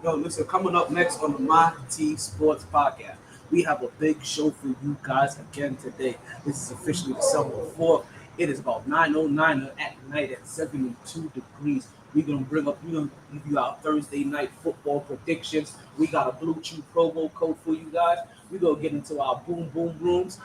Yo, listen, coming up next on the MyT Sports Podcast, we have a big show for you guys again today. This is officially December 4th. It is about 9:09 at night at 72 degrees. We're gonna give you our Thursday night football predictions. We got a Blue Chew promo code for you guys. We're gonna get into our boom boom rooms.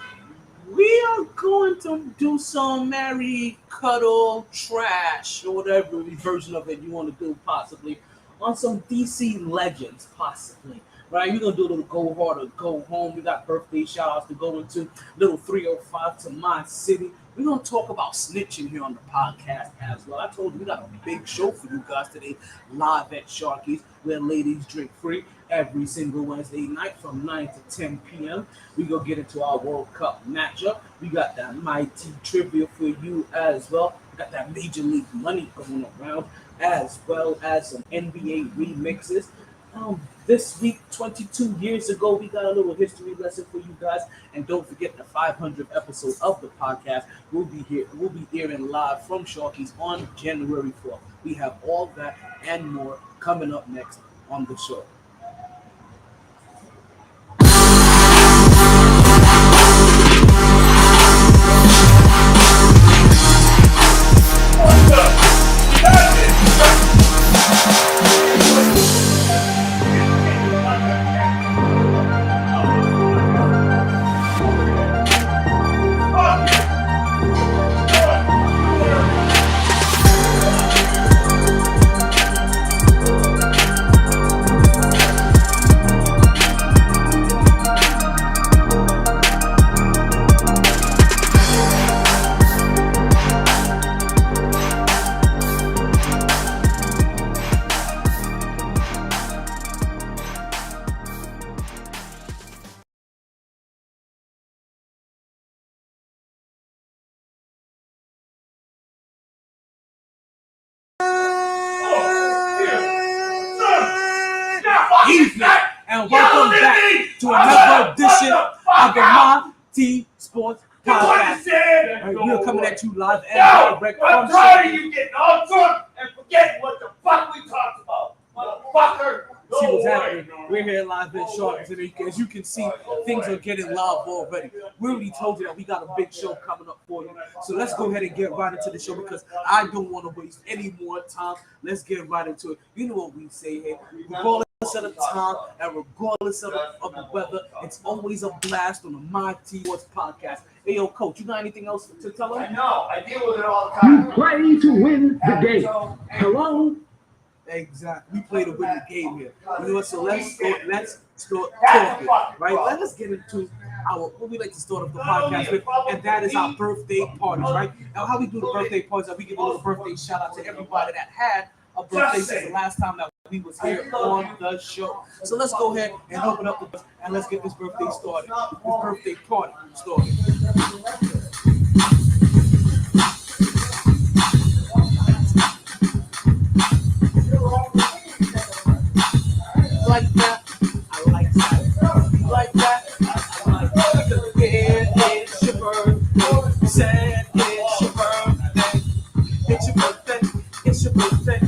We are going to do some Mary Cuddle Trash or whatever version of it you want to do, possibly on some DC legends, possibly. Right, we're gonna do a little go hard or go home. We got birthday shout outs to go into, little 305 to my city. We're gonna talk about snitching here on the podcast as well. I told you we got a big show for you guys today, live at Sharkey's, where ladies drink free every single Wednesday night from 9 to 10 p.m. We gonna get into our World Cup matchup. We got that MyT trivia for you as well. We got that Major League Money going around, as well as some NBA remixes. This week, 22 years ago, we got a little history lesson for you guys. And don't forget the 500th episode of the podcast. We'll be airing live from Sharky's on January 4th. We have all that and more coming up next on the show. Evening, and welcome back to another edition of the MyT Sports Podcast. Right, we are coming at you live and direct from I'm tired of you getting all drunk and forgetting what the fuck we talked about, motherfucker. See what's happening. We're here live in Sharkey today. As you can see, things are getting live already. We already told you that we got a big show coming up for you. So let's go ahead and get right into the show because I don't want to waste any more time. Let's get right into it. You know what we say here. Regardless of the time and regardless of the weather, it's always a blast on the MyT Sports Podcast. Hey, yo, Coach, you got anything else to tell them? I know. I deal with it all the time. You play to win the game. Hello? Exactly. We play to win the game here. You know what? So let's start talking, right? Let us get into what we like to start off the podcast with, and that is our birthday parties, right? Now, how we do the birthday parties, we give a little birthday shout out to everybody that had a birthday since the last time that we was here on the show. So let's go ahead and open up the doors and let's get this birthday started. This birthday party started. Like that, I like that. Like that, I like that. Because yeah, it's your birthday. Said it's your birthday. It's your birthday. It's your birthday.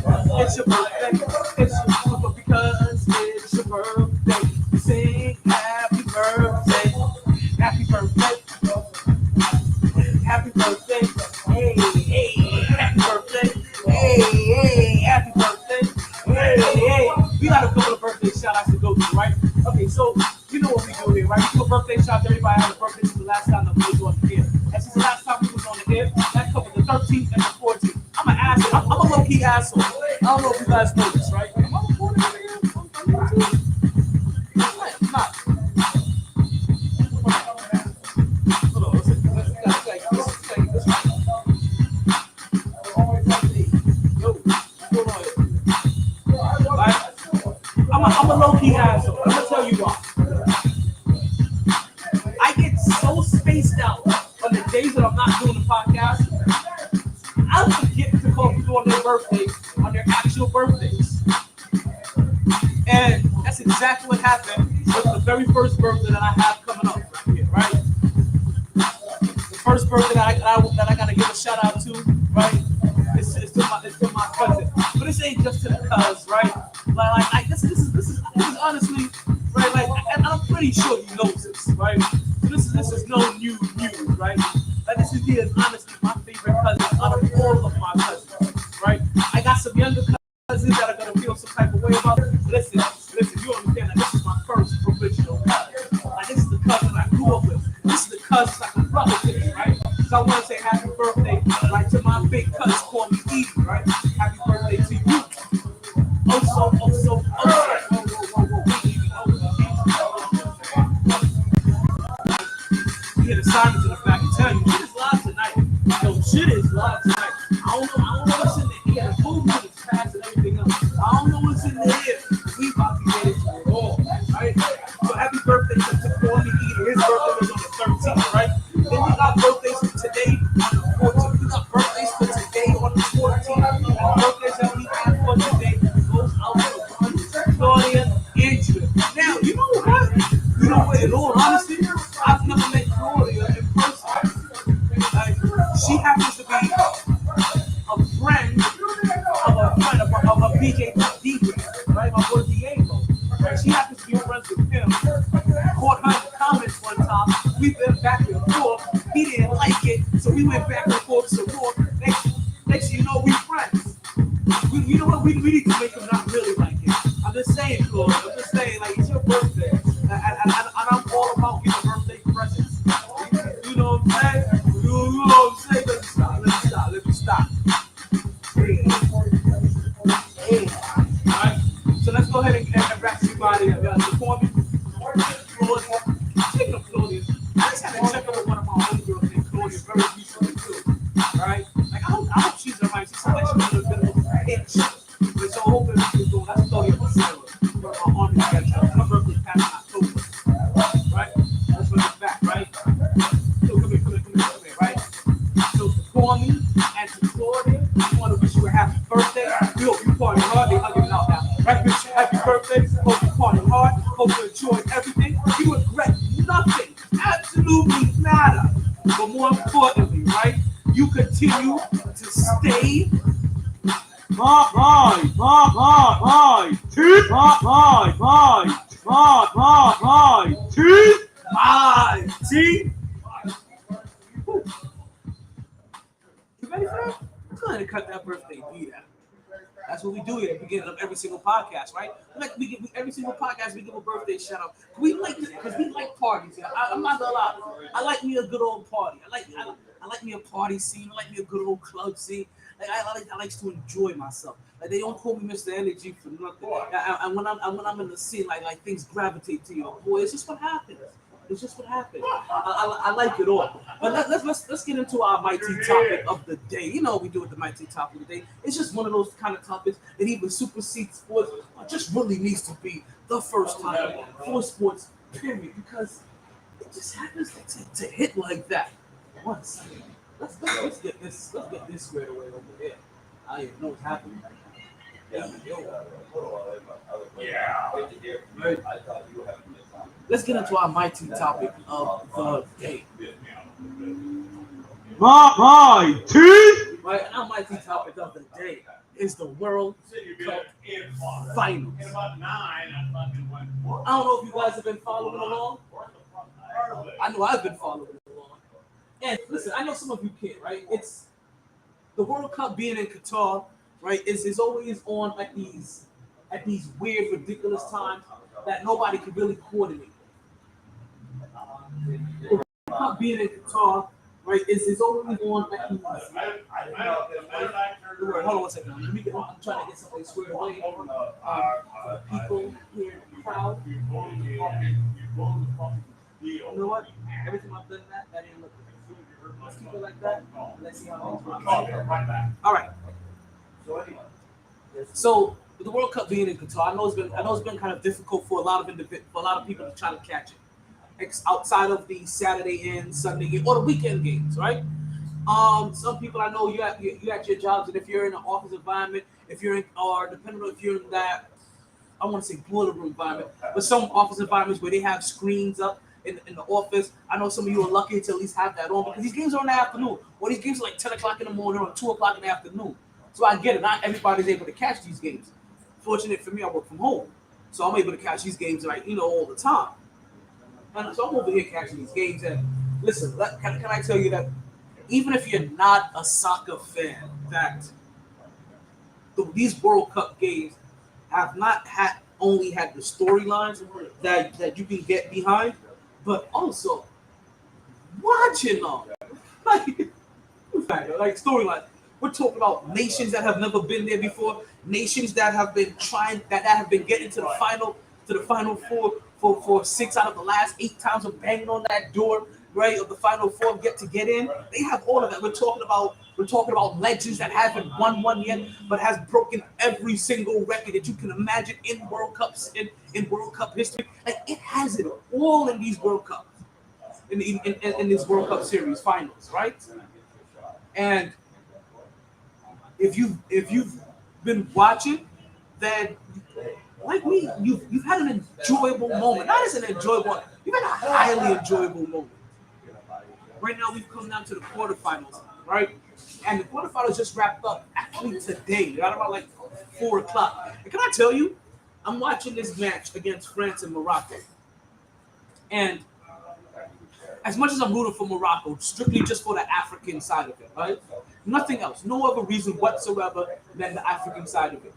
It's your birthday. It's your birthday because it's your birthday. Sing happy birthday. Happy birthday. Happy birthday. Hey, hey, happy birthday. Hey, hey, happy birthday. Hey, hey. We got a couple of birthday shout outs to go to, right? Okay, so you know what we do here, right? We do a birthday shout out to everybody had a birthday since the last time that we was on the air. And since the last time we was on the air, that covered the 13th and the 14th. I'm an asshole. I'm a low-key asshole. I don't know if you guys know this, right? Am I recording over here? I'm not. Hold on, listen. Yo, what's going on here? Right? I'm a low-key asshole. I'm gonna tell you why. I get so spaced out on the days that I'm not doing the podcast. I forget to call people on their birthdays, on their actual birthdays. And that's exactly what happened with the very first birthday that I have coming up right here, right? The first birthday that I gotta give a shout out to, right? It's to my cousin. But this ain't just to the cuz, right? Like this is honestly right. Like, and I'm pretty sure you know this, right? So this is no new news, right? Like this is honestly my favorite cousin out of all of my cousins, right? I got some younger cousins that are gonna feel some type of way about it. Listen, you understand that this is my first original cousin. Like this is the cousin I grew up with. This is the cousin like a brother to me, right? So I want to say happy birthday, like to my big cousin, call me Edie, right? Happy birthday to you. You hear the sirens in the back and tell you shit is live tonight. Yo, shit is live tonight. I don't know what's in the air. The movement is past and everything else. I don't know what's in the air. We about to get into it all, right? So happy birthday to Corny Eater. His birthday was on the 13th, right? Then we got birthdays for today on the 14th. We got birthdays for today on the 14th. And the birthdays that we have for today goes out to Claudia and Judith. Now, you know what? You know what? In all honesty, I've never met Claudia in person. Like, she happens to be a friend of a BJ DJ, right? My boy Diego. Right? She happens to be friends with him. Caught her in the comments one time. We've been back and forth. He didn't like it, so we went back and forth some more. Next you know, we friends. You know what? We need to make him not really like it. I'm just saying, Claude. I'm just saying, like, it's your birthday. And I'm all about giving birthday presents. You know what I'm saying? You know what I'm saying? Let me stop. Hey. All right. So let's go ahead and wrap everybody up. Before me, Claudia. Speaking of Claudia, I just had to check up with one of my homegirls named Claudia very recently too. Right? Like I hope she's alright. She sounds like she's a bit of a pitch. But so hoping she's doing. That's Claudia Marcelo. My army together. My birthday passed in October. Right? Let's look it back, right? So come here, right? So to Corny and to Claudia, we want to wish you a happy birthday. We hope you party hard. They hugging it out now. Right? Wish you happy birthday. Hope you party hard. Hope you enjoy everything. You regret nothing. Absolutely nada. But more importantly, right? You continue to stay. MyT. You ready for that? Let's go ahead and cut that birthday beat out. That's what we do here at the beginning of every single podcast, right? We give every single podcast we give a birthday shout out. We like this because we like parties. Yeah? I'm not gonna lie. I like me a good old party. I like me a party scene. I like me a good old club scene. Like I like to enjoy myself. Like they don't call me Mr. Energy for nothing. And when I'm in the scene, like things gravitate to you. Boy, it's just what happens. It's just what happened. I like it all. But let's get into our MyT topic of the day. You know what we do with the MyT topic of the day. It's just one of those kind of topics that even supersedes sports. Or just really needs to be the first topic for sports, period. Because it just happens to hit like that. One second. Let's get this squared away over here. I didn't know what's happening right now. Right. Let's get into our MyT topic of the day. MyT. Right, and our MyT topic of the day is the World Cup Finals. I don't know if you guys have been following along. I know I've been following along. And listen, I know some of you can't, right? It's the World Cup being in Qatar, right? Is always on at these weird, ridiculous times that nobody can really coordinate. The World Cup being in Qatar, right? Is always on at these. Hold on one second. I'm trying to get something squared away. People here in the crowd. You know what? Every time I've done that didn't look good. Let's keep it like that. Let's see how things work. All right. So with the World Cup being in Qatar, I know it's been kind of difficult for a lot of people to try to catch it. Outside of the Saturday and Sunday game or the weekend games, right? Some people I know you at your jobs, and if you're in an office environment, depending on if you're in that, I want to say boiler room environment, but some office environments where they have screens up in the office. I know some of you are lucky to at least have that on because these games are in the afternoon. Or these games are like 10 o'clock in the morning or 2 o'clock in the afternoon. So I get it. Not everybody's able to catch these games. fortunate for me, I work from home, so I'm able to catch these games all the time. And so I'm over here catching these games. And listen, can I tell you that even if you're not a soccer fan, that these World Cup games have not only had the storylines that you can get behind, but also watching them. Like storylines. We're talking about nations that have never been there before, nations that have been that have been getting to the final four for 6 out of the last 8 times of banging on that door, right, of the final four get in. They have all of that. We're talking about legends that haven't won one yet, but has broken every single record that you can imagine in World Cups in World Cup history. Like it has it all in these World Cups, in this World Cup series finals, right? And if you've been watching, then like me, you've had an enjoyable moment. Not as an enjoyable one, you've had a highly enjoyable moment. Right now, we've come down to the quarterfinals, right? And the quarterfinals just wrapped up actually today, right about like 4 o'clock. And can I tell you, I'm watching this match against France and Morocco, and as much as I'm rooting for Morocco, strictly just for the African side of it, right? Nothing else, no other reason whatsoever than the African side of it.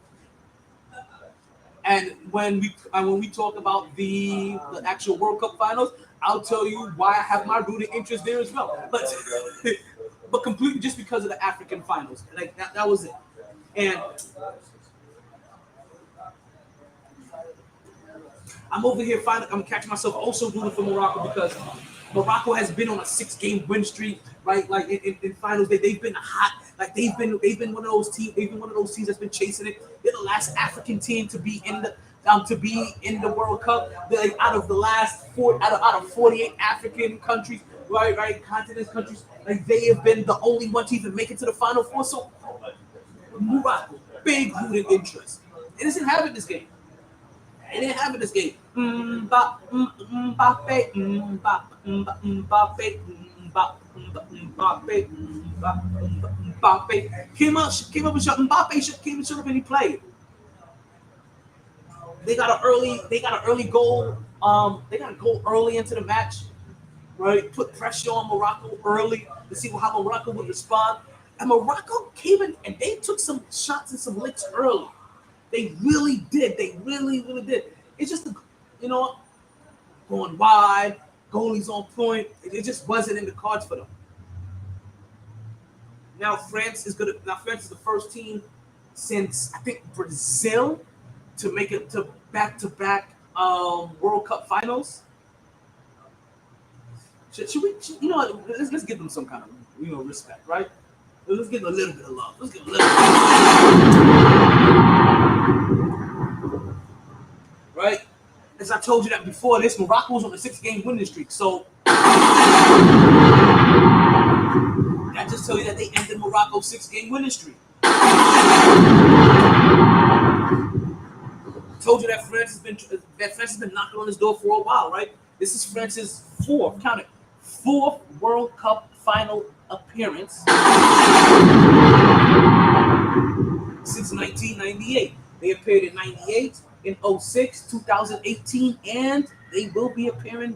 And when we talk about the actual World Cup finals, I'll tell you why I have my rooting interest there as well. But completely just because of the African finals, like that was it. And I'm over here I'm catching myself also rooting for Morocco because Morocco has been on a 6-game win streak, right? Like in finals, they've been hot. Like they've been one of those teams. They've been one of those teams that's been chasing it. They're the last African team to be in the World Cup. They're like out of the last out of 48 African countries, right, continents, countries. Like they have been the only one to even make it to the Final Four. So Morocco, big rooting interest. It doesn't have it this game. It didn't have it this game. Mbappe, Mbappe came up and shot. Mbappe came and shot up and he played. They got an early goal. They got a goal early into the match, right? Put pressure on Morocco early to see how Morocco would respond. And Morocco came in and they took some shots and some licks early. They really did. They really, really did. It's just, going wide, goalies on point. It just wasn't in the cards for them. Now France is the first team since I think Brazil to make it to back-to-back World Cup finals. Should we? Let's give them some kind of respect, right? Let's give them a little bit of love. Let's give them a little bit. Right? As I told you that before this, Morocco was on a 6-game winning streak. So that just tells you that they ended Morocco's 6-game winning streak. Told you that France has been knocking on this door for a while, right? This is France's fourth World Cup final appearance since 1998. They appeared in 98, in 06, 2018, and they will be appearing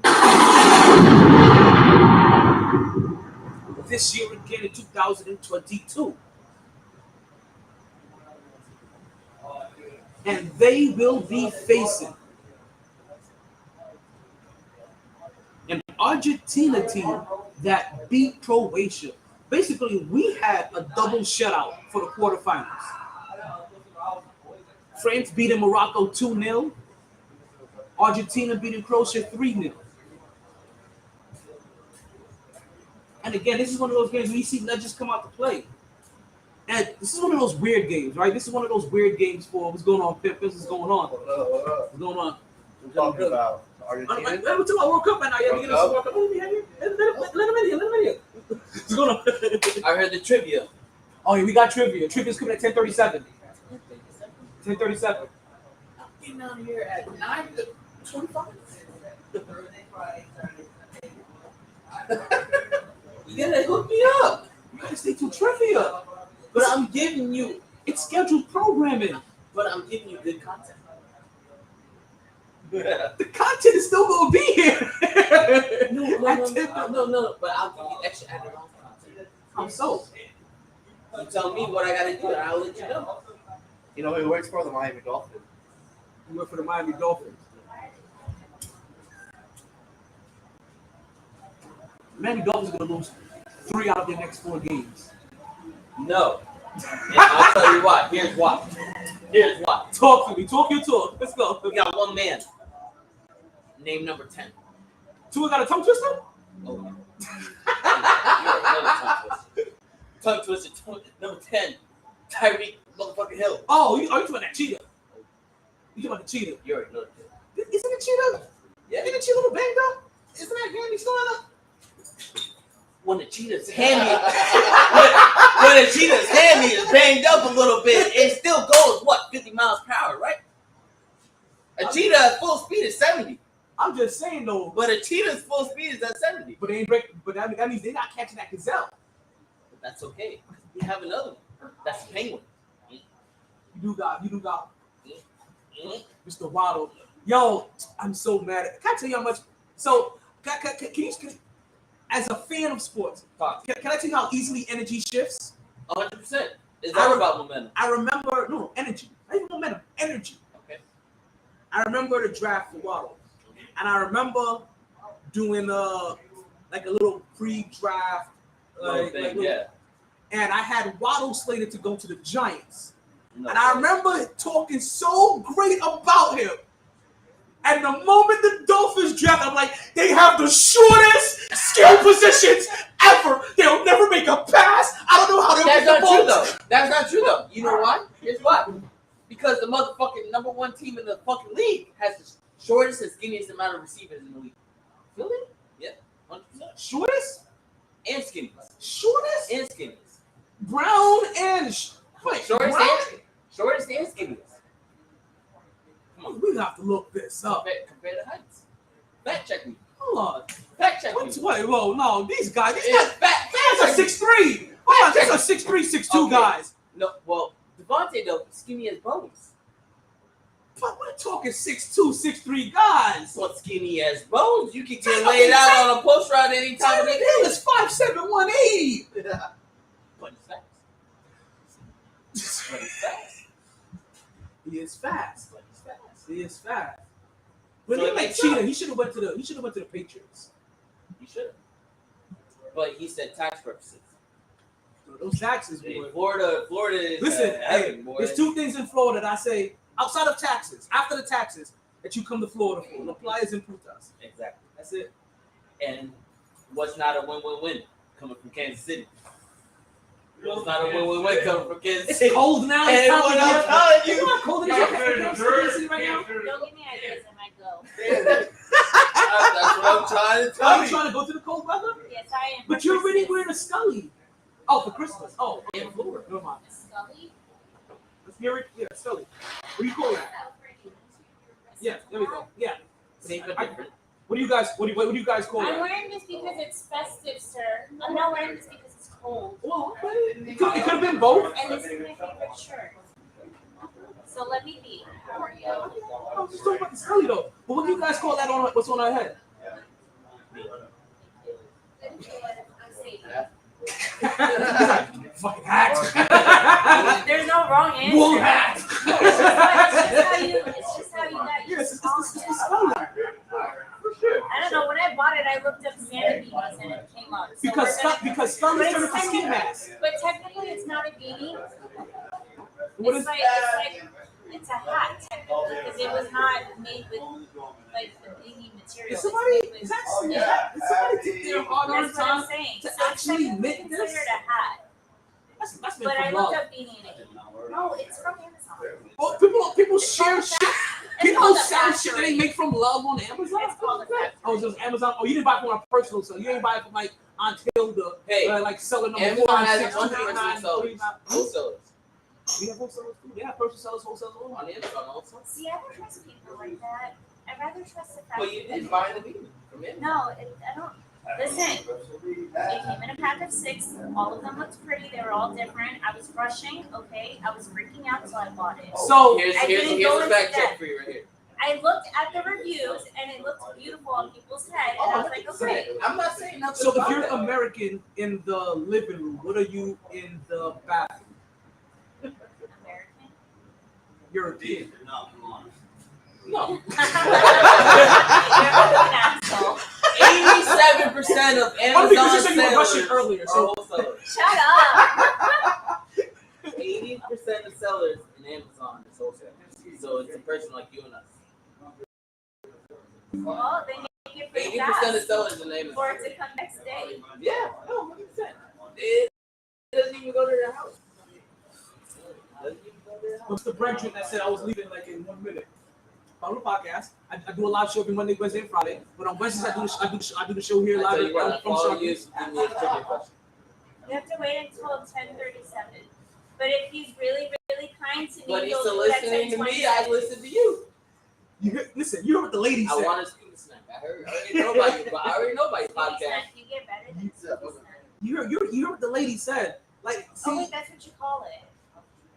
this year again in 2022. And they will be facing an Argentina team that beat Croatia. Basically, we had a double shutout for the quarterfinals. France beating Morocco 2-0. Argentina beating Croatia 3-0. And again, this is one of those games where you see legends come out to play. And this is one of those weird games, right? This is one of those weird games for what's going on, Pip. What's going on? What's going on? Talking about Argentina. We're talking about World Cup right now. You have to World Cup. Let him in here. What's going on? I heard the trivia. Oh, yeah, we got trivia. Trivia's coming at 10:37. 10:37. I'm getting out here at 9:25. You gotta hook me up. You gotta stay to trivia. But I'm giving you. It's scheduled programming. But I'm giving you good content. The content is still gonna be here. No. But I'll give you extra added on content. I'm sold. You tell me what I gotta do, and I'll let you know. You know, he works for the Miami Dolphins. You went for the Miami Dolphins. Miami Dolphins are gonna lose 3 out of their next 4 games. No. And I'll tell you why. Here's why. Talk to me. Talk your talk. Let's go. We got one man. Name number 10. Tua got a tongue twister? Oh. Tongue twister. Number 10. Tyreek motherfucking Hill. Oh, are you talking about that cheetah? You talking about the cheetah? You already know that. Isn't it cheetah? Yeah. Isn't the cheetah a little banged up? Isn't that handy still in there? When the cheetah's hammy, when the cheetah's hammy is banged up a little bit, it still goes 50 miles per hour, right? A cheetah at full speed is 70, I'm just saying though. but a cheetah's full speed is at 70. But they ain't break. But that means they're not catching that gazelle. But that's okay. We have another one. That's the penguin. You do got. Mhm. Mr. Waddle. Yo, I'm so mad. Can I tell you how much? So, can you, as a fan of sports, can I tell you how easily energy shifts? 100%. It's all about momentum. I remember, energy. Not even momentum, energy. Okay. I remember the draft for Waddle. And I remember doing like a little pre-draft. Yeah. And I had Waddle slated to go to the Giants. No, and I remember talking so great about him. And the moment the Dolphins draft, I'm like, they have the shortest skill positions ever. They'll never make a pass. I don't know how they'll That's get the not true, ball. though. That's not true, though. You know why? Here's why. Because the motherfucking number 1 team in the fucking league has the shortest and skinniest amount of receivers in the league. Really? Yeah. 100%. Shortest? And skinniest. Shortest? And skinniest. Brown and Shortest and skinniest. We have to look this up. Compare the heights. Fact check me. Hold on. Fact check me. Wait, whoa, no, these guys Fact are 6'3". Hold on, these are 6'3", 6'2" guys. No, well, Devontae though, skinny as bones. But we're talking 6'2", 6'3" guys. What skinny as bones? You can get laid out on a post route any time of the Tyreek day. Hill is 5'7", 180. But he's fast. But he's fast. He is fast. But he's fast. He is fast. But So he it like makes cheater. sense. He should have went to the Patriots. He should have. But he said tax purposes. So those taxes, Hey, boy. Florida is Listen, heaven, boy. there's 2 things in Florida that I say outside of taxes, after the taxes, that you come to Florida for: La Playas and Putas. Exactly. That's it. And what's not a win-win-win coming from Kansas City? What's not a win-win-win coming from Kansas It's City? cold now. And It's time what to I'm get telling You know you, how cold it is in Kansas City right now? Don't give me ideas, I might go. that's what I'm trying to Are tell you you. trying to go to the cold weather? Yes, I am. But you're already wearing a Scully. Oh, for Christmas. Oh, in Florida. Never mind. Scully? Let's hear it. Yeah, Scully. What do you call that? Yeah, there we go. Yeah. Same but different. What do you guys call I'm that? wearing this because it's festive, sir. I'm not wearing this because it's cold. Well, okay. It could have been both. And this is my favorite shirt. So let me be. How are you? I was just talking about the Scully though. But what do you guys call that on what's on our head? Fucking hat. There's no wrong answer. Wool hat. It's just how you got Yes, used it's to the calling Scully. it. I don't know. When I bought it, I looked up Santa beanies and it came up. So Because Scully turned into ski mask. But technically, it's not a beanie. What It's is like it's a hat technically because it was not made with like the beanie material. Is somebody It's made with- did somebody take their hard-earned That's what time I'm saying. to So it's actually technically knit this? considered a hat. That's meant But I for looked love. up beanie and it. No, it's from Amazon. Oh, people share shit. People called a sell shit that they factory. make from love on Amazon. It's called a factory. Oh, just Amazon. Oh, you didn't buy it from a personal sale. You didn't buy it from like Aunt Hilda. Hey, like selling them Amazon has 1, 6, 2, 8, 9, 100% 3, 9. wholesalers. We have wholesalers too. Yeah, personal sellers, wholesalers. all On on it. Amazon also. See, I don't trust people like that. I'd rather trust the But factory. you did buy the beanie from Amazon. No, I don't. Listen, it came in a pack of 6. All of them looked pretty. They were all different. I was rushing, okay? I was freaking out, so I bought it. So Here's I didn't go a into fact check depth. for you right here. I looked at the reviews, and it looked beautiful on people's head, and I was like, okay. I'm not saying nothing. So if about you're that. American in the living room, what are you in the bathroom? American? European. No. Asshole. 87% of Well, because you Amazon said you were rushing sellers earlier, are so wholesalers. Shut up. 80% of sellers in Amazon is wholesale. So it's a person like you and us. Well, they make it pretty 80% of fast sellers in Amazon. for it to come next day. Yeah, no, 100%. It doesn't even go to their house. Doesn't even go to their house. what's the Brenton that said I was leaving like in 1 minute? Follow the podcast. I do a live show every Monday, Wednesday, and Friday. But on Wednesdays I do the show here I live tell you what, from follow Sharkey. you, give me a trivia question. You have to wait until 10:37. But if he's really, really kind to me, But he's he'll still do it at listening to me, I 10:27. listen to you. Listen, you heard what the lady I said. want a scuba snack. I already know about you, but I already know about your podcast. You get better than Scooby Snack. You heard what the lady said. Like, Oh see, wait, that's what you call it.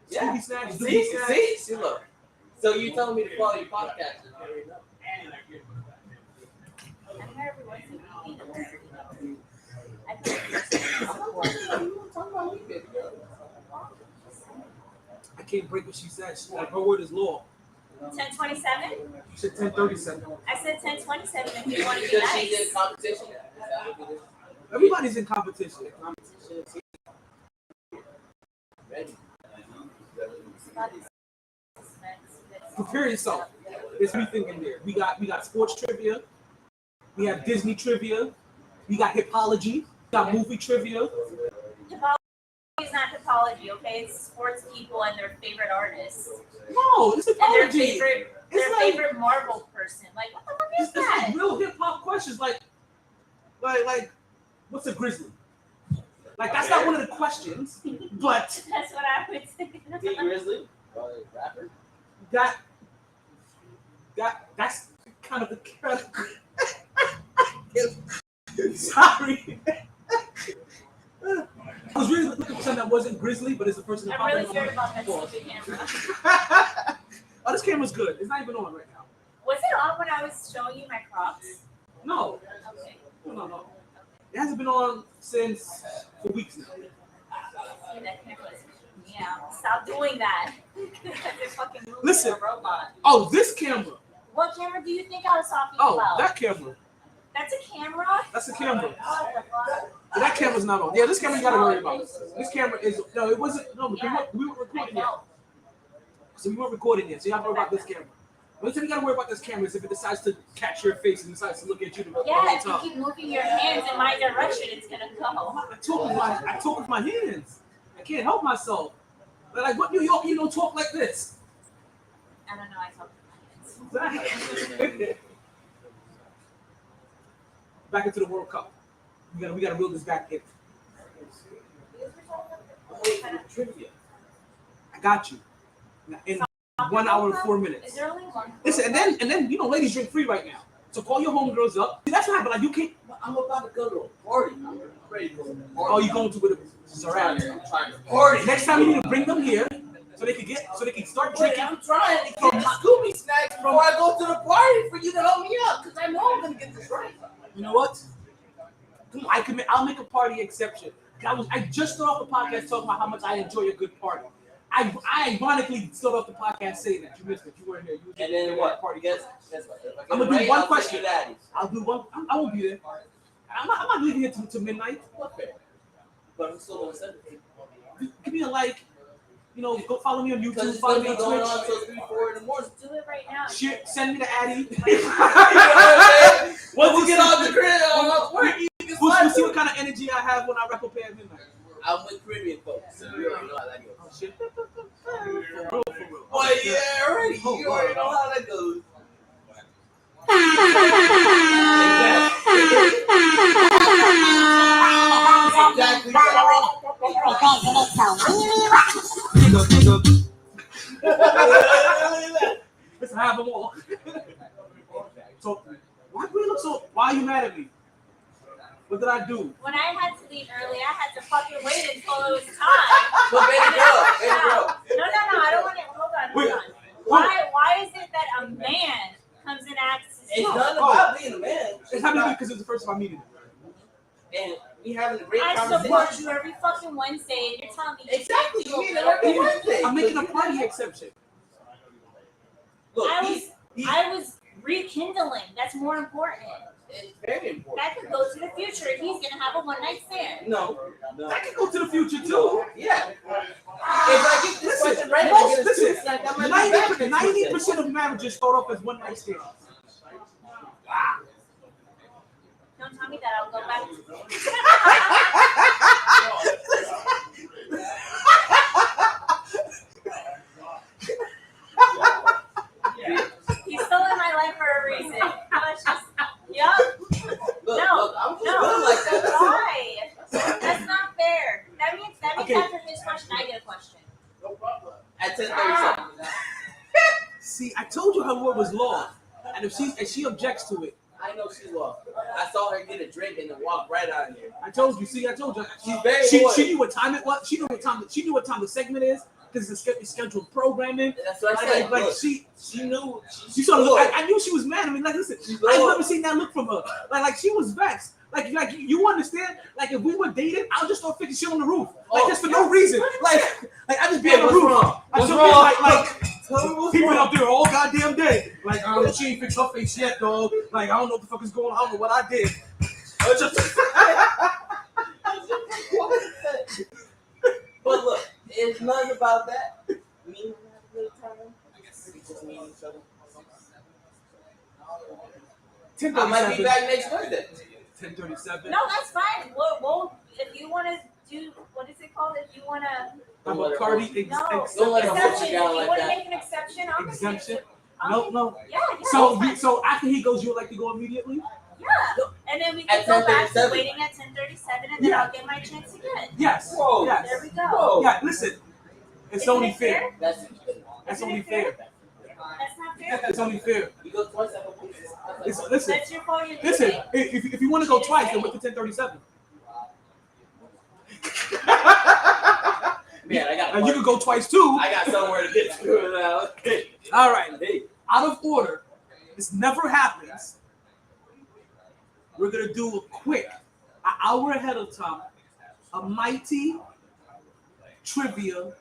Yeah. Scooby snacks, See, Scooby snacks. see, look. So you telling me to follow your podcast? I already know. I'm here every once in a while. I Talk about me, baby girl. I can't break what she said. Like, her word is law. 10:27. You said 10:37. I said 10:27 if you want to be Because she's in nice. competition. Is that what it is? Everybody's in competition. Ready. Prepare yourself. There's everything in there. We got sports trivia. We have Disney trivia. We got hippology. We got movie trivia. Hippology is not hippology, okay? It's sports people and their favorite artists. No, it's And their hippology. favorite Marvel person. Like, what the fuck is It's that? like real hip hop questions. Like, what's a grizzly? Like, that's not one of the questions. But That's what I would say. T Grizzly, rapper. that's kind of the sorry. I was really looking for something that wasn't grizzly, but it's the person that I'm really popped scared in about that my stupid camera. phone. Oh, this camera's good. It's not even on right now. Was it on when I was showing you my Crocs? No, Okay. no. It hasn't been on since for weeks now. See, that camera is freaking me out. Stop doing that. It's fucking moving Listen. like a robot. Oh, this camera. What camera do you think I was talking Oh, about? that camera. That's a camera? That's a camera. What the fuck? But that camera's not on. Yeah, this camera you gotta worry about. This camera is no, it wasn't. No, Yeah, we were I recording yet. know. So we weren't recording yet. So you have to worry about this camera. The only thing you gotta worry about this camera is if it decides to catch your face and decides to look at you the Yeah, whole if you time. keep moving your hands in my direction, it's gonna go. I talk with my hands. I can't help myself. But like, what New York you don't talk like this? I don't know, I talk with my hands. Back into the World Cup. We gotta reel this back in. Trivia. I got you. In 1 hour and 4 Is minutes. there only one? Listen, and then ladies drink free right now. So call your homegirls up. See, that's what happened. Like you can't. I'm about to go to a party. I'm ready to go to a party. Oh, you going to with I'm a trying to party. Next time you need to bring them here so they can start drinking. I'm trying to get the Scooby snacks before I go to the party for you to help me out because I know I'm gonna get this right. You know what? Come on, I'll make a party exception. I just started off the podcast talking about how much I enjoy a good party. I ironically started off the podcast saying that you missed it. You weren't here. You And then what? Party. Guess what? If I get I'm gonna it do right, one I'll question. take you daddies. I'll do one. I won't be there. I'm not leaving here till midnight. Okay. But I'm still gonna send it. Give me a like. Go follow me on Because YouTube. it's Follow gonna me be on going on Twitch. until 3, 4 in the morning. Do it right now. Send me the Addy. Once you get off the grid, I'm up work. We'll see what kind of energy I have when I rap up at midnight. I'm with Caribbean folks, so you already know how that goes. Oh shit. For real. Boy, yeah, already. You already know how that goes. Exactly. Let's have them all. So, why are you mad at me? What did I do? When I had to leave early, I had to fucking wait until it was time. But baby girl. No, I don't want to. Hold on. Why is it that a man comes and asks? It's not about being a man. It's happening because it's the first time I meeting him. And we having a great I conversation. support you every fucking Wednesday, and you're telling me Exactly. You mean it every Wednesday. I'm making a party exception. Look, I was rekindling. That's more important. it's very important. That could go to the future. He's gonna have a one night stand. No. I can go to the future too. Yeah. If I get this question right, I get a 90% of marriages start off as one night stands. Don't tell me that. I'll go back to He's still in my life for a reason. Let's just, Look, I'm just good like that. Why? That's not fair. That means Okay. after his question, I get a question. At 10:37. See, I told you her word was law, and if she objects to it, I know she's lost. I saw her get a drink and then walk right out of here. I told you. See, I told you. She's very She loyal. knew what time it was. She knew what time the segment is because it's scheduled programming. That's what I said. Like Look, she knew. She sort of. I knew she was mad. I mean, like, listen, She's I've loyal. never seen that look from her. Like she was vexed. Like you understand? Like if we were dating, I'll just start fixing shit on the roof, like just for no reason. Like I just be on the What's roof. wrong? I What's just wrong? be like Tell me what's he went wrong. up there all goddamn day. Like she ain't fixed her face yet, dog. Like I don't know what the fuck is going on. I don't know what I did. But look, it's nothing about that. Me and her have a good time. We just meet each other. I might be back next Wednesday. 10:37. No, that's fine. Well, if you want to do, what is it called? If you want to, I'm a Cardi Don't let her put exception. you If down you like want to that. make an exception, I'll exemption. I'll No. Yeah. So after he goes, you would like to go immediately? Yeah. And then we At can go back to 10:37. waiting at 10:37, and then Yeah. I'll get my chance again. Yes. Whoa. Yes. There we go. Whoa. Yeah. Listen, it's Isn't only it fair. That's That's Isn't only it fair? fair. That's not fair. It's only fair. You go twice, I go once. Listen. That's your fault. You're Listen, leaving. if you want to go twice, then wait till 10:37. Man, I got. And you can go twice too. I got somewhere to get to now. Okay. All right. Hey. Out of order. This never happens. We're gonna do a quick, an hour ahead of time, a MyT trivia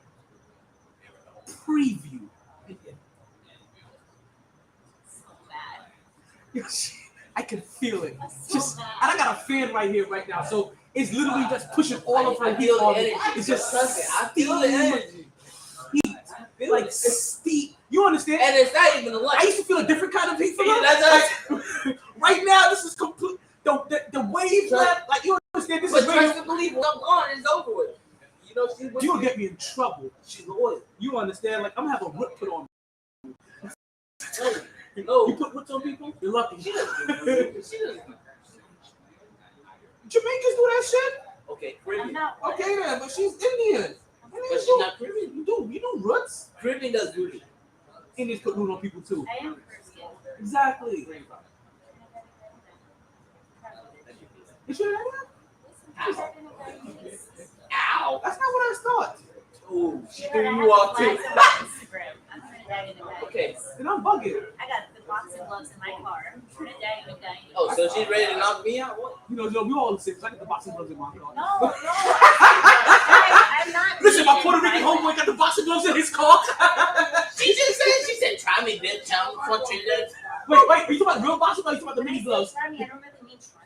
preview. So bad. I can feel it. That's so Just, bad. and I got a fan right here right now, so it's literally just pushing all of her I heat feel the on me. energy. It's just I feel the energy. heat, Feel like it. steep. You understand? And it's not even a I lunch. used to feel a different kind of heat from Yeah, her. that's Like, right now, this is complete. The wave left. Like you understand? This But is trust really. and believe, when I'm gone, it's over with. You know, she's with You will me. get me in trouble. She's loyal. You understand? Like I'm gonna have a whip put on. No. You put whips on people? You're lucky. She doesn't. She doesn't. Jamaicans do that shit. Okay, I'm Caribbean. not. Okay then, but she's Indian. But she's not Caribbean. You do roots. Caribbean does voodoo. Indians put root on people too. I am Christian. Exactly. You sure that? Ow. That's not what I thought. Ooh, she Yeah, threw I you have off the too. flags on my Instagram. I'm Trinidadian and Guyanese. Okay. And I'm bugging. I got the boxing gloves in my car. I'm Trinidadian and Guyanese. Oh, so she's ready to knock me out? What? You know, we all the same. I got the boxing gloves in my car. No, I'm not. Listen, my being Puerto Rican violent. homeboy got the boxing gloves in his car. She said, try me, bitch. I'm from Trinidad. Wait, are you talking about real boxing gloves? Or are you talking about the When I mini say gloves? try me, I don't really mean try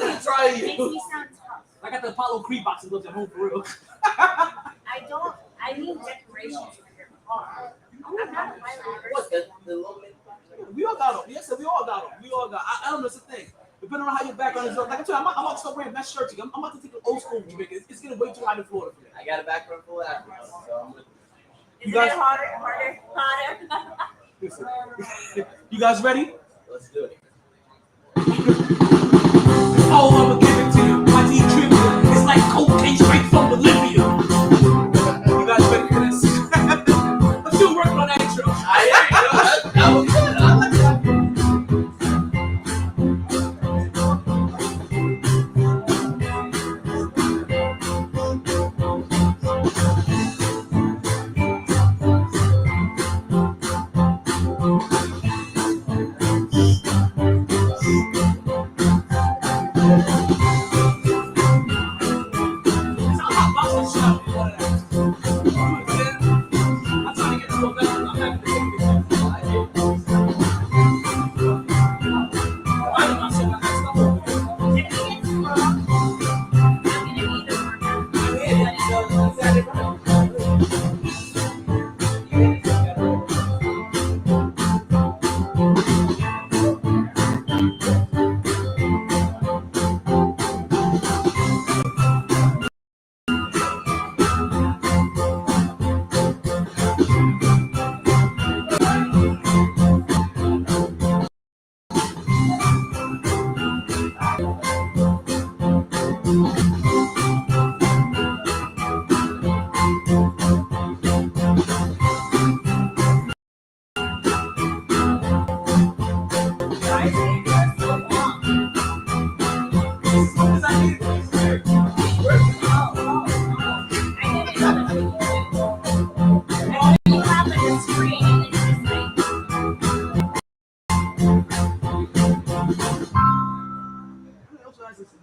me. Try It makes you. me sound tough. I got the Apollo Creed boxing gloves at home for real. I need decorations for your car. I'm not a violent What, person. the little man? We all got them. Yes, sir, we all got them. We all got. I don't know. It's a thing. Depending on how your background is, like I tell you, I'm about to start wearing mesh shirts again. I'm about to take an old school Jamaican. It's getting way too hot in Florida for me. I got a background full of Africa. So I'm with Isn't guys- it harder? Listen. You guys ready? Let's do it. Oh, I'ma give it to you. My team trivia. It's like cocaine straight from Bolivia. You guys ready for this? I'm still working on that intro. That was good. I like that.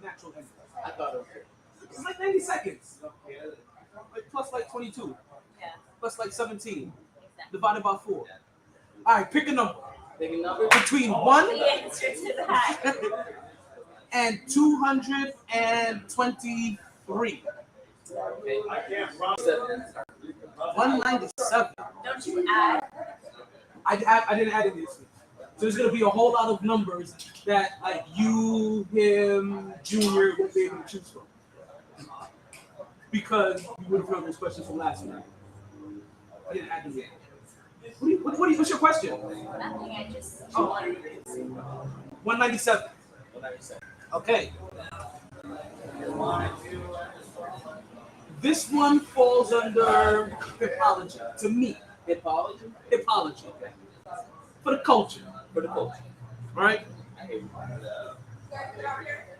Natural ending. I thought it was It's like 90 seconds. Like plus like 22. Yeah. Plus like 17. Exactly. Divided by 4. Alright, pick a number. Pick a number. Between 1 The answer to that. and 223. Okay. I can't promise. 197. Don't you add? I didn't add it this week. So there's gonna be a whole lot of numbers that like you, him, Junior won't be able to choose from. Because you would have heard those questions from last week. I didn't add them yet. What's your question? Nothing. I just. Oh. 197. Okay. This one falls under hippology. To me, Hippology. hippology. For the culture. For the culture. All right? You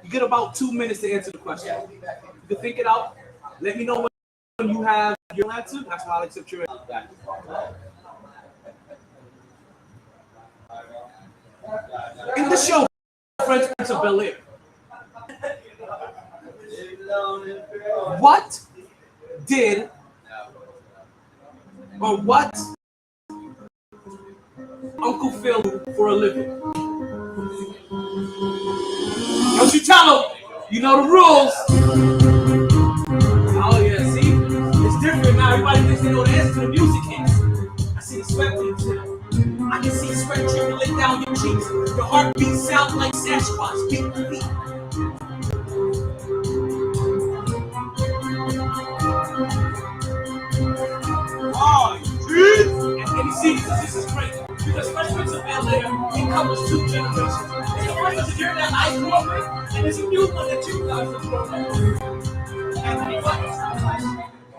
get about 2 minutes to answer the question. You can think it out. Let me know when you have your answer. That's how I'll accept your answer. In the show, Fresh Prince of Bel-Air, what did or what Uncle Phil do for a living? Don't you tell him. You know the rules. Oh yeah, see? It's different now. Everybody thinks they know the answer to the music hits. I see the sweat beads now. I can see sweat trickling down your cheeks. Your heartbeat sounds like Sasquatch. Beat the beat. And you see, this is great. Because Fresh Prince of Bel-Air, it covers 2 generations. There's a first generation that I grew up with, and there's a new one that you guys have grown up with. And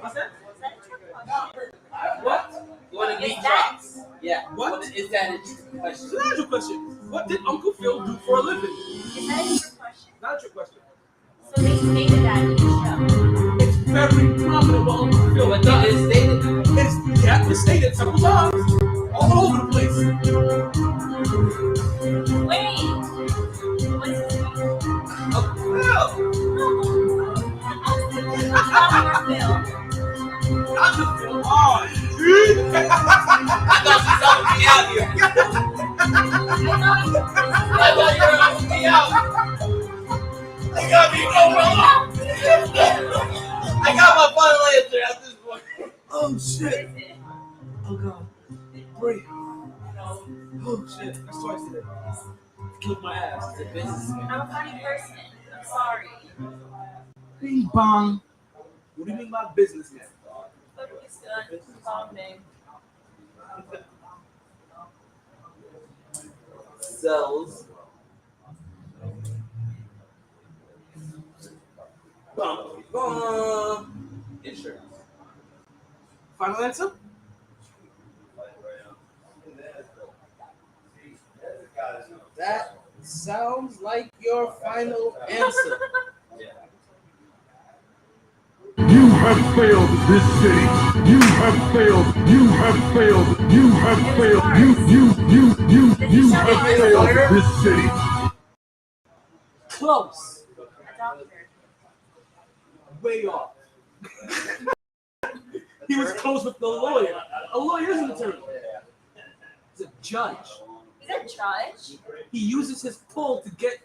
what's that? What? You want to Is get that? drops? Yeah. What? Is that a It's question? not your question. What did Uncle Phil do for a living? Is that a trick question? Not your question. So they stated that in the show. It's very prominent what Uncle Phil But does. they just stated that. It's stated several times. All over the place. Wait. What's his name? Uncle Phil. Dr. Phil. Dr. Phil. Oh, I thought she was me out here. I thought you were going to me out. I got me I got my final answer at this point. oh shit. Oh god. Breathe. Oh shit. That's twice today. Flip my ass. It's a business. I'm a funny person. I'm sorry. Bing bong. What do you mean by businessman? But it's good. It's a long name. Sells. Insurance. Final answer? That sounds like your final answer. You have failed this city. You have failed. You have failed. You have failed. You have failed this city. Close. A doctor. Way off. He was close with the lawyer. A lawyer is an attorney. He's a judge. He's a judge. He uses his pull to get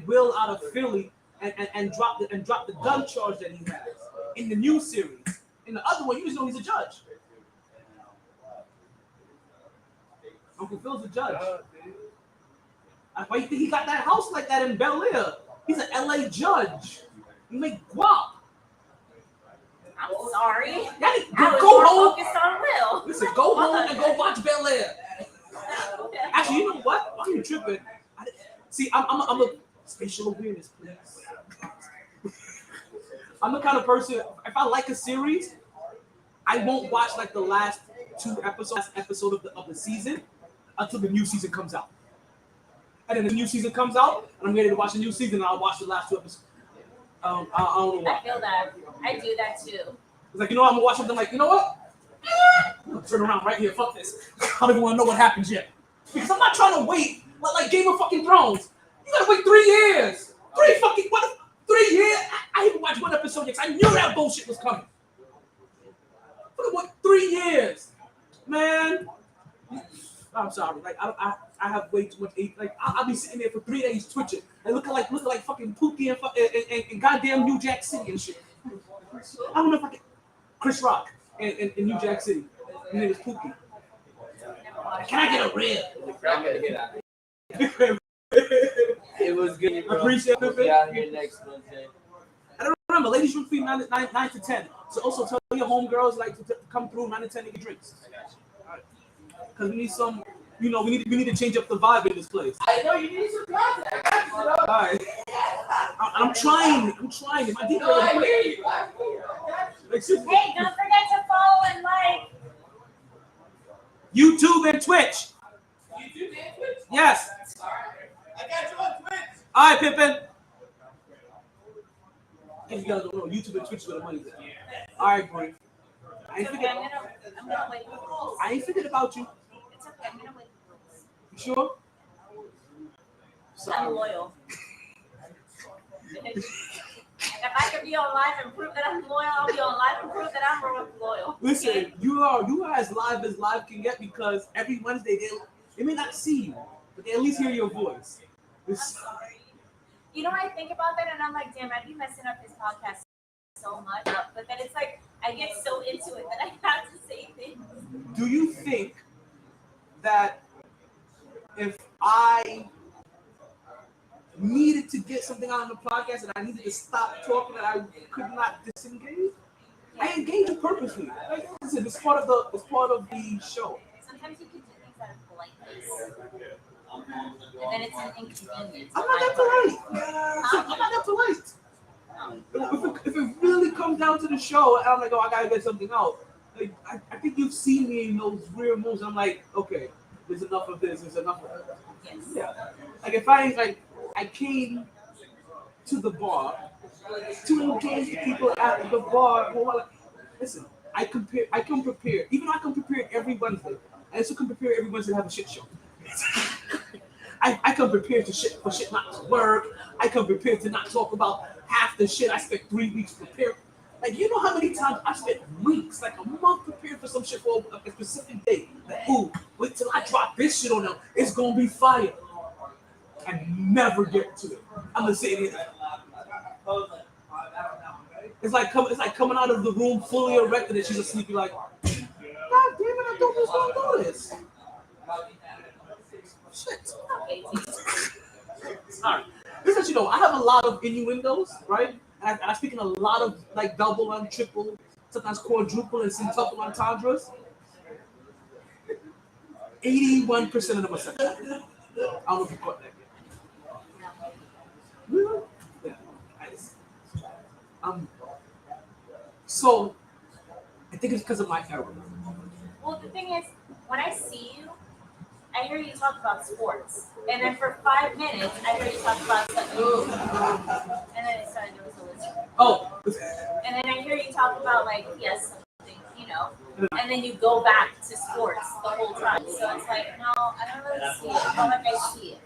Will out of Philly and drop the gun charge that he has in the new series. In the other one, you just know he's a judge. Uncle Phil's a judge. Why you think he got that house like that in Bel Air? He's an LA judge. He make guap. I'm sorry. Yeah, I was go more home. focused on Will. Listen, go home and go watch Bel Air. Actually, you know what? I'm even tripping. See, I'm a spatial awareness, please. I'm the kind of person, if I like a series, I won't watch like the last 2 episodes of the season until the new season comes out. And then the new season comes out, and I'm ready to watch the new season, and I'll watch the last 2 episodes. I don't know why. I feel that. I do that too. It's like, I'm gonna watch something like, you know what? I'm gonna turn around right here. Fuck this. I don't even want to know what happens yet. Because I'm not trying to wait like Game of fucking Thrones. You gotta wait 3 years. 3 years? I even watched 1 episode yet. I knew that bullshit was coming. For what? 3 years, man. I'm sorry. Like I have way too much. Like I'll be sitting there for 3 days twitching and looking like fucking Pookie and goddamn New Jack City and shit. I don't know if I can. Chris Rock in New Jack City. His name is Pookie. Can I get a rib? It was good. I appreciate it. Be out here next Wednesday. I don't remember. Ladies room free 9 to 10. So also tell your homegirls to come through 9 to 10 and get drinks. Because we need some, we need to change up the vibe in this place. I know you need some contact. All right. I'm trying. My deep No, I hear you. Excuse me. Hey, don't forget to follow and like. YouTube and Twitch. You do that Twitch? Yes. All right. I got you on Twitch. All right, Pippin. If you guys don't know, YouTube and Twitch is where the money's at. All right, boy. I ain't It's okay, forget. I'm gonna wait for the rules. I ain't forget about you. It's okay, I'm gonna wait for the rules. You sure? I'm Sorry. loyal. If I can be on live and prove that I'm loyal, I'll be on live and prove that I'm loyal. Listen, you are as live can get because every Wednesday they may not see you, but they at least hear your voice. I'm sorry. You know, I think about that and I'm like, damn, I'd be messing up this podcast so much. But then it's like, I get so into it that I have to say things. Do you think that if I needed to get something out on the podcast and I needed to stop talking, that I could not disengage? I engage it purposely. Like, listen, it's part of the show. Sometimes you can do things out of politeness. And then it's an inconvenience. I'm not that polite. I'm not that polite. If it really comes down to the show, and I'm like, I gotta get something out. Like, I think you've seen me in those weird moves. I'm like, okay, there's enough of this. There's enough of that. Yes. Yeah. Like if I came to the bar to engage people at the bar. Well, listen, I come prepared. Even though I come prepared every Wednesday, I also come prepared every Wednesday to have a shit show. I come prepared for shit not to work. I come prepared to not talk about half the shit I spent 3 weeks prepared. Like, you know how many times I spent weeks, like a month prepared for some shit for a specific day. Like, ooh, wait till I drop this shit on them. It's gonna be fire. I never get to it. I'm gonna say it. It's like coming out of the room fully erected and she's asleep. You're like, God damn it, I thought we was gonna do this. Shit. Sorry. Listen, I have a lot of innuendos, right? And I speak in a lot of like double and triple, sometimes quadruple and centuple entendres. 81% of them are sexual. I don't know if you caught that yet. Really? Yeah. So I think it's because of my error. Well, the thing is, when I see you, I hear you talk about sports, and then for 5 minutes, I hear you talk about something, and then it started there was a lizard. Oh. And then I hear you talk about like something, and then you go back to sports the whole time. So it's like, no, I don't really see it. It's not like I see it.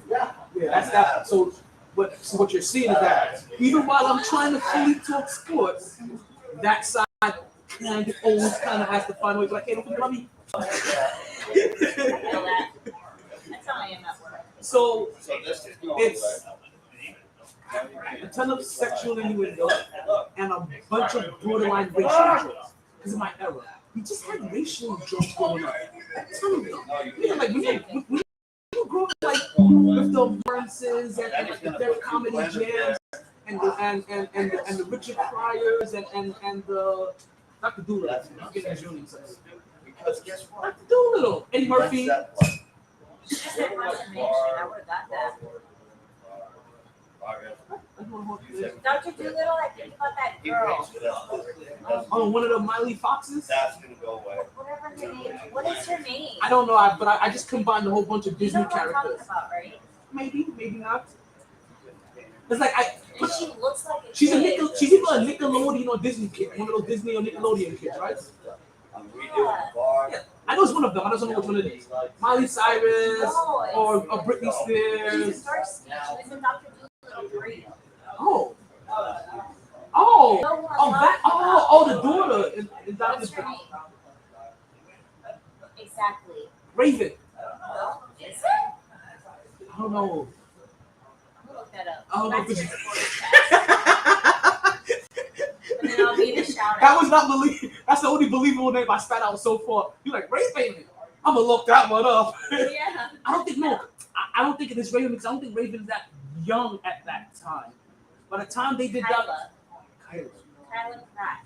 Yeah, that's that. So what you're seeing is that even while I'm trying to fully talk sports, that side always kind of has to find a way to like, hey, don't forget about me. I feel that. That's how I am at work. So it's a ton of sexual innuendo and a bunch of borderline racial jokes. Because of my era, we just had racial jokes going on. A ton of them. Like when you grow up like with the Burnsons and their comedy jams and the Richard Pryors and the Dr. Doolittle. I'm getting his union sense. Because guess what? Dr. Doolittle. Eddie Murphy. I would have got that. Dr. Doolittle, I think about that girl. Oh, one of the Miley Foxes? That's gonna go away. Whatever her name. What is her name? I don't know, but I just combined a whole bunch of You Disney know what I'm characters. talking about, right? Maybe, maybe not. It's like And she looks like a she's kid. she's either a Nickelodeon or Disney kid, one of those Disney or Nickelodeon kids, right? Yeah, I know it's one of them. I don't know which one it is. Miley Cyrus or Britney She's Spears. a star. She was in Dr. Doolittle 3. Oh, No one that. loves Oh, the daughter is What's Dr. her name? Exactly. Raven. No, is it? I don't know. I'm gonna look that up. I don't know Back if to it's- your podcast. And then I'll be the shout That out. was not believe. That's the only believable name I spat out so far. You're like Raven. I'm gonna look that one up. Yeah. I don't think I don't think it is Raven because I don't think Raven's that young at that time. By the time they did Kyla. Kyla. Kyla Pratt.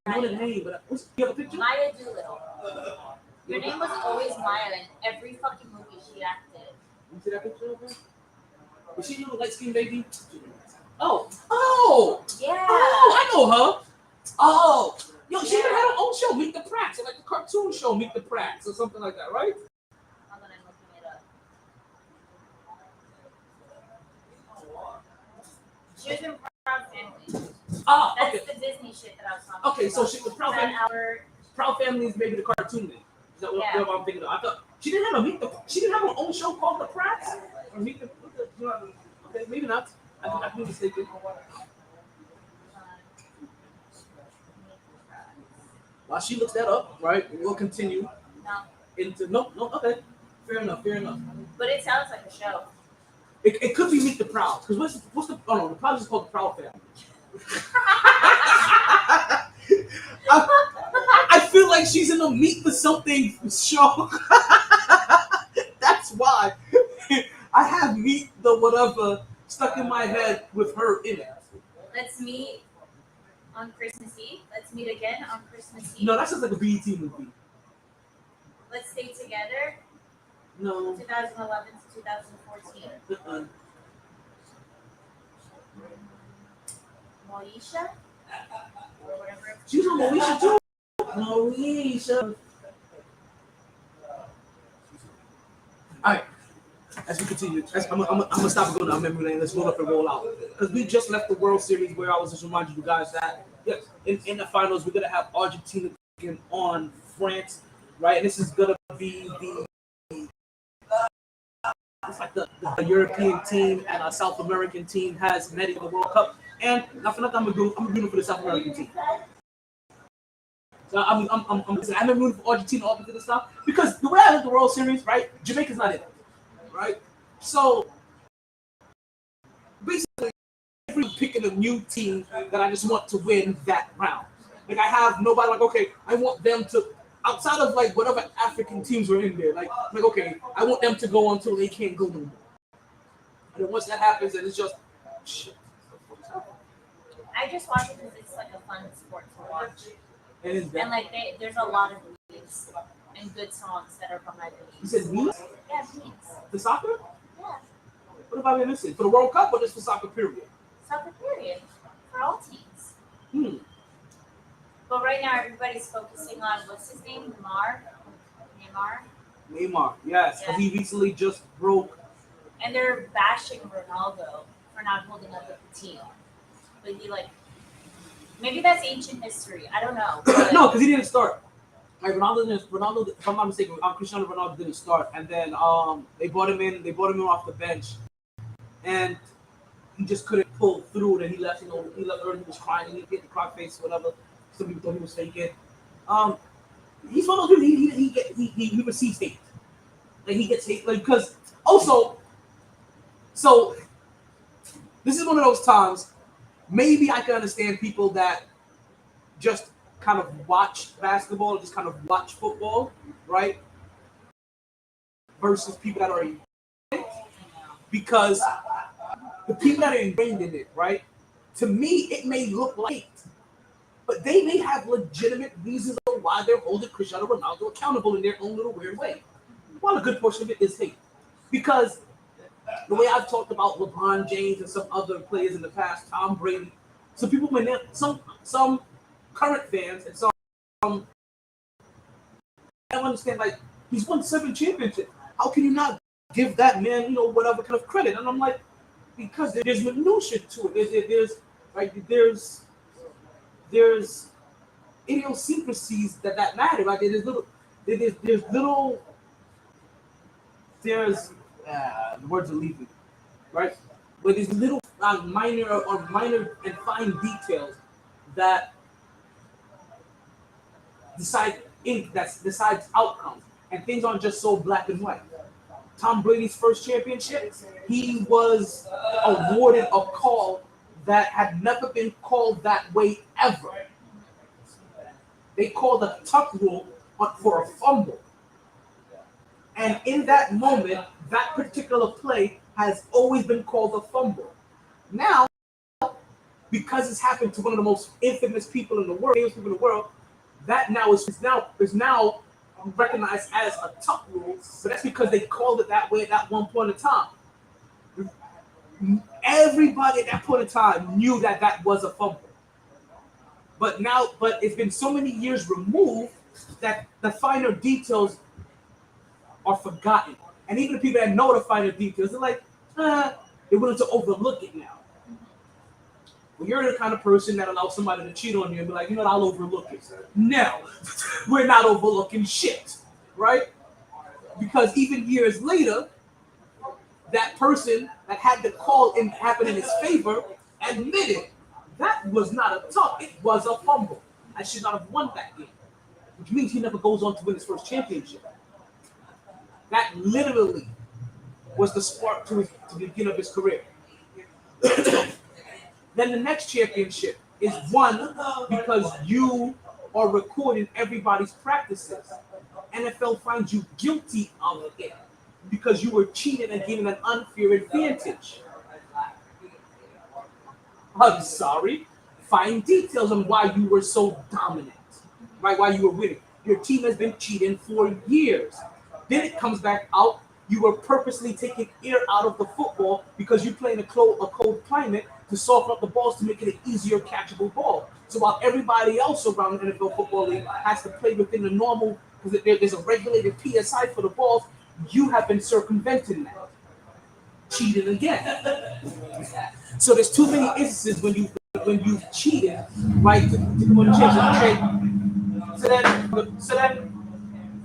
I know the name, but you have a picture? Maya Doolittle. Your name was always Maya in every fucking movie she acted. You see that picture of her? Was she a little light skinned baby? Oh, Yeah. I know her. Oh, yo, she even had her own show, Meet the Prats, like the cartoon show, Meet the Prats, or something like that, right? Hold on, I'm looking it up. She was in Proud Family. Ah, That's okay. the Disney shit that I was talking about. Okay, so she was Proud Family. Proud Family is maybe the cartoon name. Is that what I'm thinking of? I thought she didn't have she didn't have her own show called The Prats? Or Meet the okay, maybe not. I could be mistaken. While she looks that up, right? We'll continue into okay. Fair enough. But it sounds like a show. It could be Meet the Proud, because what's the the Proud is called the Proud Family. I feel like she's in a Meet the Something show. That's why I have Meet the whatever stuck in my head with her in it. Let's meet on Christmas Eve. Let's meet again on Christmas Eve. No, that sounds like a BET movie. Let's stay together. No. 2011 to 2014. Moesha? Or whatever. She was on Moesha too. Moesha. Alright. As we continue, I'm gonna stop and go down memory lane. Let's roll up and roll out. Because we just left the World Series where I was just reminding you guys that yes, in the finals we're gonna have Argentina taking on France, right? And this is gonna be it's like the European team and a South American team has met in the World Cup. And not for nothing, I'm rooting for the South American team. So I'm rooting for Argentina all because of stuff because the way I look at the World Series, right? Jamaica's not in it, right? So basically, I'm picking a new team that I just want to win that round. Like I have nobody. Like okay, I want them to outside of like whatever African teams were in there. Like okay, I want them to go until they can't go no more. And then once that happens, then it's just shit. I just watch it because it's like a fun sport to watch. And like there's a lot of memes and good songs that are behind the You memes. said memes? Yeah, memes. The soccer? Yeah. What about we missing? For the World Cup or just for soccer period? Soccer period. For all teams. Hmm. But right now everybody's focusing on what's his name? Neymar, yes. Yeah. He recently just broke. And they're bashing Ronaldo for not holding up with the team. But he maybe that's ancient history. I don't know. No, because he didn't start. Like Ronaldo, if I'm not mistaken, Cristiano Ronaldo didn't start, and then they brought him in off the bench, and he just couldn't pull through. And he left. He left early. He was crying. He hit the cry face, whatever. Some people thought he was faking. He's one of those people. He receives hate. Like he gets hate, like because also. So this is one of those times. Maybe I can understand people that just kind of watch basketball, just kind of watch football, right? Versus people that are in it. Because the people that are ingrained in it, right? To me, it may look like it, but they may have legitimate reasons of why they're holding Cristiano Ronaldo accountable in their own little weird way. Well, a good portion of it is hate. Because The way I've talked about LeBron James and some other players in the past, Tom Brady. Some people, some current fans and some I don't understand. Like, he's won 7 championships. How can you not give that man, whatever kind of credit? And I'm like, because there's minutia to it. There's idiosyncrasies that matter. Like there's the words are leaving, right? But there's little minor and fine details that decides outcomes, and things aren't just so black and white. Tom Brady's first championship, he was awarded a call that had never been called that way ever. They called a tuck rule for a fumble. And in that moment, that particular play has always been called a fumble. Now, because it's happened to one of the most infamous people in the world, that now is now recognized as a tuck rule. So that's because they called it that way at that one point in time. Everybody at that point in time knew that was a fumble. But it's been so many years removed that the finer details are forgotten. And even the people that know the finer details, they're like, they're willing to overlook it now. Well, you're the kind of person that allows somebody to cheat on you and be like, I'll overlook it. No, we're not overlooking shit, right? Because even years later, that person that had the call happen in his favor admitted that was not a tuck, it was a fumble. I should not have won that game, which means he never goes on to win his first championship. That literally was the spark to the beginning of his career. Then the next championship is won because you are recording everybody's practices. NFL finds you guilty of it because you were cheating and giving an unfair advantage. I'm sorry. Find details on why you were so dominant, right? Why you were winning. Your team has been cheating for years. Then it comes back out. You were purposely taking air out of the football because you play in a cold climate to soften up the balls to make it an easier catchable ball. So while everybody else around the NFL football league has to play within the normal, because there's a regulated PSI for the balls, you have been circumventing that. Cheated again. So there's too many instances when you've cheated, right? To go to change. So then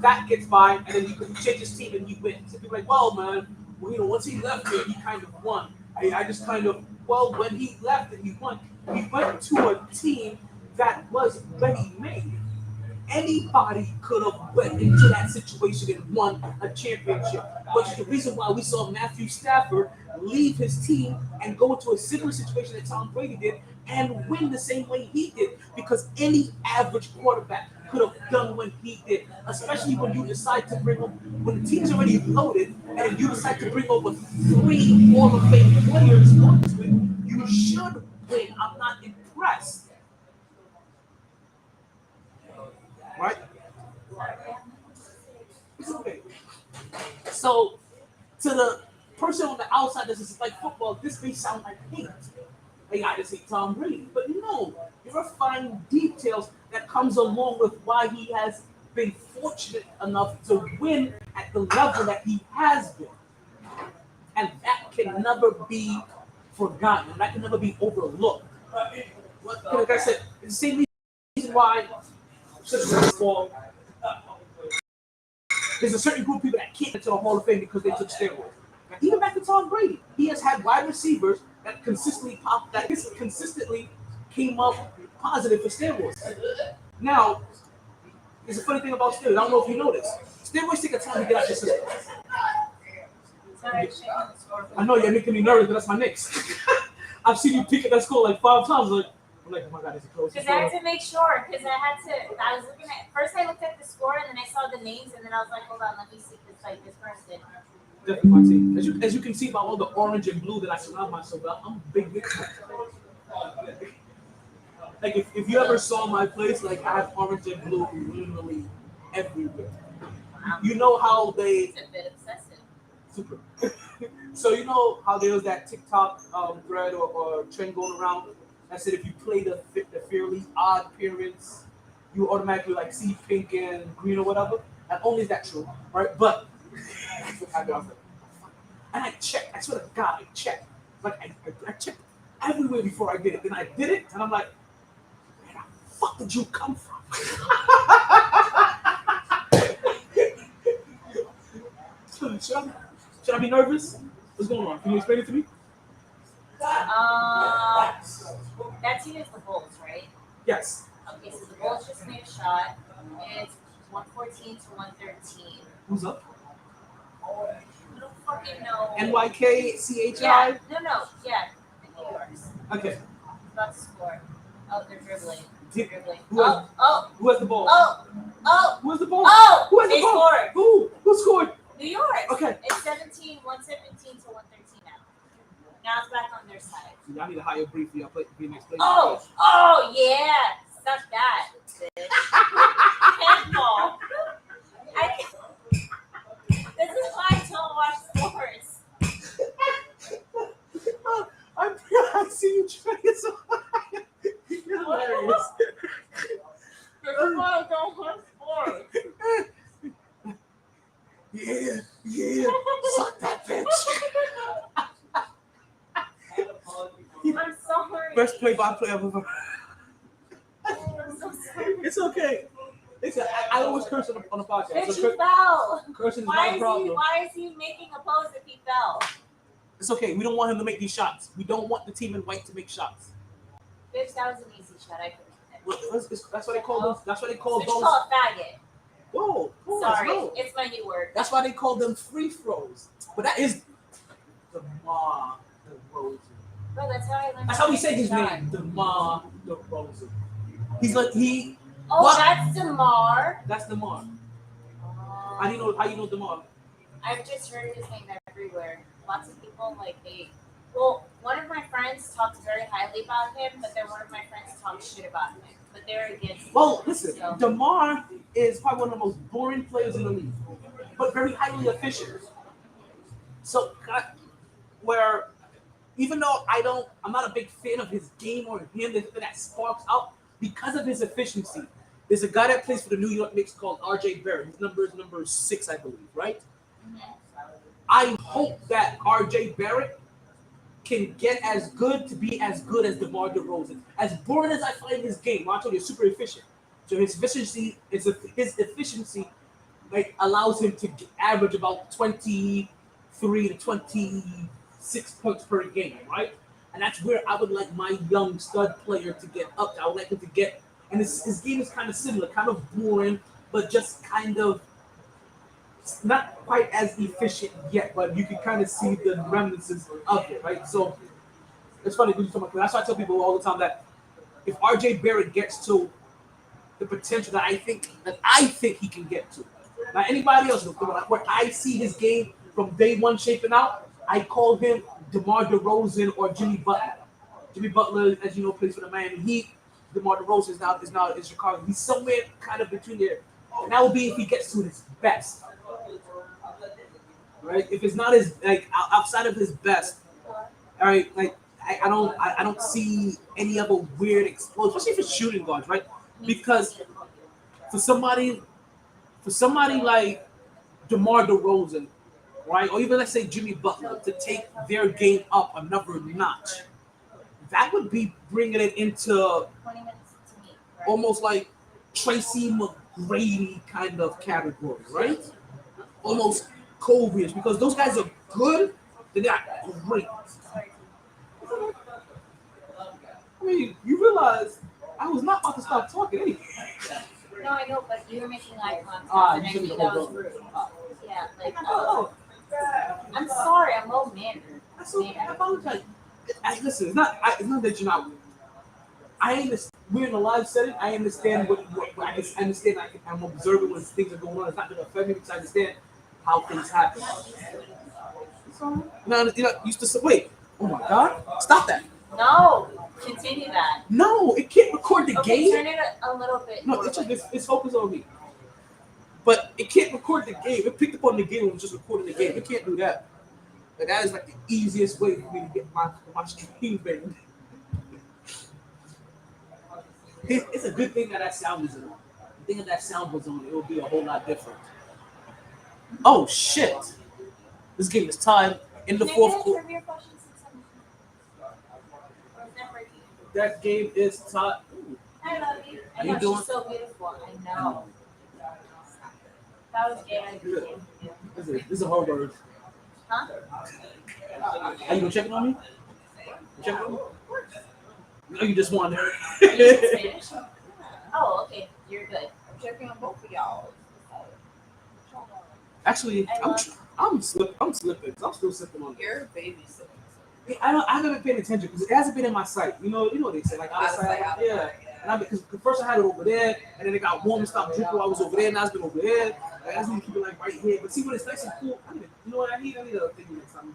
that gets by, and then you can change his team and you win. So people are like, well, man, once he left here, he kind of won. I just kind of, when he left and he won, he went to a team that was ready-made. Anybody could have went into that situation and won a championship. But the reason why we saw Matthew Stafford leave his team and go into a similar situation that Tom Brady did and win the same way he did, because any average quarterback could have done what he did, especially when you decide to when the team's already loaded and you decide to bring over 3 Hall of Fame players onto it, you should win. I'm not impressed. Right? It's okay. So, to the person on the outside that's just like football, this may sound like hate. Like, I just hate Tom Brady. But no, there are fine details that comes along with why he has been fortunate enough to win at the level that he has been. And that can never be forgotten. That can never be overlooked. Like I said, it's the same reason why there's a certain group of people that can't get to the Hall of Fame because they took steroids. Now, even back to Tom Brady, he has had wide receivers that consistently came up positive for steroids. Now, there's a funny thing about steroids. I don't know if you know this. Steroids take a time to get out your system. I know you're making me nervous, but that's my Knicks. I've seen you pick at that score like 5 times. I'm like, oh my God, is it close? Because I had to make sure, I was looking at, first I looked at the score and then I saw the names and then I was like, hold on, let me see this person. Definitely my team. As you can see by all the orange and blue that I surround myself with, I'm a big Knicks fan. Like if you ever saw my place, like I have orange and blue literally everywhere. You know how they... It's a bit obsessive. Super. So you know how there was that TikTok thread or trend going around that said if you play the fairly odd appearance, you automatically like see pink and green or whatever. Not only is that true, right? But and I checked. I swear to God, I checked. Like I checked everywhere before I did it. Then I did it, and I'm like, where the fuck did you come from? Should I be nervous? What's going on? Can you explain it to me? That team is the Bulls, right? Yes. Okay, so the Bulls just made a shot. It's 114 to 113. Who's up? I don't fucking know. NYKCHI? Yeah, no, yeah, the New York's Okay. about to score. Oh, they're dribbling. Dribbling. Who has, Oh, who has the ball? oh, Who has the ball? oh! Who has the They ball? scored. Who scored? New York. Okay. It's 117 to 113 now. Now it's back on their side. I need to hire brief for y'all play be next play. Oh yeah. Suck that, bitch. Handball. This is why I don't watch sports. I see you trying so hard. You're hilarious. This is why I don't watch sports. Yeah. Suck that bitch. I'm sorry. Best play-by-play I've ever. I'm so sorry. It's okay. I always curse on the podcast. Bitch, So you fell. cursing is Why not a is problem. he making a pose if he fell? It's okay. We don't want him to make these shots. We don't want the team in white to make shots. Bitch, that was an easy shot. I couldn't hit it. That's what they call those. That's what they call Bitch, those. call a faggot. Whoa. Sorry, No. it's my new word. That's why they call them free throws. But that is DeMar DeRozan. Bro, that's how I learned. That's how we to say make his a shot. name. DeMar DeRozan. He's like he. Oh, What? that's DeMar. That's DeMar. How do you know? How you know DeMar? I've just heard his name everywhere. Lots of people Well, one of my friends talks very highly about him, but then one of my friends talks shit about him. But they're against him. Well, listen. So, DeMar is probably one of the most boring players in the league, but very highly efficient. So, where even though I'm not a big fan of his game or him that sparks out because of his efficiency. There's a guy that plays for the New York Knicks called RJ Barrett. His number is number 6, I believe, right? I hope that RJ Barrett can get as good to be as good as DeMar DeRozan. As boring as I find his game, I told you, super efficient. So his efficiency allows him to average about 23 to 26 points per game, right? And that's where I would like my young stud player to get up to. I would like him to get, and his game is kind of similar, kind of boring, but just kind of not quite as efficient yet, but you can kind of see the remnants of it, right? So it's funny because you're talking about, that's why I tell people all the time that if RJ Barrett gets to the potential that I think he can get to. Now anybody else, where I see his game from day one shaping out, I call him DeMar DeRozan or Jimmy Butler. Jimmy Butler, as you know, plays for the Miami Heat. DeMar DeRozan is now in Chicago. He's somewhere kind of between there. And that will be if he gets to his best. Right? If it's not his outside of his best, all right, I don't see any other weird explosion, especially for shooting guards, right? Because for somebody like DeMar DeRozan, right, or even let's say Jimmy Butler, to take their game up another notch, that would be bringing it into 20 minutes to meet, right? almost like Tracy McGrady kind of category, right? Almost Kobe-ish, because those guys are good, they're not great. I mean, you realize I was not about to stop talking anyway. No, I know, but you were making eye contact, and I you think should that hold was on. rude. Yeah, Oh, I'm sorry, I'm low mannered. that's okay. I apologize. Listen, it's not that you're not. I understand. We're in a live setting. I understand what I understand. I'm observing when things are going on. It's not going to affect me because I understand how things happen. Now, used to say, wait. Oh my God! Stop that. No, continue that. No, it can't record the Okay, game. turn it a little bit. No, it's focused on me. But it can't record the game. It picked up on the game and was just recording the game. It can't do that. Like that is like the easiest way for me to get my stream banned. It's a good thing that sound is on. The thing that sound was on, it would be a whole lot different. Oh shit! This game is tied in the fourth quarter. That game is tied. I love you. I How you know doing? she's so beautiful. I know. That was gay. I Good. This is a hard word. Huh? Are you gonna check on me? You checking on me? No, you just wonder. Are you in Spanish? Oh, okay. You're good. I'm checking on both of y'all. Actually, I'm slipping. I'm slipping. I'm still sipping on. You're babysitting. I haven't been paying attention because it hasn't been in my sight. You know what they say, like out of sight. Yeah. And because first I had it over there, and then it got warm and stopped dripping while I was over there. Now it's been over there. Like, I just need to keep it like right here. But see when it's nice and cool, you know what I need? I need a thing next time.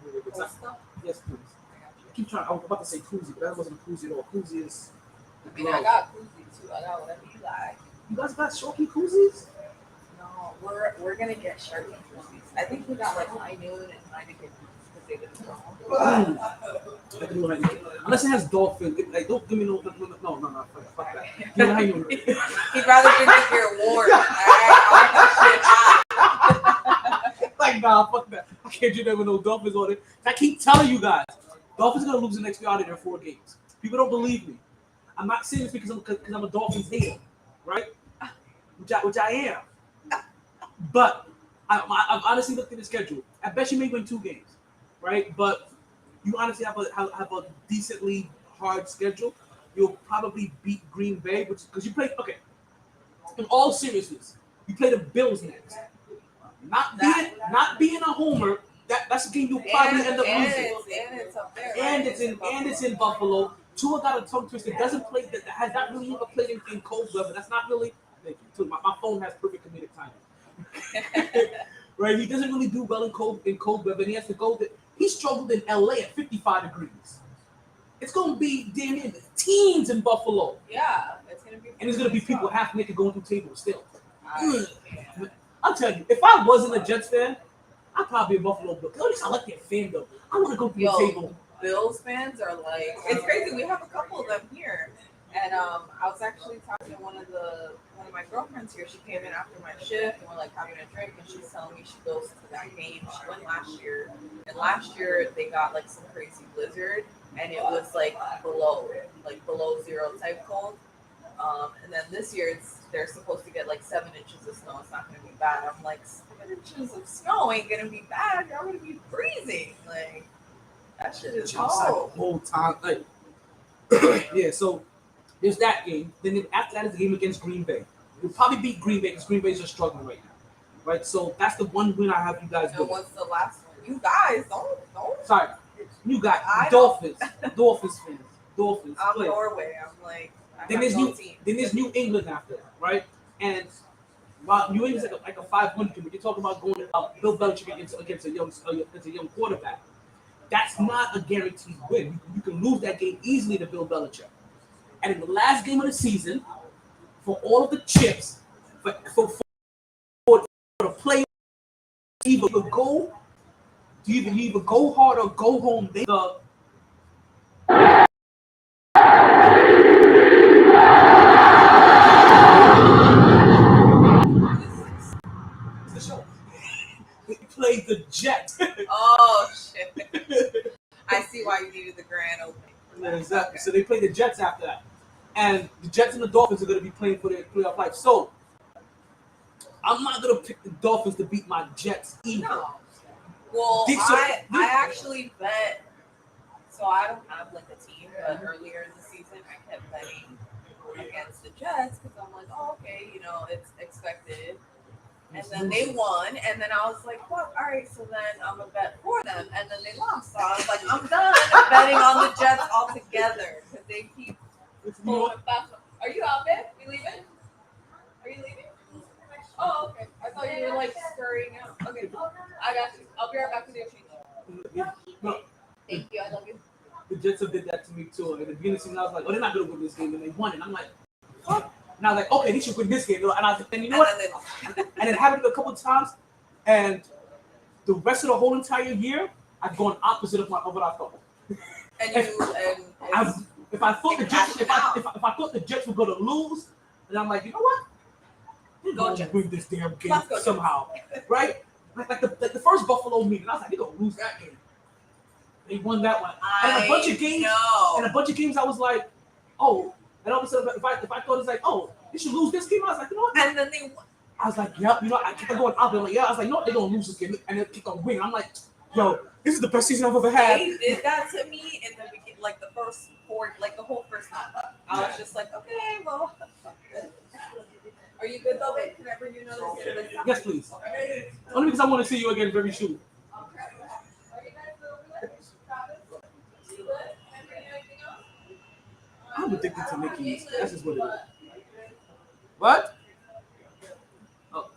Yes, please. I keep trying. I was about to say koozie, but that wasn't a koozie at all. Koozie is. I mean, I got koozie too. I got whatever you like. You guys got Sharkey koozies? No, we're gonna get Sharkey koozies. I think we got like high noon and Heineken because they didn't know. I can do Heineken. Unless it has dolphin. Like, don't give me no. Fuck that. Give me Heineken. He'd rather drink if you're warm. All right, I want that shit hot. Like, nah, fuck that. I can't do that with no Dolphins on it. I keep telling you guys, Dolphins are gonna lose the next few out of their 4 games. People don't believe me. I'm not saying this because I'm a Dolphins hater, right? Which I am. But I've honestly looked at the schedule. I bet you may win 2 games, right? But you honestly have a decently hard schedule. You'll probably beat Green Bay, because you play. Okay, in all seriousness, you play the Bills next. Not being a homer. That's a game you'll probably end up losing. And it's up there. And right? it's in Buffalo. Tua got a tongue twister. Doesn't play that has not really ever played in cold weather. That's not really. Thank you. My phone has perfect comedic timing. Right, he doesn't really do well in cold weather. And he has to go. He struggled in LA at 55 degrees. It's going to be damn near the teens in Buffalo. Yeah, it's gonna be. And there's going to be people half naked going through tables still. Yeah. I'll tell you, if I wasn't a Jets fan, I'd probably be a Buffalo Bill. At least I like their fan though. I want to go through a table. Bills fans are like, it's crazy. We have a couple of them here, and I was actually talking to one of my girlfriends here. She came in after my shift, and we're like having a drink, and she's telling me she goes to that game. She went last year, and last year they got like some crazy blizzard, and it was like below 0 type cold. And then this year they're supposed to get like 7 inches of snow. It's not going to be bad. I'm like, 7 inches of snow ain't going to be bad. Y'all going to be freezing. Like, that shit is cold. The whole time. Like, yeah, so there's that game. Then after that is the game against Green Bay. We'll probably beat Green Bay because Green Bay's just struggling right now. Right? So that's the one win I have you guys And doing. what's the last one? You guys don't. Sorry. You got I Dolphins. Dolphins fans. Dolphins. I'm Play. Norway. I'm like, Then there's New England after that, right? And while New England's like a 5-1 team, you're talking about going Bill Belichick against a young quarterback. That's not a guaranteed win. You can lose that game easily to Bill Belichick. And in the last game of the season, for all of the chips, for the play, you either go hard or go home. They played the Jets. Oh, shit. I see why you needed the grand opening. Exactly. Okay. So they play the Jets after that. And the Jets and the Dolphins are going to be playing for their playoff life. So I'm not going to pick the Dolphins to beat my Jets either. No. Well, I actually bet. So I don't have like a team, but earlier in the season I kept betting against the Jets because I'm like, oh, okay, it's expected. And then they won, and then I was like, fuck, all right, so then I'm going to bet for them. And then they lost. So I was like, I'm done betting on the Jets altogether because they keep pulling it back. Are you out there? You leaving? Are you leaving? Oh, okay. I thought you were like scurrying out. Okay, I got you. I'll be right back with your change. Thank you. I love you. The Jets have did that to me too. And at the beginning of the season, I was like, oh, they're not going to win this game. And they won it. And I'm like, what? And I was like, okay, they should win this game. And I was like, and you know what? And it happened a couple of times. And the rest of the whole entire year, I I've gone opposite of what I thought. And If I thought the Jets, if I thought the Jets were going to lose, and I'm like, you know what? We're Go going to Jets. win this damn game Let's go somehow, right? Like the first Buffalo meeting, I was like, they're going to lose that game. They won that one, and a bunch of games, I was like, oh. And all of a sudden, if I thought it's like, oh, they should lose this game, I was like, you know what? And then they. I was like, yep. You know, I kept going up. I'm like, yeah. I was like, no, they're gonna lose this game, and they keep on winning. I'm like, yo, this is the best season I've ever had. They did that to me in the beginning, like the first four, like the whole first half. I was just like, okay, well, are you good though, babe? Can I bring you another sip? Yes, please. Only because I want to see you again very soon. I'm addicted to Mickey's. That's just what it is. What? Oh.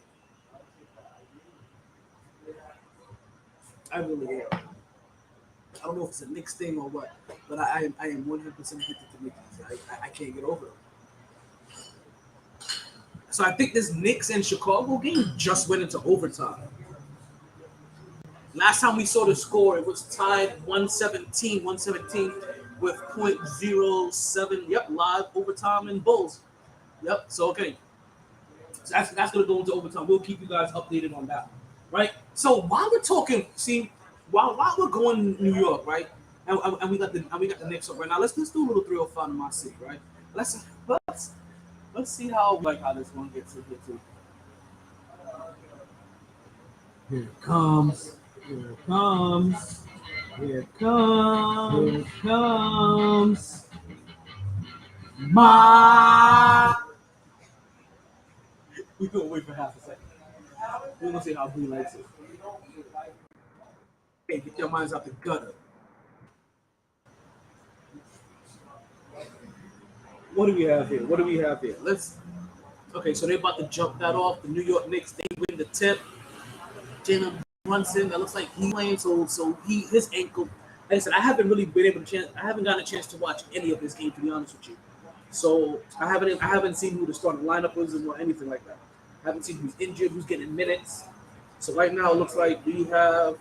I really am. I don't know if it's a Knicks thing or what, but I am 100% addicted to Mickey's. I can't get over it. So I think this Knicks and Chicago game just went into overtime. Last time we saw the score, it was tied 117 with .07. Yep, live overtime in Bulls. Yep. So okay, so that's gonna go into overtime. We'll keep you guys updated on that, right? So while we're talking, while we're going to New York, right? And we got the Knicks up right now. Let's do a little 305 in my city, right? Let's see how this one gets in here too. Here it comes. Here it comes. Here it comes. Here it comes. We're gonna wait for half a second. We're gonna see how Blue likes it. Hey, get your minds out the gutter. What do we have here? Okay, so they're about to jump that off. The New York Knicks, they win the tip. Jalen Brunson, that looks like he's playing, so his ankle. Like I said, I haven't gotten a chance to watch any of this game, to be honest with you. So I haven't seen who the starting lineup is or anything like that. I haven't seen who's injured, who's getting minutes. So right now it looks like we have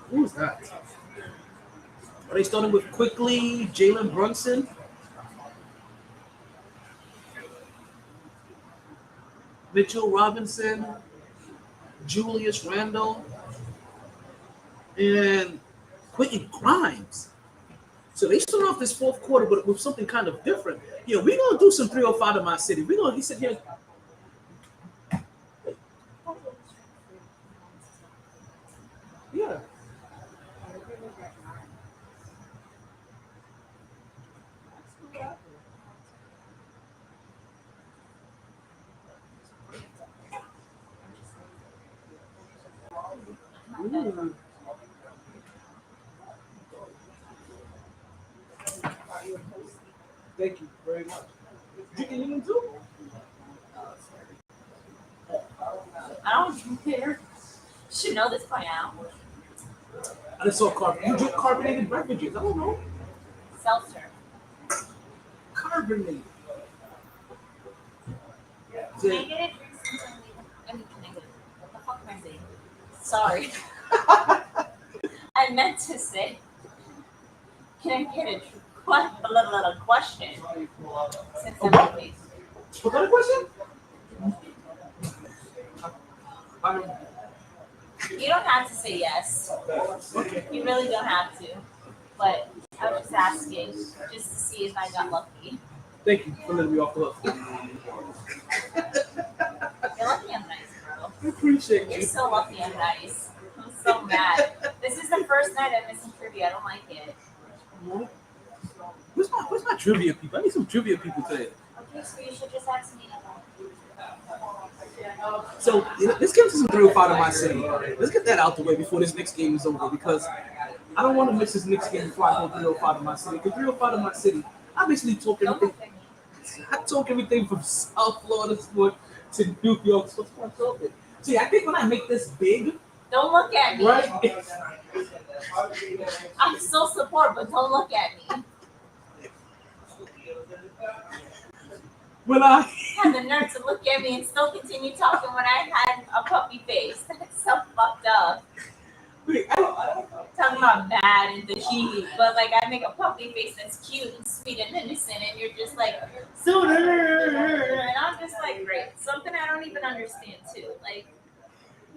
who's that? Are they starting with quickly Jalen Brunson? Mitchell Robinson, Julius Randle, and Quentin Grimes. So they start off this fourth quarter, but with something kind of different. Yeah, we're gonna do some 305 in my city. He said here. Yeah. Ooh. Thank you very much. You can even too? I don't care. You should know this by now. I just saw you drink carbonated beverages. I don't know. Seltzer. Carbonated. Can I get it? What the fuck am I saying? Sorry. I meant to say, can I get a little question? Since I'm what? okay. What kind of question? You don't have to say yes. Okay. You really don't have to. But I was just asking, just to see if I got lucky. Thank you for letting me off the hook. You're lucky I'm nice, bro. I appreciate You're you. so lucky I'm nice. I'm so mad. This is the first night I'm missing trivia. I don't like it. Where's my trivia people? I need some trivia people today. Okay, so you should just ask me. So let's get into some 305 in my city. Let's get that out the way before this next game is over, because I don't want to miss this next game before I go 305 in my city. Because 305 in my city, I basically talk everything from South Florida to New York. So what's talking? See, I think when I make this big, Don't look at me. right? I'm still support, but don't look at me. When I Had the nerve to look at me and still continue talking when I had a puppy face. That's so fucked up. not mad in the heat, but like I make a puppy face that's cute and sweet and innocent, and you're just like, so, and I'm just like, great, something I don't even understand too. Like,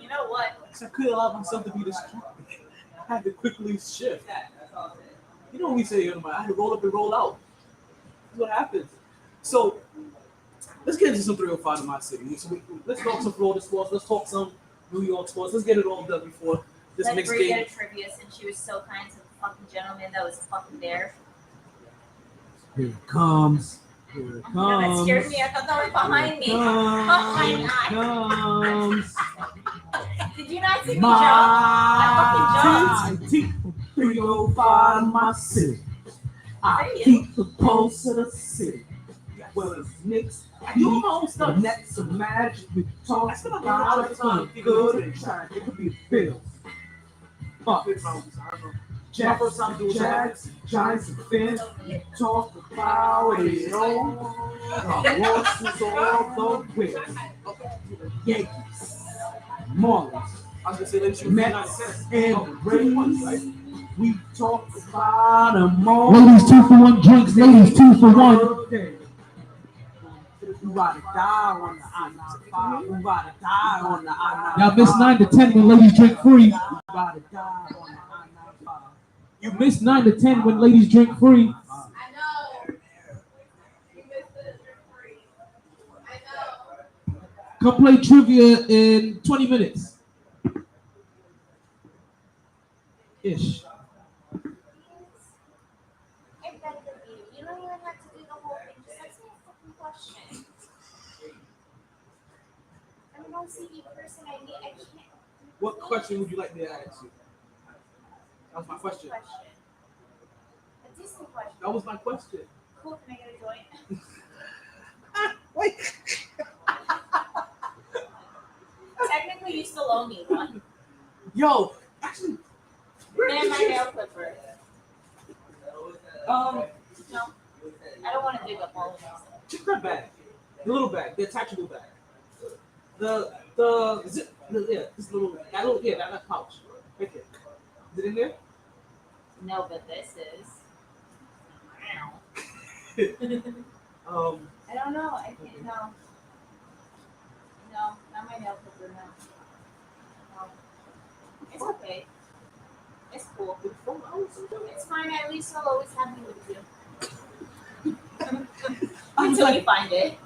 you know what? Because I couldn't allow myself to be distracted. I had to quickly shift. You know what we say here, I had to roll up and roll out. That's what happens. So let's get into some 305 in my city. So let's talk some Florida sports. Let's talk some New York sports. Let's get it all done before this Let next Brie game. get a trivia since she was so kind to the fucking gentleman that was fucking there. Here it comes. Here it comes. No, that scared me. I thought that was behind me. Oh my god. Did you not see me jump? I fucking jumped. 305 my city. I keep the pulse of the city. Well, it's Knicks. You know stuff. Nets of magic. We talk about it. Good and try. It could be Bills. Fuck. Jags, Giants, and Fins. We talk about it all. The losses all the way. Yankees, Marlins, Mets, and Rays. We talk about them all. Ladies, 2-for-1 drinks. Ladies, 2-for-1. We ride or die on the I-95. We ride or die on the I-95. Y'all miss 9 to 10 when ladies drink free. We ride or die on the I-95. You miss 9 to 10 when ladies drink free. I know. You missed the drink free. I know. Come play trivia in 20 minutes. Ish. I beg of you. You don't even have to do the whole thing. Just ask me a fucking question. I'm an OCD person. I can't. What question would you like me to ask you? That was my question. A decent question. That was my question. Cool. Can I get a joint? Wait. Technically, you still owe me one. Yo, actually, And my nail clipper. No, I don't want to dig up all of this. check that bag. The little bag, the attachable bag. The zip, this little, that pouch. Right there. Is it in there? No, but this is. I don't know. I can't. No. No, not my nail clipper. No. It's okay. It's cool. It's fine. At least I'll always have you with you. Until you find it.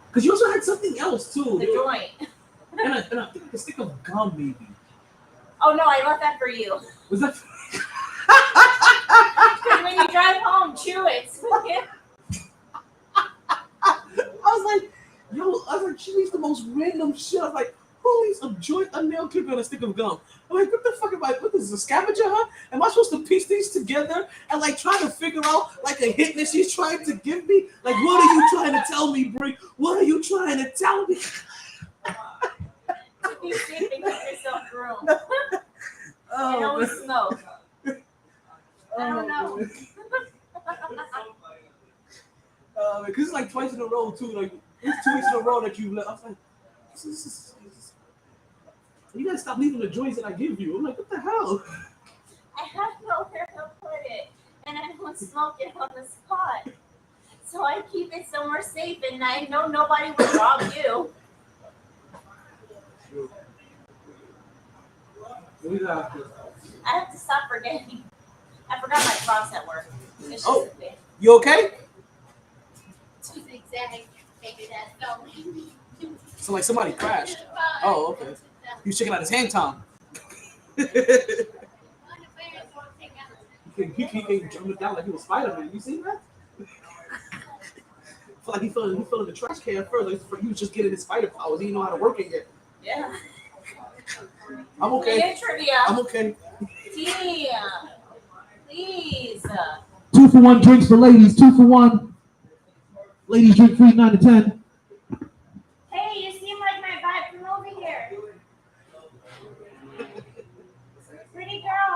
Because you also had something else too. The joint. And I think a stick of gum maybe. Oh no, I left that for you. Was that? Because when you drive home, chew it. I was like, she leaves the most random shit. I was like, who leaves a joint, a nail clipper, and a stick of gum? I'm like, what the fuck am I? What is this, a scavenger hunt? Am I supposed to piece these together and like try to figure out like a hint that she's trying to give me? Like, what are you trying to tell me, Brie? What are you trying to tell me? You see if you keep yourself groomed. And always smoke. I don't know. Because it's like twice in a row too. Like it's 2 weeks in a row that you left. I was like, this is you gotta stop leaving the joints that I give you. I'm like, what the hell? I have nowhere to put it, and I don't smoke it on the spot. So I keep it somewhere safe, and I know nobody will rob you. I have to stop forgetting. I forgot my Crocs at work. It's just a thing. You okay? To the exact figure that felt So like somebody crashed. Oh, okay. He was checking out his hang time. He came jumping down like he was Spider-Man. You see that? I feel like he fell in the trash can first. Like he was just getting his spider powers. He didn't know how to work it yet. Yeah. I'm okay. Get trivia. I'm okay. Tia, please. 2-for-1 drinks for ladies. 2-for-1. Ladies drink free 9 to 10. Hey, you seem like my vibe. Come over here. Pretty girl.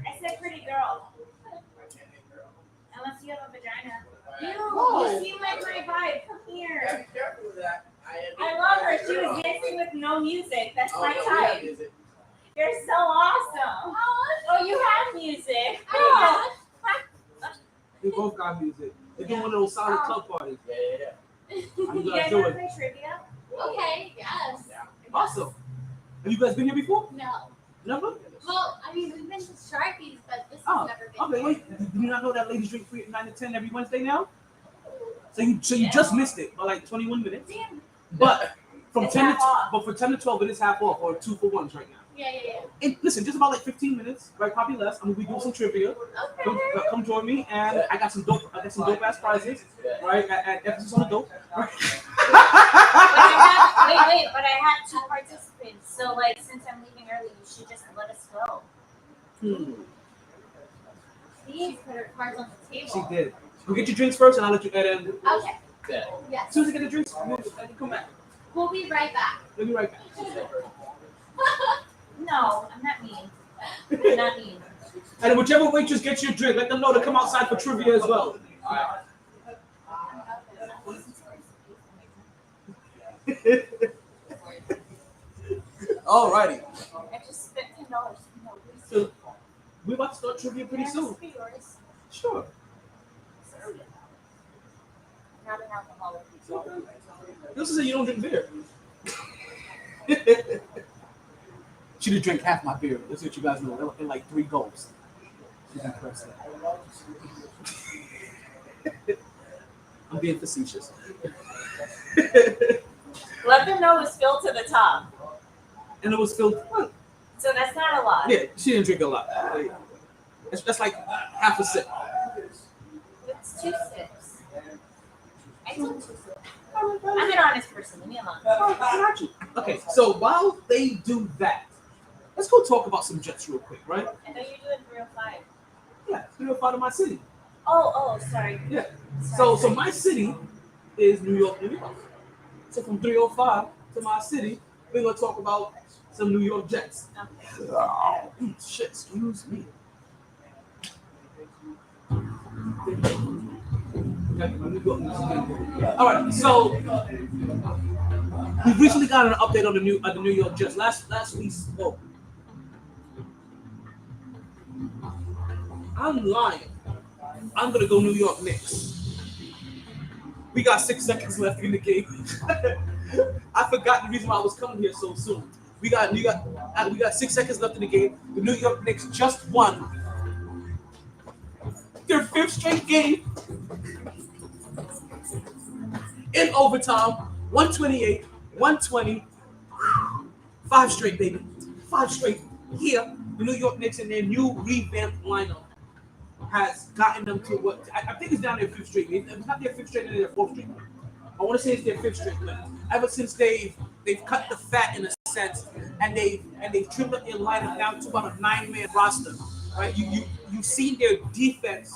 I said pretty girl. Unless you have a vagina. You seem like my vibe. Come here. I love her. She was dancing with no music. That's my type. You're so awesome. Oh, you have music. Oh. They both got music. They're doing one of those solid club parties. Yeah. How you You guys guys doing? want to play trivia? Okay, yes. Awesome. Have you guys been here before? No. Never? Well, I mean, we've been to Sharkey's, but this Oh, has never been. okay, here. wait. Do you not know that ladies drink free at 9 to 10 every Wednesday now? So you just missed it by like 21 minutes. Damn. But from It's 10 to half off. but for 10 to 12 it is half off or 2 for 1s right now. Yeah. And listen, just about like 15 minutes, right? Probably less. I'm gonna be doing some trivia. Okay. Come join me, and I got some dope ass prizes, right? At emphasis on the dope. But I had 2 participants. So, like, since I'm leaving early, you should just let us go. Please put her cards on the table. She did. Go get your drinks first, and I'll let you. And then Okay. Yeah. Yes. as soon as I get the drinks, come back. We'll be right back. We'll be right back. No, I'm not mean. I'm not mean. And whichever waitress gets your drink, let them know to come outside for trivia as well. Alrighty. I just spent $10. So we're about to start trivia pretty soon. Sure. Not an alcoholic. This is a you don't drink beer. She did drink half my beer. That's what you guys know. In like 3 gulps. She's impressed. I'm being facetious. Let them know it was filled to the top. And it was filled. Well, So that's not a lot. yeah, she didn't drink a lot. That's like half a sip. It's 2 sips. I took 2 sips. I'm an honest person. Leave me alone. Okay, so while they do that, let's go talk about some Jets real quick, right? I know you're doing 305. Yeah, 305 of my city. Oh, sorry. Yeah. Sorry. So my city is New York, New York. So from 305 to my city, we're gonna talk about some New York Jets. Shit, excuse me. All right, so we've recently got an update on the New York Jets. Last we spoke. I'm lying. I'm gonna go New York Knicks. We got 6 seconds left in the game. I forgot the reason why I was coming here so soon. We got 6 seconds left in the game. The New York Knicks just won their 5th straight game in overtime. 128, 120, 5 straight, baby. 5 straight. Here, the New York Knicks and their new revamped lineup has gotten them to what I think it's down their 5th straight. It's not their 5th straight, it's their 4th straight. I want to say it's their 5th straight win. Ever since they've cut the fat in a sense, and they've trimmed up their lineup down to about a 9-man roster. Right? You've seen their defense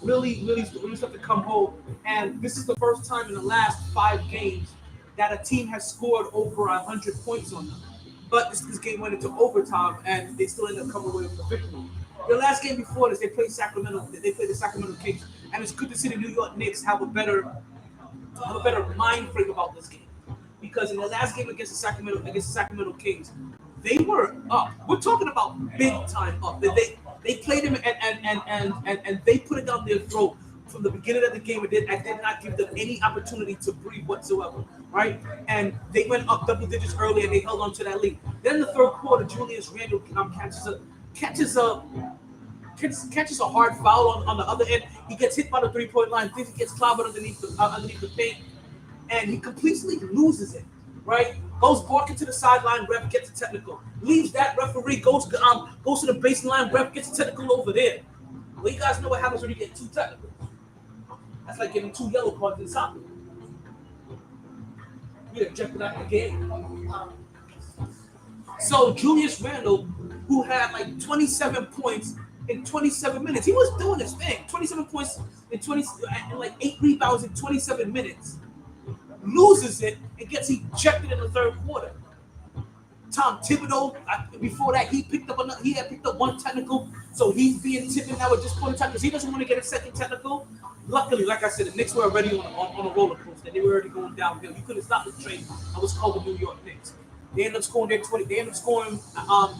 really start to come home, and this is the first time in the last 5 games that a team has scored over 100 points on them. But this game went into overtime, and they still ended up coming away with the victory. The last game before this, they played Sacramento. They played the Sacramento Kings, and it's good to see the New York Knicks have a better mind frame about this game, because in the last game against the Sacramento Kings, they were up. We're talking about big time up. They played them and they put it down their throat from the beginning of the game, and did not give them any opportunity to breathe whatsoever. Right? And they went up double digits early, and they held on to that lead. Then in the 3rd quarter, Julius Randle catches a hard foul on the other end. He gets hit by the 3-point line. Then he gets clobbered underneath the paint, and he completely loses it. Right? Goes walking to the sideline. Ref gets a technical. Leaves that. Referee goes to the baseline. Ref gets a technical over there. Well, you guys know what happens when you get 2 technicals. That's like getting 2 yellow cards in soccer. We ejected out the game. So Julius Randle, who had like 27 points in 27 minutes, he was doing his thing. 27 points and like 8 rebounds in 27 minutes. Loses it and gets ejected in the 3rd quarter. Tom Thibodeau, before that, he had picked up 1 technical, so he's being tipped now at this point in time because he doesn't want to get a 2nd technical. Luckily, like I said, the Knicks were already on a roller coaster. They were already going downhill. You couldn't stop the train. I was called the New York Knicks. They ended up scoring their 20. They ended up scoring.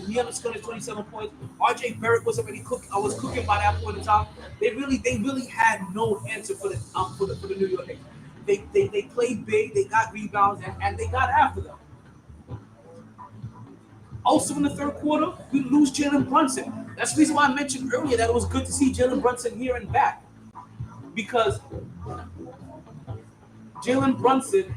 He ended up scoring 27 points. RJ Barrett was already cooking. I was cooking by that point in time. They really had no answer for the New York Knicks. They played big. They got rebounds and they got after them. Also in the third quarter, we lose Jalen Brunson. That's the reason why I mentioned earlier that it was good to see Jalen Brunson here and back. Because Jalen Brunson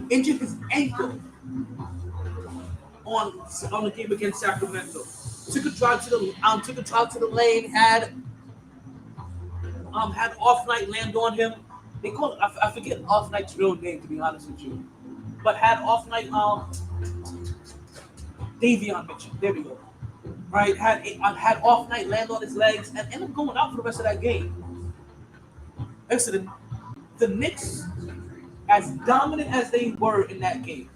injured his ankle on the game against Sacramento. Took a drive to the lane, had Off Night land on him. They call it, I forget Off Night's real name, to be honest with you, but had Off Night Davion Mitchell. There we go. Right, had Off Night land on his legs and ended up going out for the rest of that game. Listen, the Knicks, as dominant as they were in that game,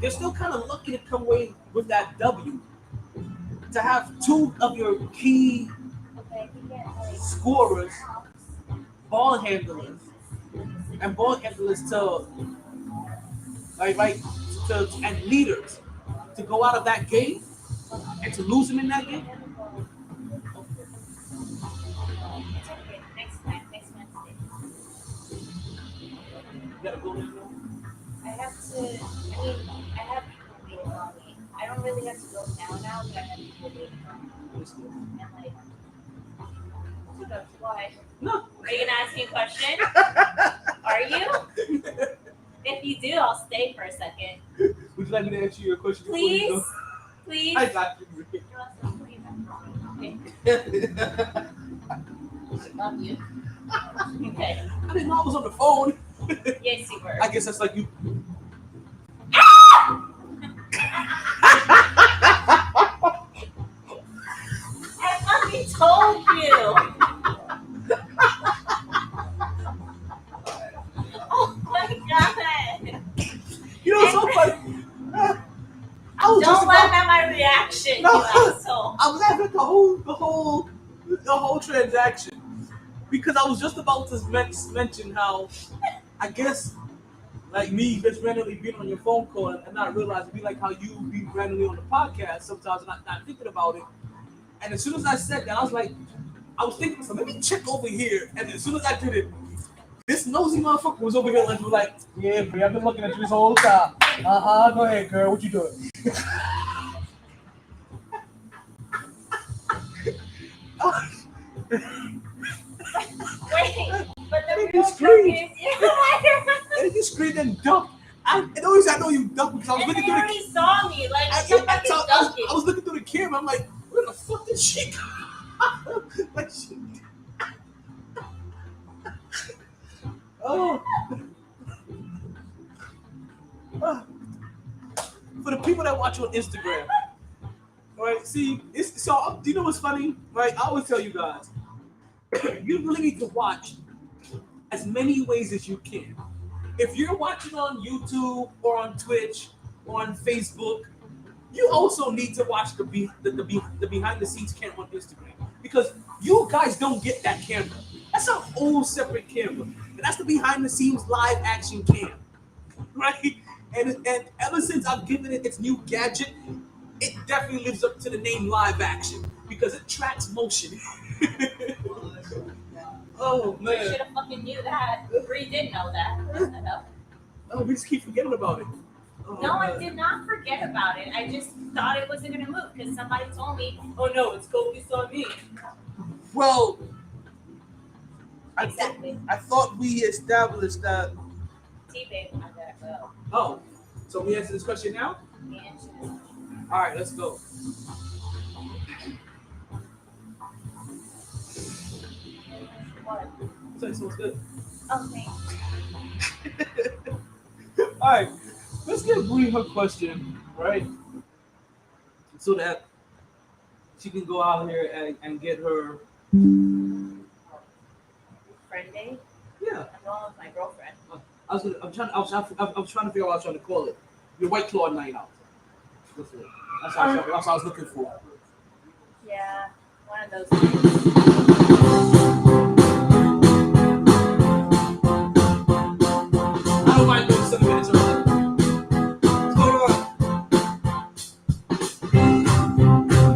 they're still kind of lucky to come away with that W. To have two of your key scorers, ball handlers and leaders to go out of that game and to lose them in that game. Next Wednesday. You gotta go in. I have people waiting on me. I don't really have to go now, but I have people waiting on me. And like, why? No. Are you gonna ask me a question? Are you? If you do, I'll stay for a second. Would you like me to answer your question? Please? Please? I got you. Okay. Love you. Okay. I didn't know I was on the phone. Yes, you were. I guess that's like you. I fucking told you. Oh my god. You know what's so funny? Don't laugh at my reaction, No. you asshole. I was laughing at the whole transaction because I was just about to mention how I guess like me just randomly being on your phone call and not realizing be like how you be randomly on the podcast sometimes and not thinking about it. And as soon as I said that, I was thinking, so let me check over here. And as soon as I did it, this nosy motherfucker was over here like, yeah, bro, I've been looking at you this whole time. Go ahead, girl, what you doing? Wait, but the You real screamed. thing is, And you screamed and ducked. I know you ducked because I was and looking they through already saw me. Like, I somebody's dunking. was looking through the camera. I'm like, where the fuck did she go? Like, oh. For the people that watch on Instagram, right? See, do you know what's funny? Right? I always tell you guys, you really need to watch as many ways as you can. If you're watching on YouTube or on Twitch or on Facebook, you also need to watch the behind the scenes camera on Instagram because you guys don't get that camera. That's a whole separate camera, and that's the behind the scenes live action cam, right? And ever since I've given it its new gadget, it definitely lives up to the name live action because it tracks motion. Oh You man! should have fucking knew that. Bree did know that. Oh, we just keep forgetting about it. Oh, No, I man. did not forget about it. I just thought it wasn't gonna move because somebody told me, "Oh no, it's focused on me." Well, Exactly. I thought we established that. T-babe, I gotta go. Oh, so we answer this question now? The answer is All right, let's go. what? So it smells good. Oh, thanks. All right, let's give Bree her question, right? So that she can go out here and get her. Friend day? Yeah, I'm going with my girlfriend. I'm trying to figure out what I was trying to call it. Your White Claw night out. That's what I was looking for. Yeah. One of those things. I don't mind going 7 minutes early. What's going on?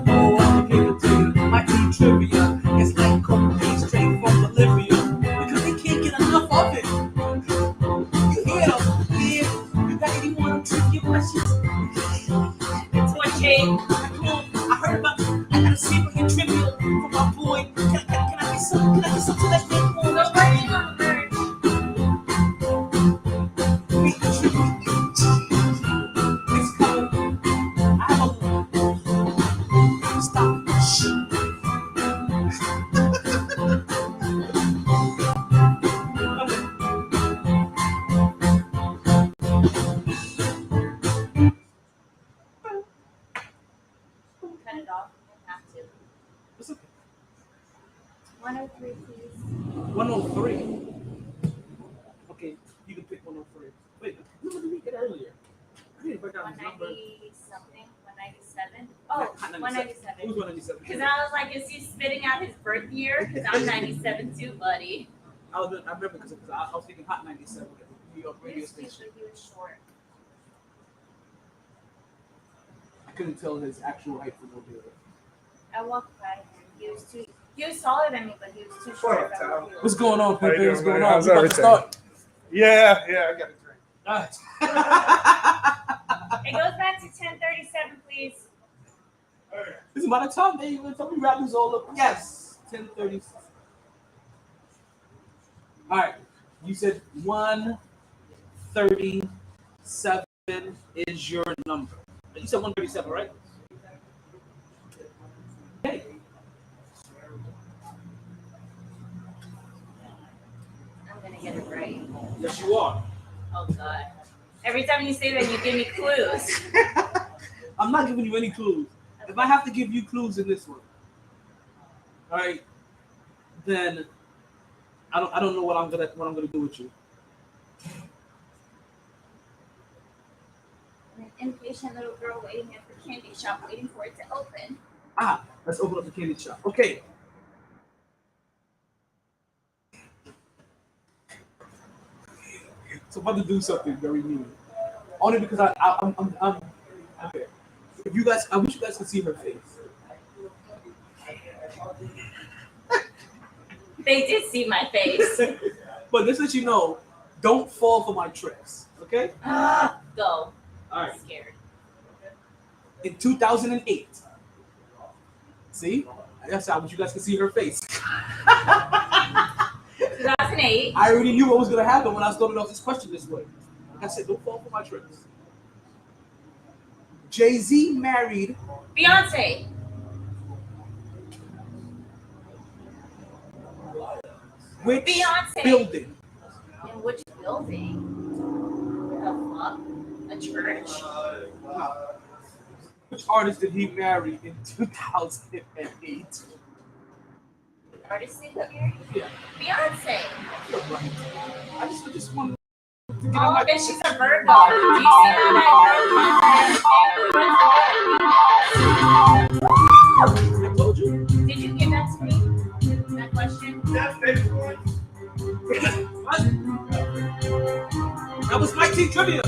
Oh, I'm gonna tell you, my team trivia is like cocaine straight from Bolivia because they can't get enough of it. You hear them? Yeah, you got anyone trivia questions? It's what Jane. I heard about you. I gotta see what your trivia from my boy. Can I get some? Can I get some to that thing? We're working on the merch. It's coming. I have a stop. Shh. Cut it off. We don't have to. It's okay. 103, please. 103. Okay, you can pick 103. Wait, who did we get earlier? I didn't write down his number. 190 something. 197. Oh, Yeah, 197. Who's 197? Because I was like, is he spitting out his birth year? Because I'm 97 too, buddy. I remember because I was thinking Hot 97 at the New York radio He was station. cute, but he was short. I couldn't tell his actual height from over there. I walked by him. He was taller than me, but he was too short. What up, Tom? What's going on, How you Pepe? What's doing, going man? on? How's We about to everything? start. Yeah, I got a drink. Alright. It goes back to 10:37, please. This is by the time they tell me wrap this all up. Yes, 10:30. All right, you said 137 is your number. You said 137, right? Okay. I'm gonna get it right. Yes, you are. Oh God! Every time you say that, you give me clues. I'm not giving you any clues. If I have to give you clues in this one, all right, then I don't know what I'm gonna do with you. I'm an impatient little girl waiting at the candy shop, waiting for it to open. Let's open up the candy shop. Okay. So I'm about to do something very mean. Only because I'm okay. If you guys, I wish you guys could see her face. They did see my face. But just let you know, don't fall for my tricks. Okay? Go. All I'm right. scared. In 2008. See? That's how you guys can see her face. 2008. I already knew what was gonna happen when I started off this question this way. Like I said, don't fall for my tricks. Jay-Z married Beyonce. which Beyonce. building? In which building? The fuck? A church? Which artist did he marry in 2008? Artist they got married? Yeah. Beyonce. You're right. I just wanted to get Oh, on I my bet she's a Virgo. Do you see how I told you. Did you give that to me? That question? That's next one. What? That was MyT trivia.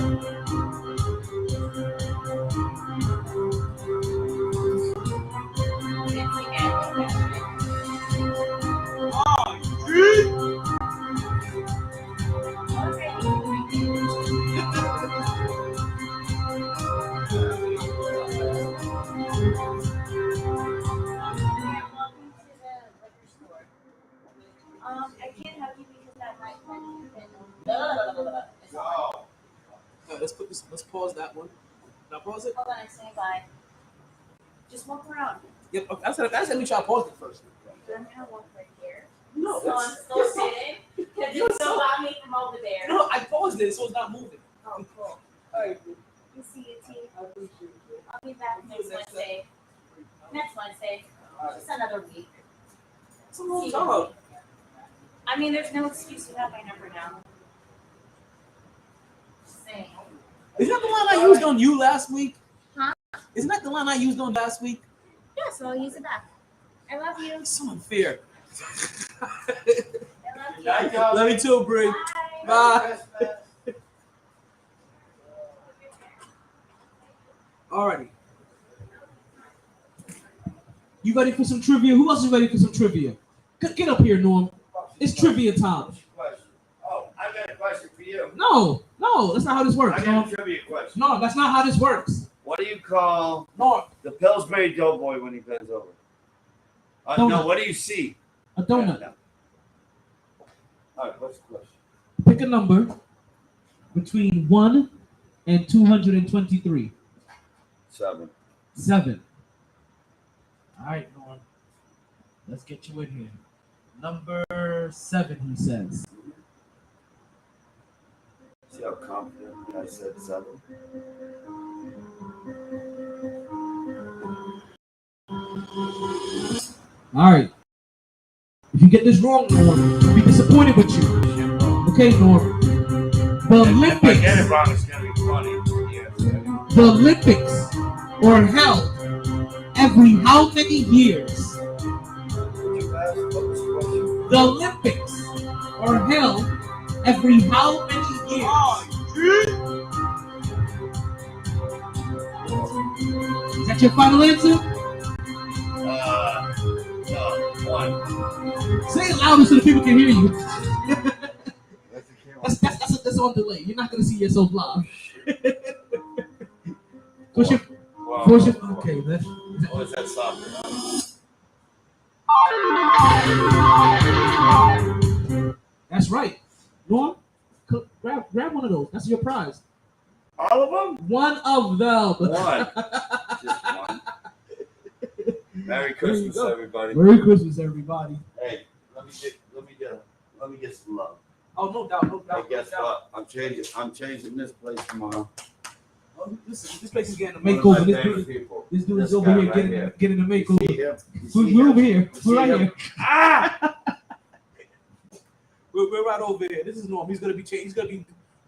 I can't help you because I might Let's pause that one. Now pause it. Hold on, I'm saying bye. Just walk around. Yep. I said we try to pause it first. I'm gonna walk right here. No. So I'm still sitting because you still got me from over there. No, I paused it so it's not moving. Oh, cool. Alright. You see you, T. I appreciate it. I'll be back next Wednesday. Next Wednesday. Just another week. It's a long time. I mean, there's no excuse to have my number now. Just saying. Isn't that the line I used on you last week? Huh? Isn't that the line I used on last week? Yeah, so I'll use it back. I love you. It's so unfair. I love you. Love you too, Brie. Bye. Bye. Alrighty. You ready for some trivia? Who else is ready for some trivia? Get up here, Norm. It's trivia time. Oh, I got a question for you. No, that's not how this works. I got a trivia question. No, that's not how this works. What do you call Norm, the Pillsbury Doughboy when he bends over? Donut. No, what do you see? a donut. Yeah, no. All right, what's the question? Pick a number between 1 and 223. 7. 7. All right, Norm. Let's get you in here. Number 7, he says. See how confident I said 7? All right. If you get this wrong, Norm, I'll be disappointed with you. Okay, Norm. The If I get it Olympics, wrong, it's gonna be funny. Yes. the Olympics are held every how many years? The Olympics are held every how many years? Is that your final answer? 1. Say it louder so the people can hear you. That's on delay. You're not gonna see yourself live. What's your? Okay, that's. Oh, is that soccer? That's right. Norm, grab one of those. That's your prize. All of them? One of them. One. Just one. Merry Christmas, go. everybody. Merry Christmas, everybody. Hey, let me get some love. Oh, no doubt, no doubt. Hey, guess no doubt. what? I'm changing this place tomorrow. Oh, listen, this place is getting a One of makeover. my favorite people. This dude is This over guy here right getting a You see makeover. him? You see We're him? over here. You see We're right him? here. Ah! We're right over here. This is Norm. He's gonna be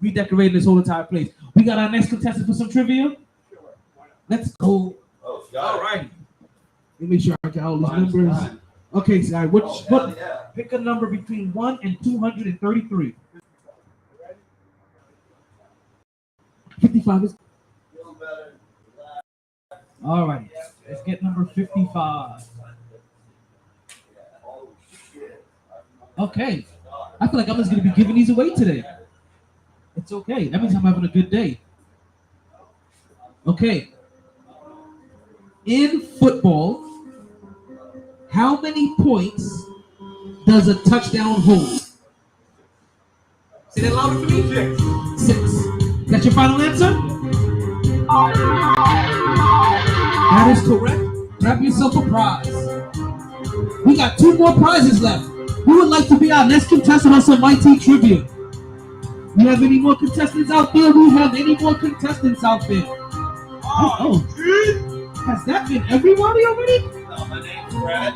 redecorating this whole entire place. We got our next contestant for some trivia. Let's go. Oh, All right. Let me make sure I got all these Mine's numbers. fine. Okay, sorry. Oh, hell yeah. Pick a number between 1 and 233. 55 is. All right. Let's get number 55. Okay. I feel like I'm just going to be giving these away today. It's okay. That means I'm having a good day. Okay. In football, how many points does a touchdown hold? Say that louder for me. 6. That's your final answer? That is correct. Grab yourself a prize. We got 2 more prizes left. Who would like to be our next contestant on some MyT trivia? We have any more contestants out there? We have any more contestants out there? Oh. Has that been everybody already? No, my name's Brad.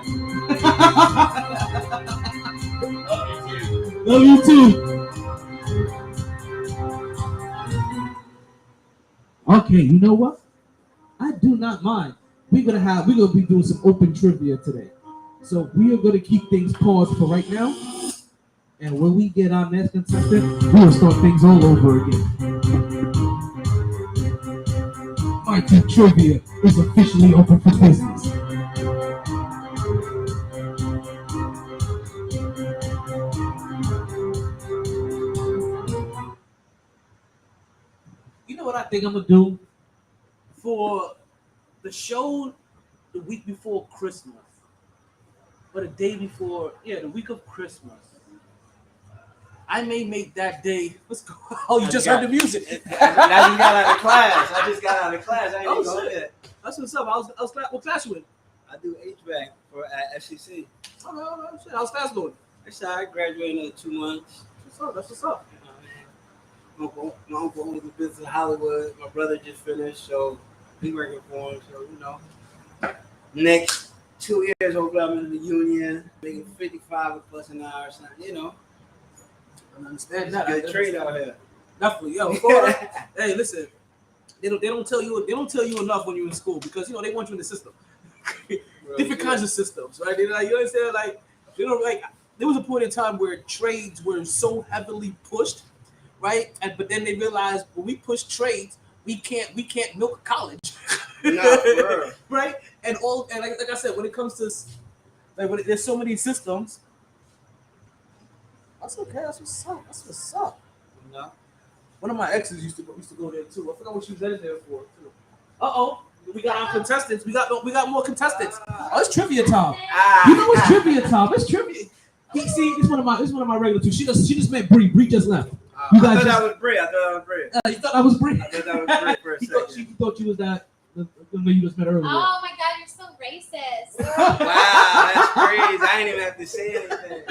Love you too. Okay, you know what? I do not mind. We're gonna be doing some open trivia today. So we are gonna keep things paused for right now. And when we get our next contestant, we'll start things all over again. MyT Trivia is officially open for business. You know what I think I'm gonna do for the show the week before Christmas, or the day before, the week of Christmas. I may make that day. Let's go. Oh, you just heard the music. I just got out of class. I ain't Oh, even go shit. yet. That's what's up. What class you in? I do HVAC at FCC. Oh, shit. How's class going? I graduate in another 2 months. That's what's up. My uncle owns a business in Hollywood. My brother just finished, so he working for him. So next 2 years, hopefully I'm in the union, making 55 plus an hour. So, I understand it's that. a good trade out here. Definitely, yo. Florida, hey, listen. They don't tell you enough when you're in school because they want you in the system. different kinds of systems, right? Like, you understand? Like, like there was a point in time where trades were so heavily pushed, right? And but then they realized when we push trades, we can't milk college, right? And like I said, when it comes to there's so many systems. That's okay. That's what's up. That's what's up. You know? One of my exes used to go there too. I forgot what she was in there for too. We got our contestants. We got more contestants. Oh, it's trivia time. You know it's trivia time. It's trivia. This is one of my regular two. She just met Bree. Bree just left. You guys I thought that was Bree. you thought I was Bree? I thought that was Bree for a second. She thought you was that the you just met earlier. Oh my God, you're so racist. Wow, that's crazy. I didn't even have to say anything.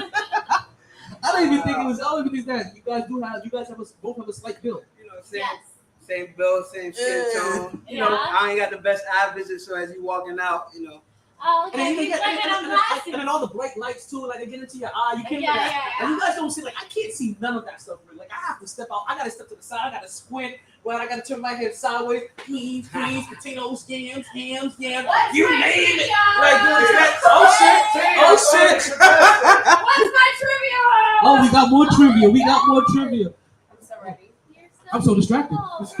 I don't even think it was. I don't even think that you guys both have a slight build. You know, same Yes. same build, same skin tone. You know, I ain't got the best eye vision, so as you walking out, you know. Oh, And okay. then, You blame it on glasses. and then all the bright lights too, like they get into your eye. You can't. Yeah. And you guys don't see, like, I can't see none of that stuff. Really. Like, I have to step out. I gotta step to the side. I gotta squint. Well, I gotta turn my head sideways. Beans, potatoes, yams. What's You my name it. trivia? Like, oh shit. What's my trivia? Oh, we got more trivia. I'm so ready. You're so I'm so distracted. I'm so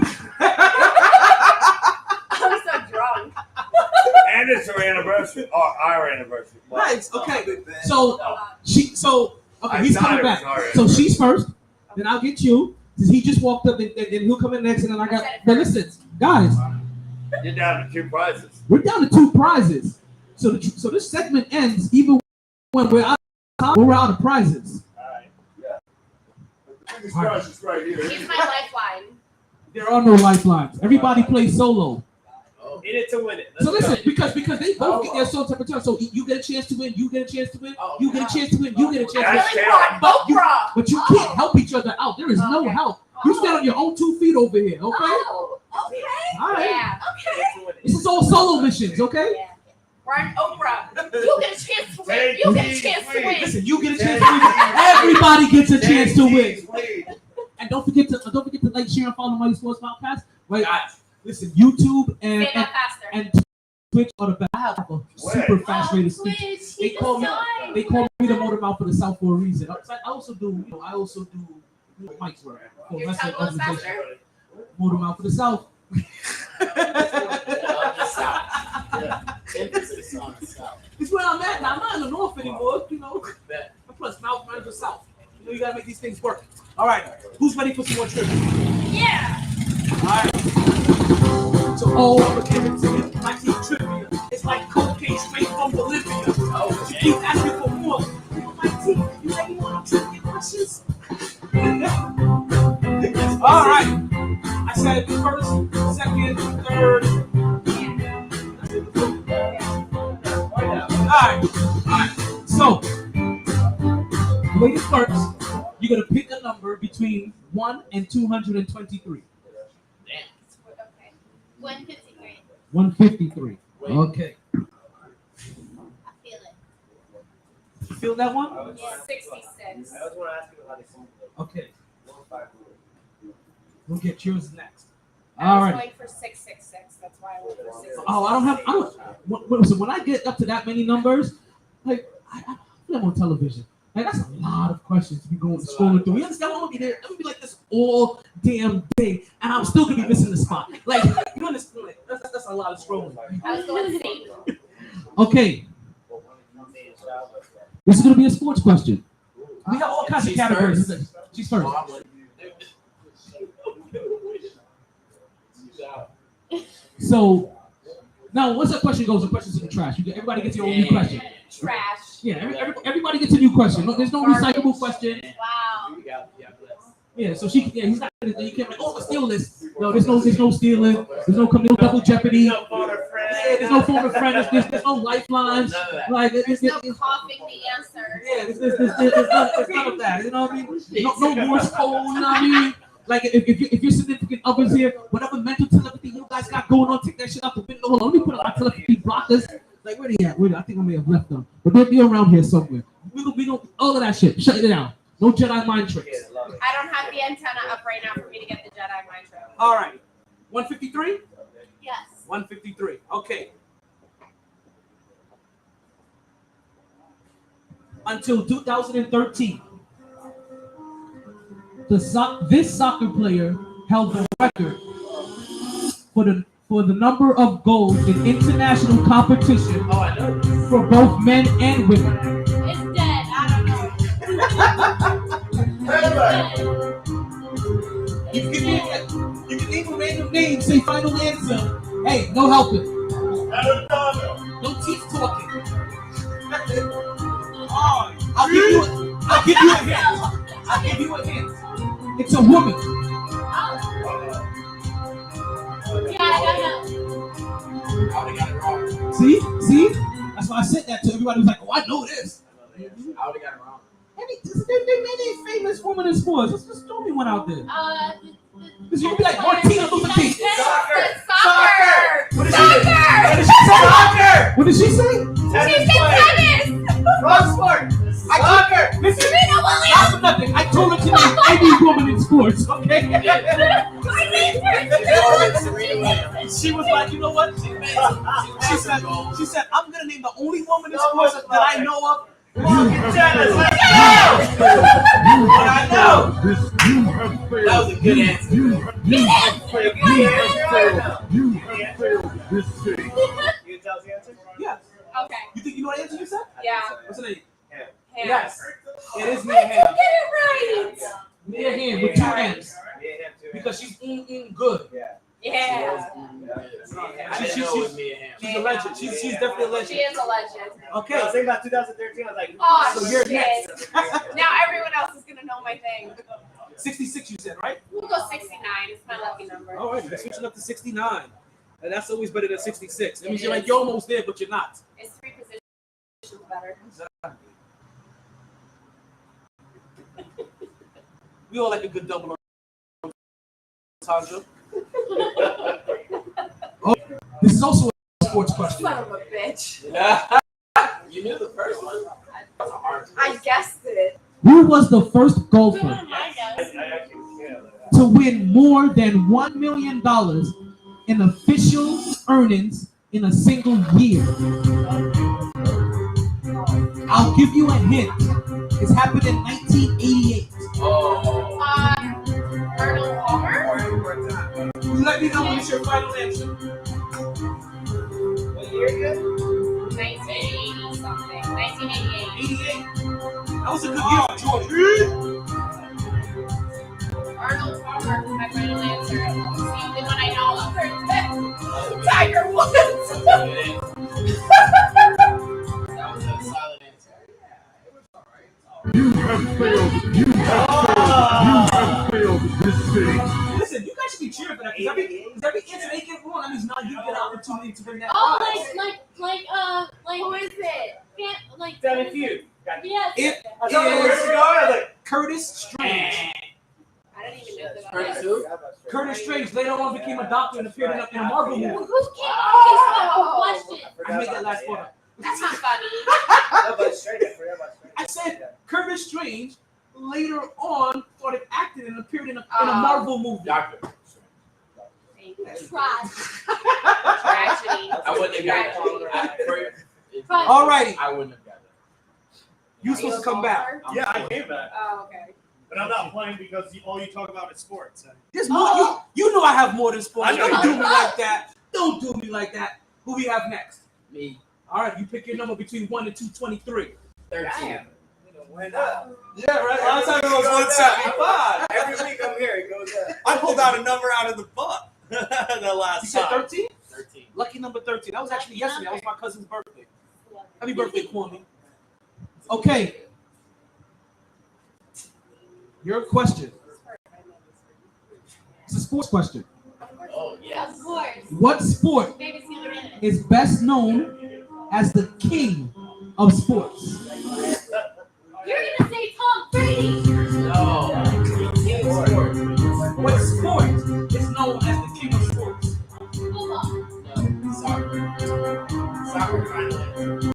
drunk. And it's her anniversary, or our anniversary. Nice. Okay. So I he's thought coming it was back. already. So she's first. Then I'll get you. Since he just walked up, and he'll come in next, and then I got. But listen, guys, You're down to 2 prizes. we're down to 2 prizes. So this segment ends even when we're out of prizes. Alright, yeah. The biggest prize is right here. He's my lifeline. There are no lifelines. Everybody plays solo. In it to win it. So listen, because they both get their sole type of turn. So you get a chance to win, you get a chance to win, you get a chance to win, you get a chance to win. That's Really fair. brought both brought. But you can't help each other out. There is no Okay. help. You stand on your own 2 feet over here, okay? Oh, okay. All right. Yeah. Okay. This is all solo missions, okay? Yeah. Brian Oprah, you get a chance to win. You get a chance to win. Listen, you get a chance to win. Everybody gets a chance to win. Wait. And don't forget to like, share, and follow MyT Sports Podcast. Right? Listen, YouTube and Say that faster. and Twitch are the best. I have a super fast rate of speech. Twitch, They he call me just They call me the motor mouth for the South for a reason. I also do Mike's work for Your wrestling tongue goes organization. faster. Motor mouth for the South. Emphasis on the South. It's where I'm at now. I'm not in the North anymore, you know. Plus, Mouth runs the South. You know, you gotta make these things work. All right, who's ready for some more trivia? Yeah. All right. So, I'm giving to you my team trivia. It's like cocaine straight from Bolivia. Oh, you keep asking for more. My team, you ready for trivia questions? All right. I said first, second, third. All right. So, ladies first, you're gonna pick a number between 1 and 223. Okay. 153. 153. Okay. I feel it. You feel that one? Yeah. 66. I was want to ask you about this. Okay. We'll get yours next. I All was right. going for 666. That's why I went for 666. Oh, so when I get up to that many numbers, like I feel I'm on television. Like that's a lot of questions to be scrolling through. You understand? I'm gonna be there. I'm gonna be like this all damn day, and I'm still gonna be missing the spot. Like you understand? Like, that's a lot of scrolling. I was going safe. Okay, this is gonna be a sports question. We have all kinds of categories. She's first. So now, once that question goes, the question's in the trash. Everybody gets your own new question. Trash. Yeah, everybody gets a new question. No, there's no recyclable question. Wow. Yeah, so he's not gonna. You can't like, oh, let's steal this. No, there's no stealing. There's no double jeopardy. No phone a friend. Yeah, there's no phone a friend. There's no lifelines. None of that. Like There's no coughing the answer. yeah, there's none of that. You know what I mean? No Morse code. You know what I mean? Like if your significant others here, whatever mental telepathy you guys got going on, take that shit out the window. Hold on, let me put up my telepathy blockers. Like where they at? I think I may have left them, but they'll be around here somewhere. We gonna all of that shit. Shut it down. No Jedi mind tricks. I don't have the antenna up right now for me to get the Jedi mind trick. All right, 153. Yes. 153. Okay. until 2013. This soccer player held the record for the number of goals in international competition for both men and women. It's dead. I don't know. You can name a random name, say final answer. Hey, no helping. No teeth talking. I'll give you a hint. It's a woman. Yeah, I don't know. See? That's why I said that to everybody who's like, oh, I know this. I would have got it wrong. Any famous woman in sports. Just throw me one out there. Because you can be like, Soccer. Martina Luther King. Soccer. What did she say? Soccer. What did she say? She said tennis. Wrong sport. Soccer. Listen, Serena not Williams. for nothing. I told her to name any woman in sports, okay? I named her Serena Williams. She was like, you know what? She said, I'm gonna name the only woman in sports that I know of. You have failed. Let's You have failed. You have failed. That was a good answer. You have failed. You have failed this city. You can tell us the answer? Yeah. Okay. You think you know the answer you said? Yeah. What's the name? Ham. Yes. It is I Mia did Hamm. get it right. Mia Hamm with 2 M's. Because she's good. Yeah. I didn't know it was me and him. She's a legend. She's definitely a She legend. is a legend. Okay. I was thinking about 2013. I was like, Oh, So you're shit. next. Now everyone else is gonna know my thing. 66 you said, right? We'll go 69. It's my lucky number. All right, you're switching up to 69. And that's always better than 66. That means you're like, you're almost there, but you're not. It's 3 positions better. We all like a good double entendre. Oh, this is also a sports question. Son of a bitch. You knew the first one. That's a hard one. I guessed it. Who was the first golfer I guess. to win more than $1 million in official earnings in a single year? I'll give you a hint. It's happened in 1988. Oh. Arnold Palmer? Let me know when it's your final answer. what year again? 1980 something. 1988. 88. That was a good year for Georgia. Arnold Palmer for my final answer. It's the only one I know. Tiger Woods. That was a solid answer. You have failed. You have failed this city. Listen, you guys should be cheering for that. Because every answer they get wrong, that means now you get an opportunity to win that Oh, prize. like Who is it? like Family Feud. yes. It I thought we were is going. I was like, Curtis Strange. I didn't even know that. Curtis who? Curtis Strange later on became a doctor and appeared in a Marvel movie. Who came up with this question? I made that last one. That's not funny. I said Curtis Strange later on started acting and appeared in a Marvel movie. Doctor. Trash. Tragedy. I wouldn't have got it. Alrighty, I wouldn't have got it. you supposed to come back. yeah, I came back. Oh, okay. But I'm not playing because all you talk about is sports. There's more. You know I have more than sports. I know Don't you do me like that. Don't do me like that. Who we have next? Me. All right, you pick your number between 1 and 223. 13. Yeah, right. Last time it was 175. Every week I'm here, it goes up. I pulled out a number out of the butt. The last You said time. 13? 13. Lucky number 13. That was actually yesterday. That was my cousin's birthday. Happy birthday, Kwame. Okay. Your question. It's a sports question. Oh, yes. Of course. What sport Baby Steeler in it. is best known as the king of sports? You're gonna say Tom Brady. No. What sport is known as the king of sports? Football. No. Soccer. Soccer final answer.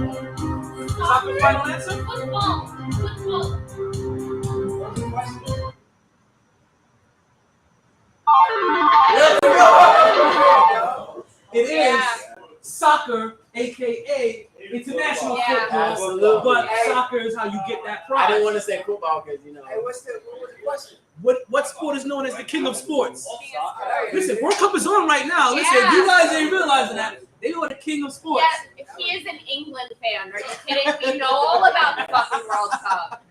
Soccer final answer? Football. Football. It is soccer, aka international Yeah. football, Absolutely. but soccer is how you get that I prize. didn't want to say football because Hey, what was the question? What sport is known as the king of sports? Listen, World Cup is on right now. Listen, Yeah. you guys ain't realizing that. They are the king of sports. Yes, he is an England fan. Are you kidding? We know all about the fucking World Cup.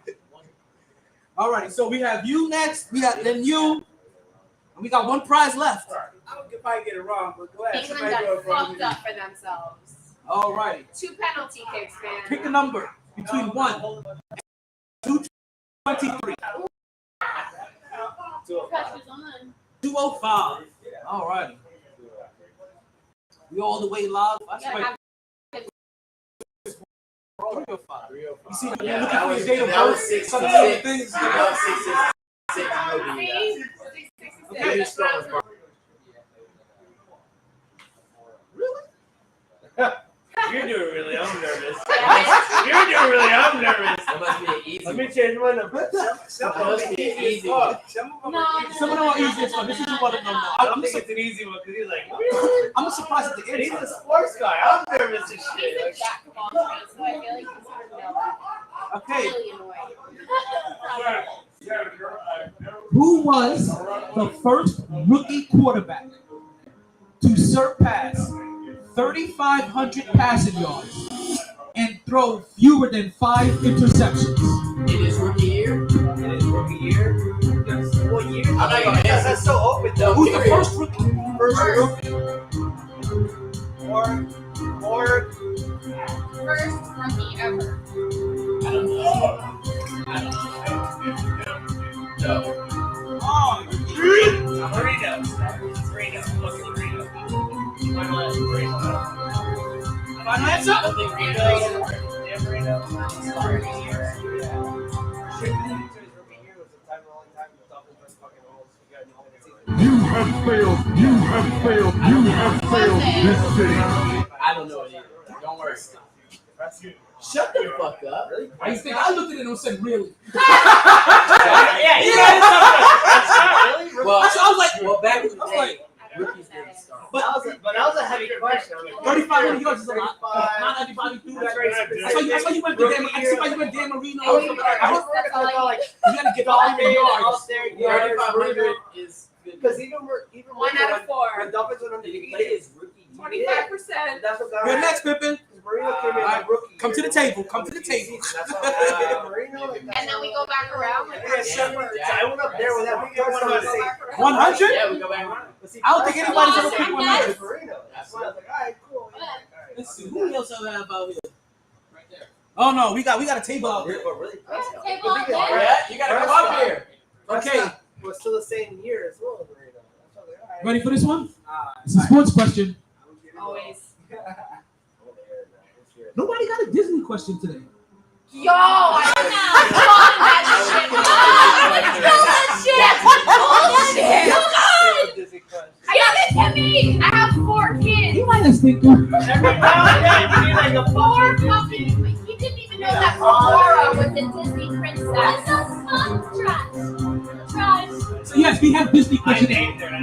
Alrighty, so we have you next. We got then you. And we got one prize left. I would probably get it wrong, but go ahead. England Somebody go got in front of fucked me. up for themselves. Alrighty. 2 penalty kicks, man. Pick a number between 1 and 223. Pressure's on. 205. Alrighty. We all the way live. I Yeah, swear. have- 305. You see, Yeah, you're looking that for was- your date of that was birth. 666. Some of the things. That was 666. Okay. You're strong. You're doing really. I'm nervous. You're doing really. I'm nervous. That must be an easy Let me one. change my number. Some That of must them be are an easy easy as one. fuck. Some of them No, are easy. Some of them are easy. So this is you want to know now. I don't think it's an easy one because he's like, I'm surprised at the and he's a answer. sports guy. I'm nervous as He's shit. a jack of all trades, so I feel like he's gonna know that. Okay. Really annoying. Who was the first rookie quarterback to surpass 3,500 passing yards and throw fewer than 5 interceptions? In his rookie year? In his rookie year? Yes. What year? I'm not gonna answer. That's so open though. Who's the first rookie? First rookie. Or First rookie ever. I don't know. I don't know. No. Oh, Marino. final answer? I don't think Reno. You have failed. You have failed. You have failed this city. I don't know it either. Don't worry. Shut the fuck up. I used to think I looked at it and said, really? Yeah, you guys really? Well, I was like, well, back in the I was day, like, rookies didn't start. but that was a heavy question. 3,500 yards is a lot. Not everybody do that. That's why you went to Dan. I see why you went Dan Marino. You gotta get all your yards. 3,500 is good. because even 1 out of 4. when Dolphins went Did he undefeated, play his rookie year? 25%. that's what got You're next, Pippin. Marino came in Alright, rookie. come to year. the table. Come to the table. That's why Marino. And then we go back around. Like, Yeah, so I went up there with that big touchdown to say. 100? Yeah, we go back around. I don't think anybody's ever picked 100. Marino. That's why I was like, all right, cool. Yeah. Let's see. Who else do I have out here? Right there. Oh no, we got a table out there. Really? table out there. Yeah, you gotta come up here. Okay, But still the same year as well, Marino. That's why I was like, all right. ready for this one? Ah, It's a sports question. Always. Nobody got a Disney question today. Yo, I love that shit. Let's kill that shit. Give it to me. I have 4 kids. You might have think. Every now and then you need like a 4 fucking. He didn't even know that Aurora was a Disney princess. Trash. So yes, we have Disney question.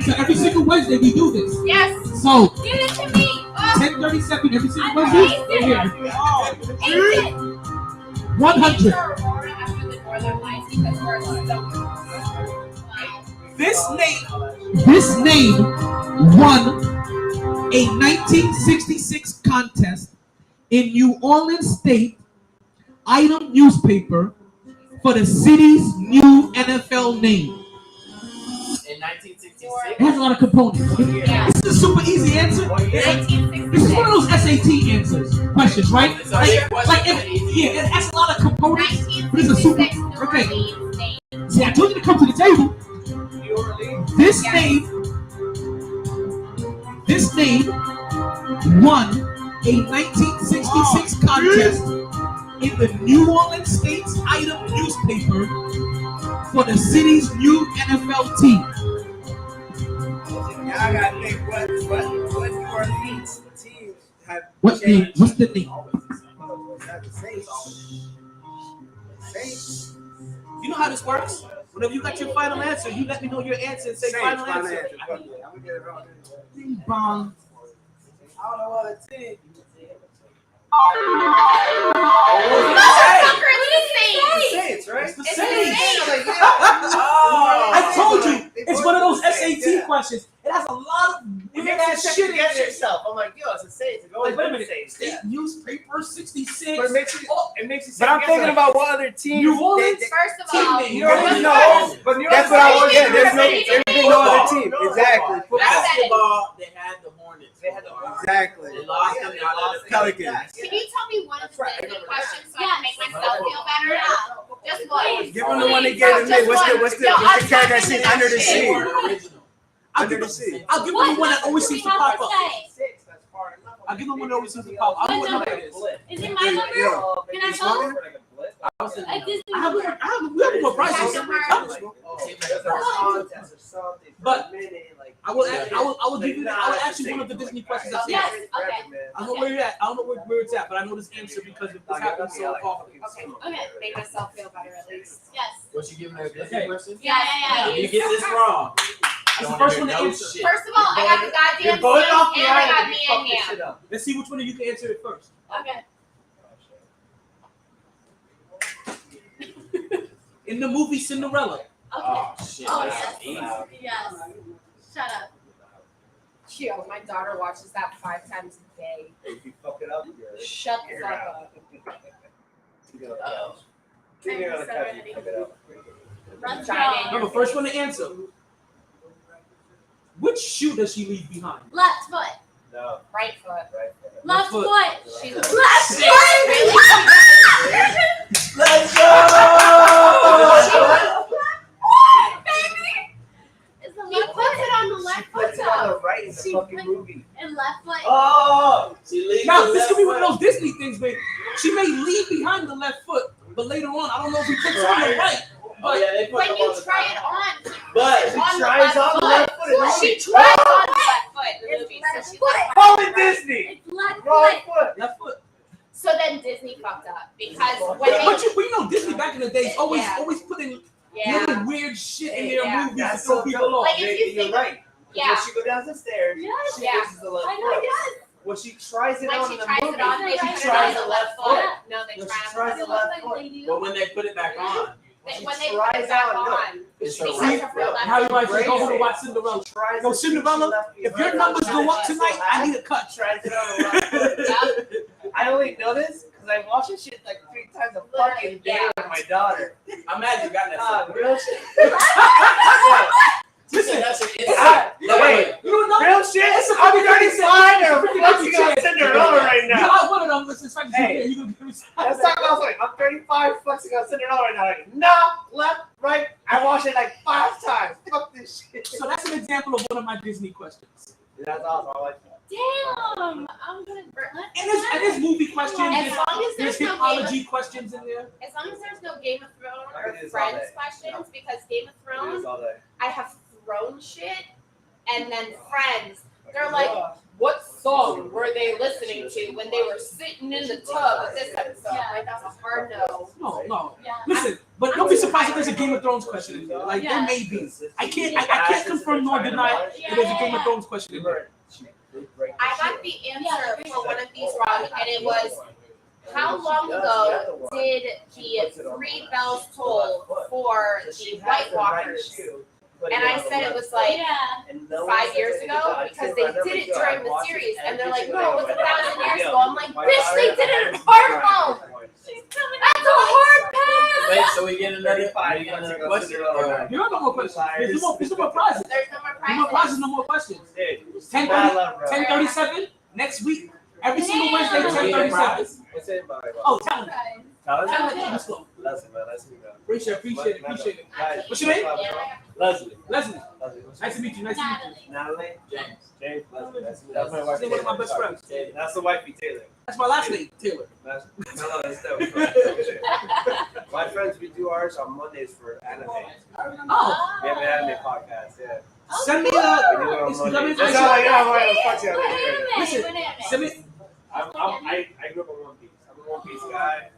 So every single Wednesday we do this. Yes. So Give it to me. 10:37 every single I'm Wednesday. amazing. Here. Ace it. 100. Aurora after the Northern Lights because we're so. This name won a 1966 contest in New Orleans State item newspaper for the city's new NFL name. In 1966. It has a lot of components. Yeah. This is a super easy answer. This is one of those SAT answers, questions, right? It has a lot of components. But it's a super. Okay. See, I told you to come to the table. This name won a 1966 contest in the New Orleans State's item newspaper for the city's new NFL team. Now I gotta think what New Orleans teams have What name? changed. What's the name? Not the Saints. You know how this works? Whenever you got your final answer, you let me know your answer and say Saints, final answer. I'm gonna get it wrong. Ding bong. I don't know what team. Saints, right? It's the It's Saints. the Saints. I told you, it's one of those SAT questions. It has a lot of You weird gotta ass check shit in against it. yourself. I'm like, yo, it's a Saints. It's Like, always wait a been minute. Saints. State newspaper 66. But it makes you. But I'm thinking about what other teams. New Orleans. First of Team all, name. You already know. But New That's Orleans what I was. Saints- Yeah, there's no other team. Exactly. Football. Basketball, they had the Hornets. They had the Hornets. Exactly. They lost them. They lost Pelicans. can you tell me one of the Right. Disney questions so I can make myself feel better? Just one. Give them the one they gave to me. What's the character that sits under the They sea? weren't original. Under the sea. I'll give them the one that always seems to pop up. Six, that's far enough. I'll give them one that always seems to pop up. I know what number it is. Is it my number? Can I vote? At Disney. I have more prices. But I will give you. I will ask you one of the Disney questions. I Yes. see. Okay. I know where you're at. I don't know where it's at, but I know this answer because this happens so often. Okay, make myself feel better at least. Yes. What you giving her? Okay. Person? Yeah. You get this wrong. That's the first one to answer. First of all, I got the You're goddamn both Saints off the and I got island. me You fucked and this Yam. shit up. Let's see which one of you can answer it first. Okay. In the movie Cinderella, Okay. Oh shit. Oh, That's yes. easy. Yes. Shut up. Yo, my daughter watches that 5 times a day. If you fuck it up, you're. Shut the fuck up. Uh-oh. I'm so ready. Let's Try go. no, the first one to answer. Which shoe does she leave behind? Left foot. No, Right foot. right. Left foot. foot. She's Left Shit, foot. really? Let's go! Baby. It's the He left puts foot. it on the left foot Puts it on though. the right in the She fucking put- movie. And left foot. Oh! She leaves Now, the this left could be one of foot. those Disney things, but she may leave behind the left foot, but later on, I don't know if he puts it on the right. Oh, yeah, they put When them you all the try time. it on, But it's she on the tries left on the foot. left foot. Well, she tries on the left foot in the movie, so she left Call it Disney. It's left Wrong foot. foot. Left foot. So then Disney fucked up because when But they, you know, Disney back in the days always Yeah. putting yeah, little weird shit in their Yeah. movies to That's throw so people dope. off. Like, if you You're think- right. yeah. When she go down the stairs, Yes. she Yeah. uses the left I know, foot. yes. When she tries it When on she in the tries movie, it on, they she put it tries on the the left left foot. foot. No, they No, try she on tries the the left left foot. foot. They do. But when they put it back on, When they put it back on, it's she a has right her foot. left How you foot. might say, go home Crazy. and watch Cinderella. She tries No, it, Cinderella, she left if your behind. numbers go up She tonight, I need a cut. tries it on the left foot. Yep. I only know this because I watch this shit like 3 times a fucking day Yeah. with my daughter. I'm mad you got that. Real shit. Listen, Wait, you know, real shit? I'm 35 and I'm flexing on Cinderella right you now. got one of them. Listen, it's like Hey. you can give me Let's talk about something. I'm 35 flexing on Cinderella right now. Like, no, left, right. I watched it like 5 times. Fuck this shit. So that's an example of one of my Disney questions. That's awesome. I like that. Damn. I'm gonna. And there's movie questions. As long as There's there's no Game of, hipology questions in there. as long as there's no Game of Thrones I or can do this all Friends day. questions, because Game of I do Thrones, this all day. I have thrown shit, and then Friends, they're like, what song were they listening to when they were sitting in the tub with this episode? Like, that's a hard no. No. Yeah. Listen, but don't be surprised if there's a Game of Thrones question in there. Like there may be. I can't confirm nor deny that there's a Game of Thrones question in there. I got the answer for one of these wrong, and it was, how long ago did the 3 bells toll for the White Walkers? And I said it was like Yeah. 5 years ago, because they did it during the series, and they're like, no, it was 1,000 years ago. I'm like, bitch, they did it in Harpo! That's a hard pass! Wait, so we get another question? You don't know more questions. There's no more prizes. There's no more No more prizes, prizes. no more questions. 10:30. 10:37 next week. Every single Wednesday, Damn. 10:37. What's it about? Oh, tell me. Let's go. Leslie, man. Nice to meet you. Appreciate it. Guys, What's your name? Leslie. Leslie. Leslie. Nice to meet you. Natalie. James. James. Leslie. Nice to meet you. That's my wife. She's one of my best friends. That's the wifey, Taylor. That's my last name, Taylor. No, that's dope. My friends, we do ours on Mondays for anime. Oh, We have an anime podcast, yeah. send me We do it on it's Mondays. coming- That's how I know I'm going to fuck you What out here. anime? Listen, What anime? send me. I grew up on One Piece. I'm a One Piece guy.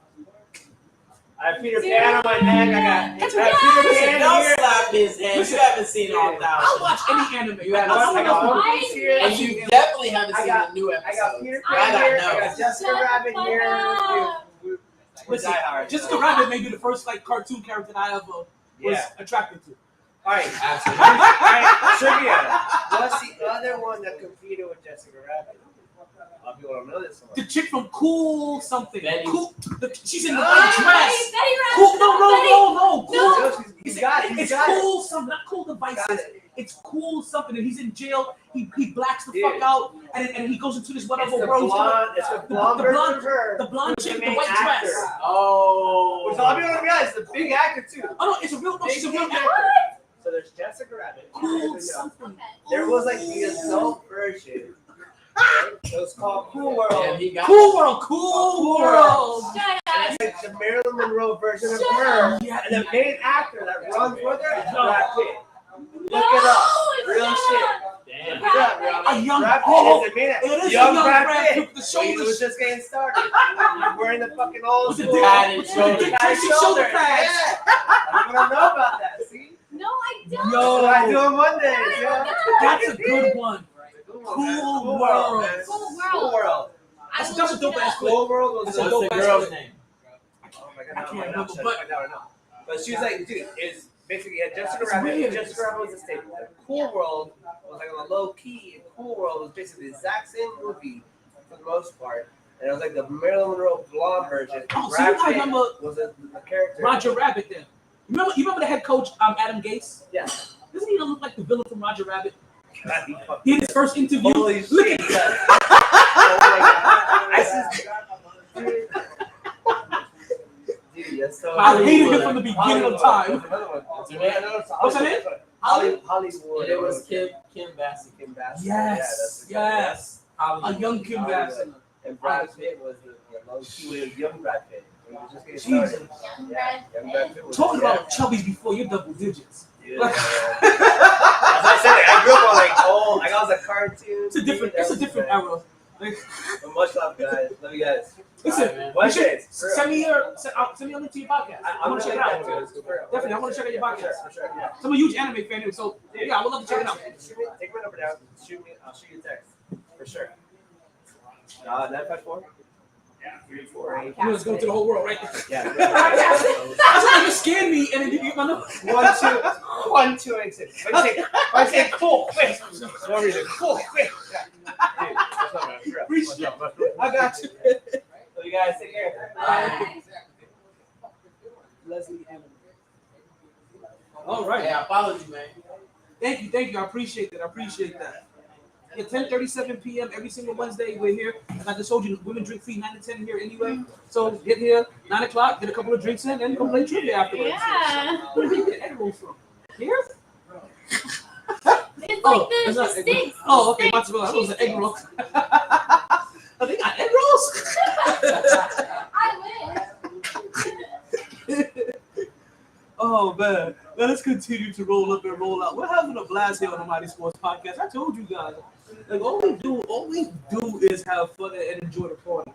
I have Peter Pan on my neck. I got Peter Pan Don't here. slap his hand. You haven't seen all I'll thousand. watch any anime. You have I got One Piece here. And you definitely haven't seen the new I episode. got Peter I Pan got here. no. I got Jessica Rabbit here. Listen, diehard. Jessica Rabbit may be the first like cartoon character that I ever was attracted to. All right. Absolutely. All right. Trivia. What's the other one that competed with Jessica Rabbit? A lot of people don't know this one. The chick from Cool something. Betty. Cool. She's in the white dress. Betty Cool. No. Cool. No, you got it. You It's got it. Cool something. Not Cool Devices. Got it. It's Cool something, and he's in jail. He blacks the Dude. fuck out, and he goes into this It's whatever the world. blonde. It's the blonde version of her. The blonde who's chick, the main white actor. dress. Oh. Which a lot of people don't realize. It's a big actor too. Oh no, it's a real. No, she's a real Big actor. So there's Jessica Rabbit. Cool something. There was like the adult version. It was called Cool And World. he got Cool World. Cool World. Shut And up. it's like the Marilyn Monroe version of Shut her. Yeah, And the main actor that runs with her is No. Brad Pitt. Look No, it up. Real shut shit. up. Damn. Look it up, Rihanna. A young- Brad Pitt oh, is the main actor. it is young a young Brad Brad Pitt. Pitt with the He shoulders. was just getting started. He's wearing the fucking old With the school. dick- Padded with the shoulder. dick Padded Tracy shoulder pads. Yeah. I don't know about that. See? No, I don't. Yo. So I do on Mondays. Yeah. That's a good one. Cool World. Man. Cool Cool World. World. I That's will a look dope it ass up. clip. Cool World was That's the a dope What's the ass girl's clip. name? Oh my god, I can't remember, but- but she was like, dude, is basically Jessica It's Rabbit. weird. Jessica Rabbit was a staple. Cool World was like on the low key, and Cool World was basically the exact same movie for the most part. And it was like the Marilyn Monroe blonde version. Oh, so Brad you guys Pitt remember was the character. Roger Rabbit then? You remember the head coach, Adam Gase? Yeah. Doesn't he look like the villain from Roger Rabbit? God, he fucking- He had his first interview. Holy Look shit. at he does. Oh my god. Dude, that's so I hated him Hollywood. from the beginning of time. There's another one. What's her name? What's her name? Hollywood. It was Kim Bassett. Kim Bassett. Yes, yes. A young Kim Bassett. And Brad Pitt was the low key young Brad Pitt. He was just getting Jesus. started. Yeah, young Brad Pitt was Talking about chubbies before you're double digits. Yeah. As I said, I grew up on like old, like I was a cartoon. It's a different era. Like, But much love, guys. Love you guys. listen, Alright, man. you One should day. send me your link to your podcast. I want to check it out. Definitely, I want to check out your podcast. For sure, yeah. So I'm a huge anime fan, so yeah, I would love to check it out. Take my number down. Shoot me. I'll shoot you a text. For sure. 954? Yeah, 348. You know, it's going to the whole world, right? Yeah. That's why you scared me, and then you get my number. 1286. I say cool, quick. For some reason, cool, quick. Dude, that's not my Appreciate friend. I got you. So you guys take care. Leslie Anime. All right. Yeah, I followed you, man. Thank you. I appreciate that. Yeah, 10:37 p.m. every single Wednesday. We're here. Like I just told you, women drink free 9 to 10 here anyway. So get here 9 o'clock, get a couple of drinks in, and come play trivia afterwards. Yeah. Where did you get egg rolls from? Here? It's Oh, like it's the not egg rolls. sticks. Oh, okay. Mozzarella. That was an egg roll. Oh, they got egg rolls? I wish. Oh man, let's continue to roll up and roll out. We're having a blast here on the MyT Sports Podcast. I told you guys, like all we do is have fun and enjoy the party.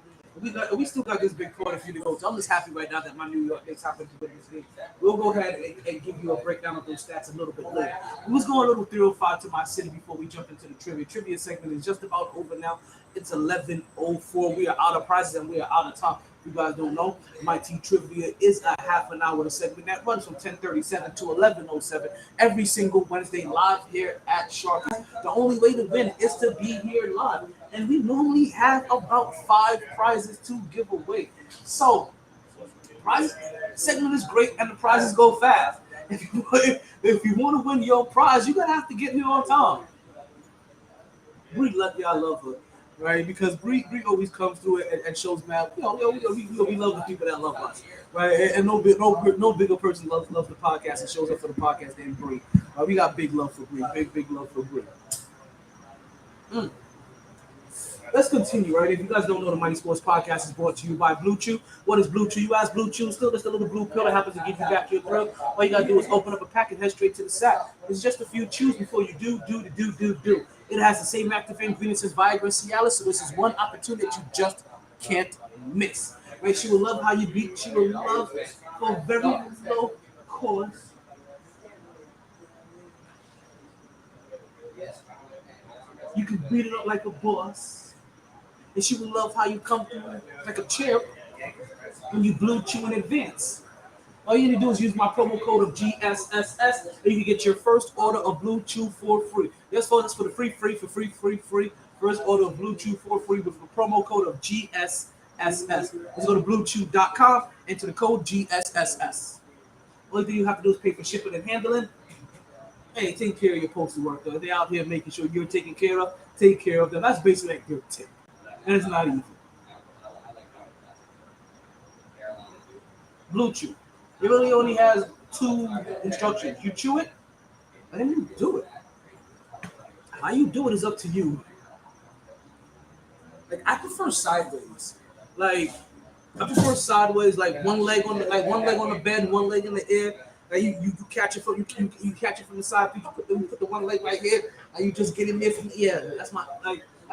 We still got this big party for you to go to. I'm just happy right now that my New York Knicks happen to win this game. We'll go ahead and give you a breakdown of those stats a little bit later. We was going a little 305 to my city before we jump into the trivia. Trivia segment is just about over now. It's 11:04. We are out of prizes and we are out of time. You guys don't know, MyT Trivia is a half an hour segment that runs from 10:37 to 11:07 every single Wednesday live here at Sharkey. The only way to win is to be here live, and we normally have about 5 prizes to give away. So, prize segment is great, and the prizes go fast. If you want to win your prize, you're gonna have to get here on time. Bree lucky I love her. Right, because Bree always comes through it and shows mad. We love the people that love us, right? And no bigger person loves the podcast and shows up for the podcast than Bree. We got big love for Bree, big love for Bree. Let's continue, right? If you guys don't know, the MyT Sports Podcast is brought to you by Blue Chew. What is Blue Chew? You ask Blue Chew, still just a little blue pill that happens to give you back your throat. All you gotta do is open up a pack and head straight to the sack. It's just a few chews before you do. It has the same active ingredients as Viagra and Cialis, so this is one opportunity that you just can't miss. Right? She will love how you beat. She will love for a very low cost. You can beat it up like a boss. And she will love how you come through like a champ when you blue chew in advance. All you need to do is use my promo code of GSSS and you can get your first order of Blue Chew for free. Yes, folks, that's for the free. First order of Blue Chew for free with the promo code of GSSS. Let's go to bluechew.com, enter the code GSSS. Only thing you have to do is pay for shipping and handling. Hey, take care of your postal worker. They're out here making sure you're taken care of. Take care of them. That's basically like your tip. And it's not easy. Blue Chew. It really only has 2 instructions. You chew it, and then you do it. How you do it is up to you. Like I prefer sideways. Like like one leg on the bed, one leg in the air. Like you catch it from you catch it from the side. You put the one leg right here, and you just get in there from the air. That's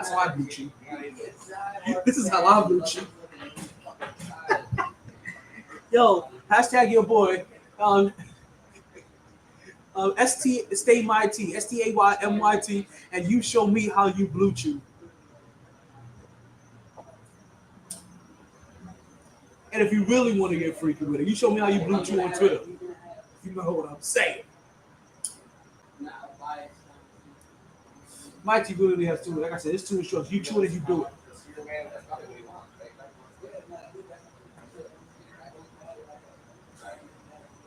how I Blue Chew. This is how I Blue Chew. Yo, hashtag your boy. Stay MyT, STAYMYT, and you show me how you Blue Chew. And if you really want to get freaky with it, you show me how you Blue Chew on Twitter. You know what I'm saying. MyT really has 2. Like I said, it's 2 instructions. You chew it and you do it.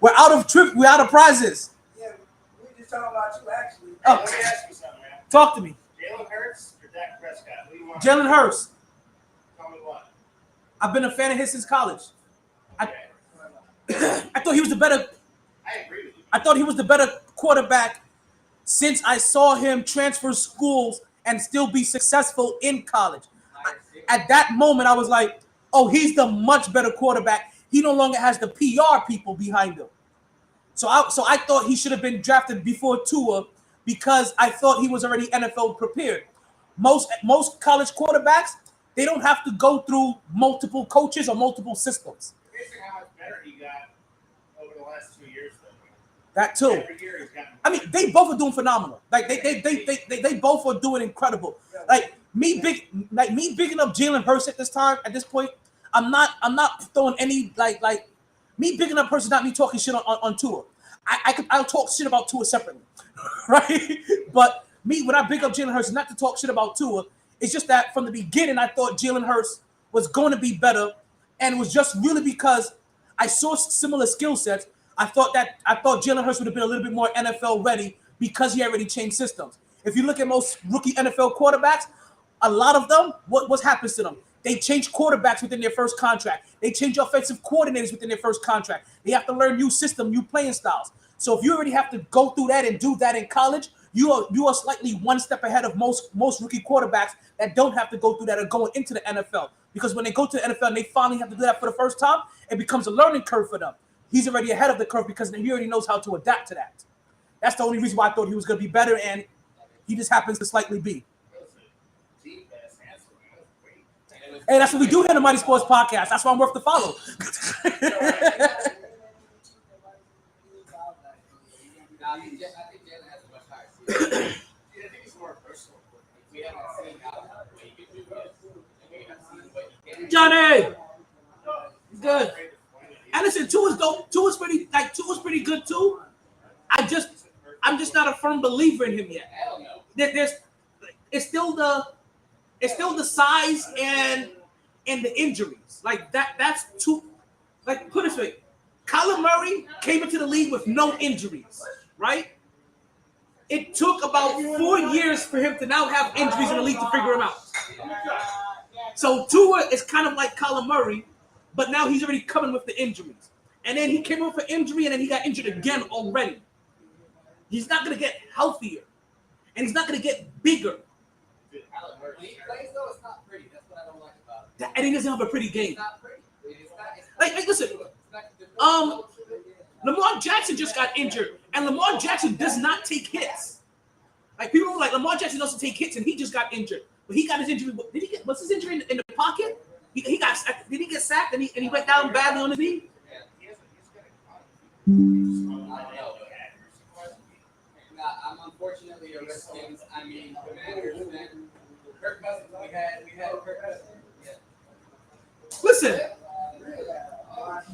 We're out of prizes. Yeah, we just talking about you actually. Oh. Let me ask you something, man. Talk to me. Jalen Hurts or Dak Prescott? Who do you want? Jalen Hurts. Tell me what. I've been a fan of his since college. Okay. I thought he was the better. I agree with you. I thought he was the better quarterback since I saw him transfer schools and still be successful in college. At that moment, I was like, oh, he's the much better quarterback. He no longer has the PR people behind him. So I thought he should have been drafted before Tua because I thought he was already NFL prepared. Most college quarterbacks, they don't have to go through multiple coaches or multiple systems. Basically, how much better he got over the last 2 years, though. That too. Every year he's gotten. I mean, they both are doing phenomenal. Like they both are doing incredible. Like me bigging up Jalen Hurts at this point. I'm not throwing any like me bigging up Hurts is not me talking shit on Tua. I'll talk shit about Tua separately, right? But me when I big up Jalen Hurts, not to talk shit about Tua. It's just that from the beginning I thought Jalen Hurts was going to be better, and it was just really because I saw similar skill sets. I thought Jalen Hurts would have been a little bit more NFL ready because he already changed systems. If you look at most rookie NFL quarterbacks, a lot of them, what happens to them? They change quarterbacks within their first contract. They change offensive coordinators within their first contract. They have to learn new system, new playing styles. So if you already have to go through that and do that in college, you are slightly one step ahead of most rookie quarterbacks that don't have to go through that or going into the NFL. Because when they go to the NFL and they finally have to do that for the first time, it becomes a learning curve for them. He's already ahead of the curve because he already knows how to adapt to that. That's the only reason why I thought he was going to be better, and he just happens to slightly be. Hey, that's what we do here in the Mighty Sports Podcast. That's why I'm worth the follow. Johnny, good. And listen, Tua's dope. Tua's pretty good too. I'm just not a firm believer in him yet. It's still the size and the injuries. Like that's too. Like put it this way, Kyler Murray came into the league with no injuries, right? It took about 4 years for him to now have injuries in the league to figure him out. So Tua is kind of like Kyler Murray, but now he's already coming with the injuries. And then he came off an injury, and then he got injured again already. He's not going to get healthier, and he's not going to get bigger. When he plays, though, it's not pretty. That's what I don't like about it. And he doesn't have a pretty game. It's not pretty. Like listen, Lamar Jackson just got injured, and Lamar Jackson does not take hits. Like people are like Lamar Jackson doesn't take hits, and he just got injured. But he got his injury. What's his injury in the pocket? He got. Did he get sacked and he went down badly on his knee? I'm unfortunately a Redskins. I mean, Commanders. Man, Kirk Cousins. We had Kirk Cousins. Yeah. Listen,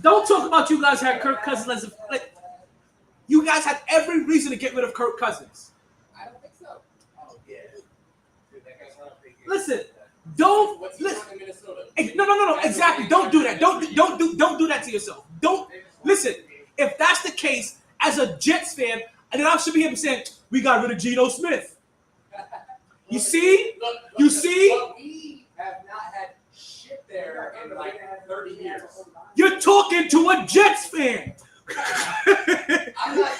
don't talk about you guys had Kirk Cousins as like you guys had every reason to get rid of Kirk Cousins. I don't think so. Oh yeah. Dude, that guy's not a big game. Listen, don't What's he listen. doing in Minnesota? No. Exactly. Don't do that. Don't do that to yourself. Don't listen. If that's the case, as a Jets fan, and then I should be here saying we got rid of Geno Smith. You see? You see? But we have not had shit there in like 30 years. You're talking to a Jets fan. I'm not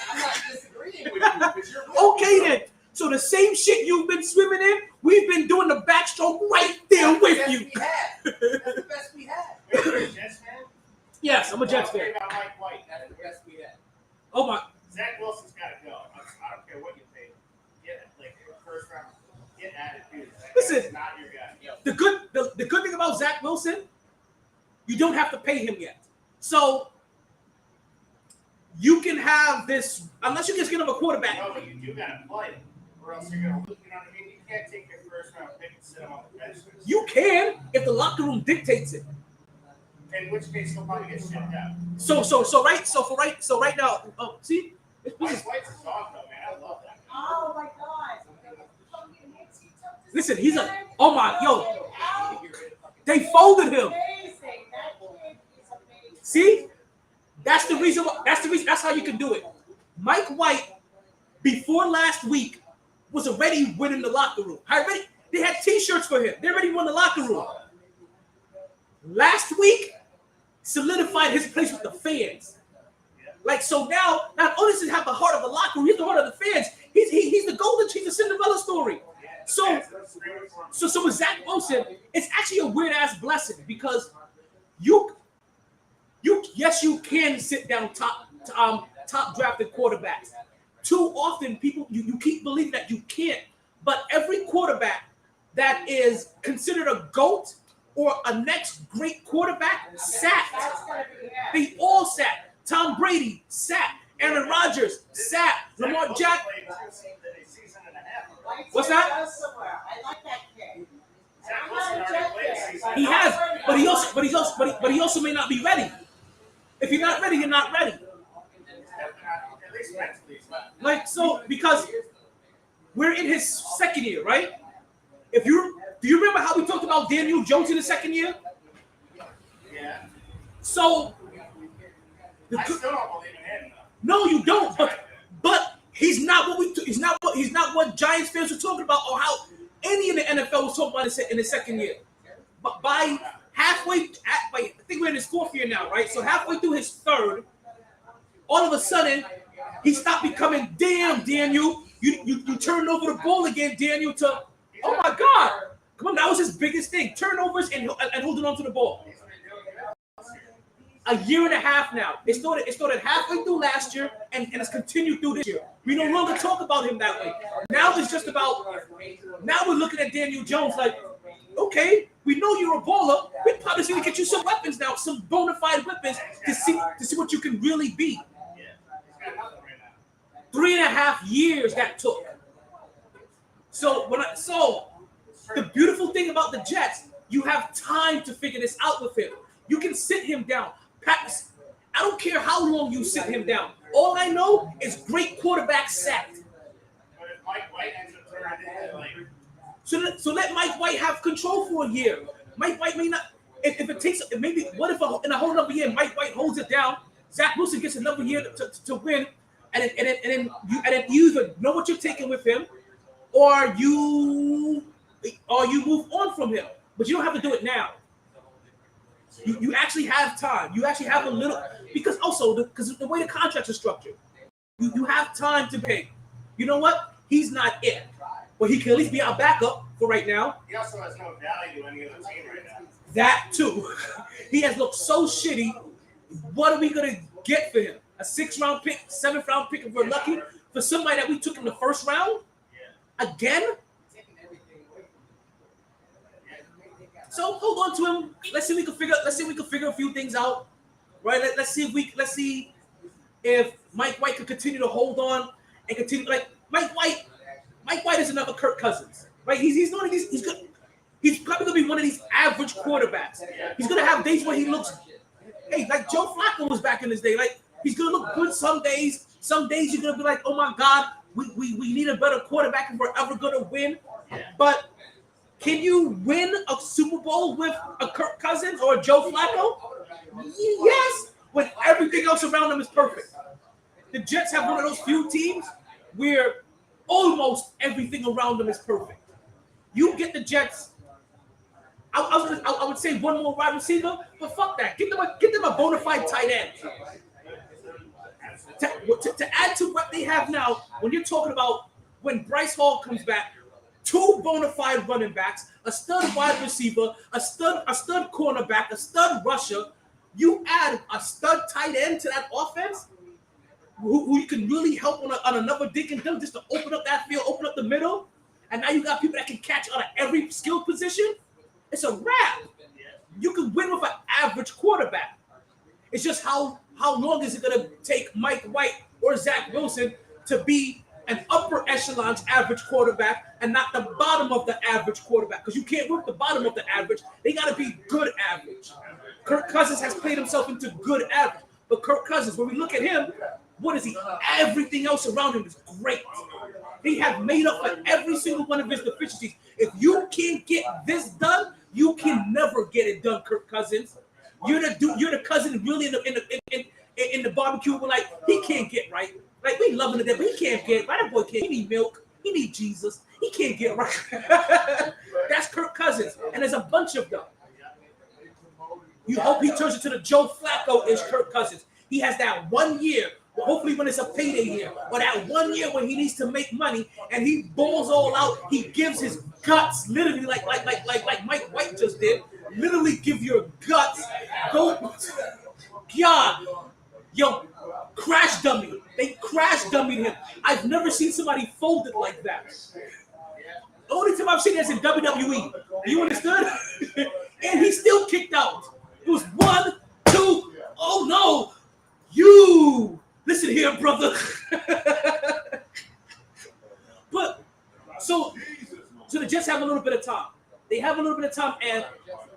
disagreeing with you because you're Okay then. So the same shit you've been swimming in, we've been doing the backstroke right there with you. That's the best we had. You're a Jets fan? Yes, I'm a Jets fan. About Mike White. That's the best we had. Oh my. Zach Wilson's got to go. I don't care what you pay. Get it. Like first round. Get at it, dude. Listen. Not your guy. The good thing about Zach Wilson, you don't have to pay him yet. So you can have this unless you just get him a quarterback. No, but you do got to play him, or else you're gonna lose. You know what I mean? You can't take your first round pick and sit him on the bench. You can if the locker room dictates it. In which case, he'll probably get shipped out. So right now, see, Mike White's a dog, though, man. I love that. Oh my God. listen, he's a they folded him. See, that's the reason. That's how you can do it. Mike White, before last week, was already winning the locker room. They had T-shirts for him. They already won the locker room. Last week, solidified his place with the fans. Like, so now, not only does he have the heart of the locker room, he's the heart of the fans. He's the golden, he's the Cinderella story. So with Zach Wilson, it's actually a weird ass blessing because you can sit down top drafted quarterbacks. Too often people you keep believing that you can't, but every quarterback that is considered a GOAT or a next great quarterback sat. They all sat. Tom Brady sat. Aaron Rodgers sat. Lamar Jackson. What's that? I like that kid. He has, but he also may not be ready. If you're not ready, you're not ready. Like so, because we're in his second year, right? Do you remember how we talked about Daniel Jones in the second year? Yeah. So I still don't believe in him, though. no, you don't. But he's not what Giants fans were talking about, or how any in the NFL was talking about in his second year. But by halfway, I think we're in his fourth year now, right? So halfway through his third, all of a sudden, he stopped becoming, damn, Daniel, you turned over the ball again, Daniel, to, oh my God. Come on, that was his biggest thing. Turnovers and holding on to the ball. A year and a half now. It started halfway through last year and it's continued through this year. We no longer talk about him that way. Now it's just about, now we're looking at Daniel Jones like, okay, we know you're a baller. We probably need to get you some weapons now, some bona fide weapons to see what you can really be. 3.5 years that took. So the beautiful thing about the Jets, you have time to figure this out with him. You can sit him down. I don't care how long you sit him down. All I know is great quarterbacks sacked. But if Mike White ends up turning into like, So let Mike White have control for a year. Mike White may not. If it takes maybe what if in a whole another year Mike White holds it down, Zach Wilson gets another year to win, and then you either know what you're taking with him, or you move on from him. But you don't have to do it now. You actually have time. You actually have a little because the way the contracts are structured, you have time to pay. You know what? He's not it, but he can at least be our backup for right now. he also has no value to any other team right now. That too. He has looked so shitty. What are we gonna get for him? A 6th-round pick, 7th-round pick if we're lucky for somebody that we took in the 1st round? Again? So hold on to him. Let's see if we can figure a few things out. Right? Let's see if Mike White could continue to hold on and continue like Mike White is another Kirk Cousins, right? He's good. He's probably gonna be one of these average quarterbacks. He's gonna have days where he looks, hey, like Joe Flacco was back in his day. Like he's gonna look good some days. Some days you're gonna be like, oh my God, we need a better quarterback if we're ever gonna win. But can you win a Super Bowl with a Kirk Cousins or a Joe Flacco? Yes, when everything else around them is perfect. The Jets have one of those few teams where almost everything around them is perfect. You get the Jets. I would say one more wide receiver, but fuck that. Get them a bona fide tight end. To add to what they have now, when you're talking about when Bryce Hall comes back, 2 bona fide running backs, a stud wide receiver, a stud cornerback, a stud rusher, you add a stud tight end to that offense, who you can really help on another dink and dunk just to open up that field, open up the middle, and now you got people that can catch out of every skill position. It's a wrap. You can win with an average quarterback. It's just how long is it going to take Mike White or Zach Wilson to be an upper echelon's average quarterback and not the bottom of the average quarterback? Because you can't work the bottom of the average. They got to be good average. Kirk Cousins has played himself into good average. But Kirk Cousins, when we look at him, what is he? Everything else around him is great. They have made up for every single one of his deficiencies. If you can't get this done, you can never get it done, Kirk Cousins. You're the cousin really in the barbecue. We're like, he can't get right. Like, we loving it, but he can't get right. That boy can't. He need milk. He need Jesus. He can't get right. That's Kirk Cousins, and there's a bunch of them. You hope he turns into the Joe Flacco-ish Kirk Cousins. He has that 1 year. Hopefully when it's a payday year, or that 1 year when he needs to make money and he balls all out, he gives his guts, literally like Mike White just did. Literally give your guts. Go, God, yo, crash dummy. They crash dummied him. I've never seen somebody fold it like that. The only time I've seen this in WWE. You understood? And he still kicked out. It was 1, 2. Oh no, you. Listen here, brother. But so the Jets have a little bit of time. They have a little bit of time, and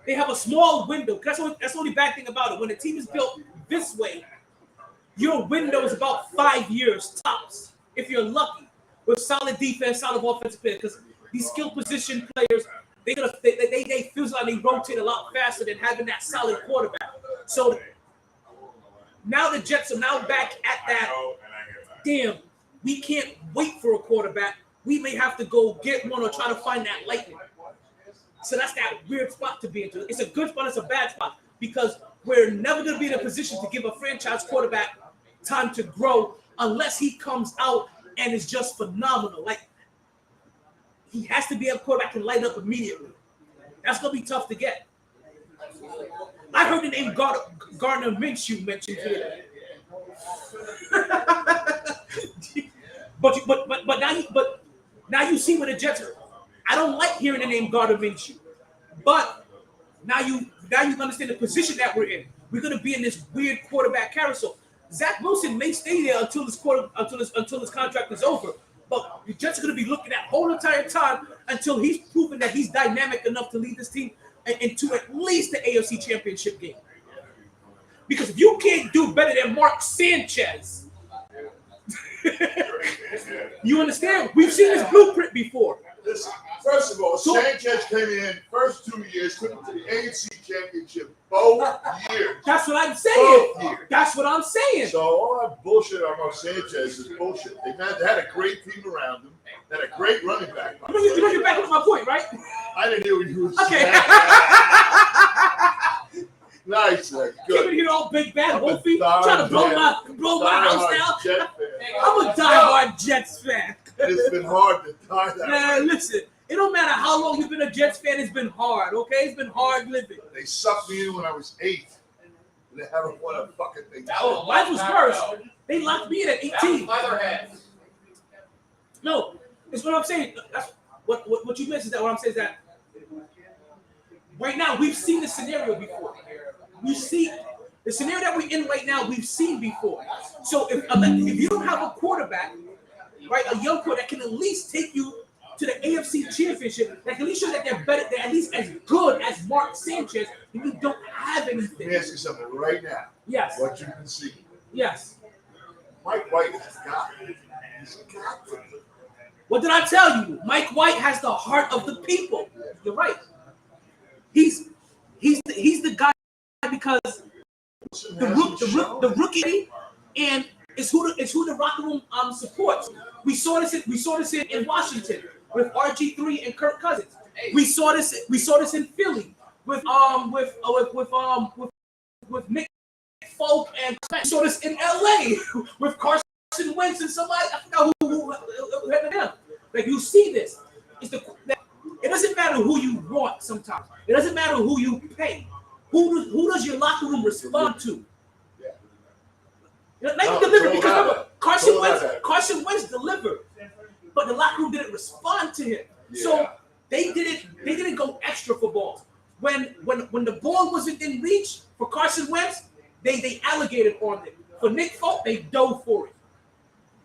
they have a small window. That's the only bad thing about it. When the team is built this way, your window is about 5 years tops, if you're lucky, with solid defense, solid offensive play. Because these skill position players, they feel like they rotate a lot faster than having that solid quarterback. So now the Jets are now back at that. Damn, we can't wait for a quarterback. We may have to go get one or try to find that lightning. So that's that weird spot to be into. It's a good spot. It's a bad spot because we're never going to be in a position to give a franchise quarterback time to grow unless he comes out and is just phenomenal. Like, he has to be a quarterback and light up immediately. That's going to be tough to get. I heard the name Gardner Minshew mentioned here. but now you see where the Jets are. I don't like hearing the name Gardner Minshew, but now you understand the position that we're in. We're going to be in this weird quarterback carousel. Zach Wilson may stay there until his contract is over, but the Jets are going to be looking at whole entire time until he's proven that he's dynamic enough to lead this team into at least the AFC Championship game. Because if you can't do better than Mark Sanchez, you understand? We've seen this blueprint before. Listen, first of all, Sanchez came in first 2 years, took him to the AFC Championship both years. That's what I'm saying. That's what I'm saying. So all that bullshit on Mark Sanchez is bullshit. They had a great team around him. They had a great running back. You know, you're back to my point, right? I didn't hear what you were saying. Nice, good. Keeping here all big bad wolfy, trying to blow my house down. I'm a diehard Jets fan. It's been hard to tie that. Man, listen, it don't matter how long you've been a Jets fan. It's been hard, okay? It's been hard living. They sucked me in when I was 8. They haven't won a fucking thing. Mine was worse. They locked me in at 18. No, it's what I'm saying. That's what you missed is that what I'm saying is that right now we've seen this scenario before. You see, The scenario that we're in right now, we've seen before. So if you don't have a quarterback, right, a young quarterback that can at least take you to the AFC Championship, that can at least show that they're better, they're at least as good as Mark Sanchez, and you don't have anything. Let me ask you something right now. Yes. What you can see. Yes. Mike White has got it. He's got it. What did I tell you? Mike White has the heart of the people. You're right. He's the guy because the rookie and it's who the locker room supports. We saw this in Washington with RG3 and Kirk Cousins. We saw this in Philly with Nick Folk, and we saw this in LA with Carson Wentz and somebody, I forgot who had them. Like, you see this. It doesn't matter who you want sometimes. It doesn't matter who you pay. Who does your locker room respond to? They delivered because remember, Carson Wentz delivered, but the locker room didn't respond to him. Yeah. So they didn't go extra for balls. When the ball wasn't in reach for Carson Wentz, they alligated on it. For Nick Folk, they dove for it.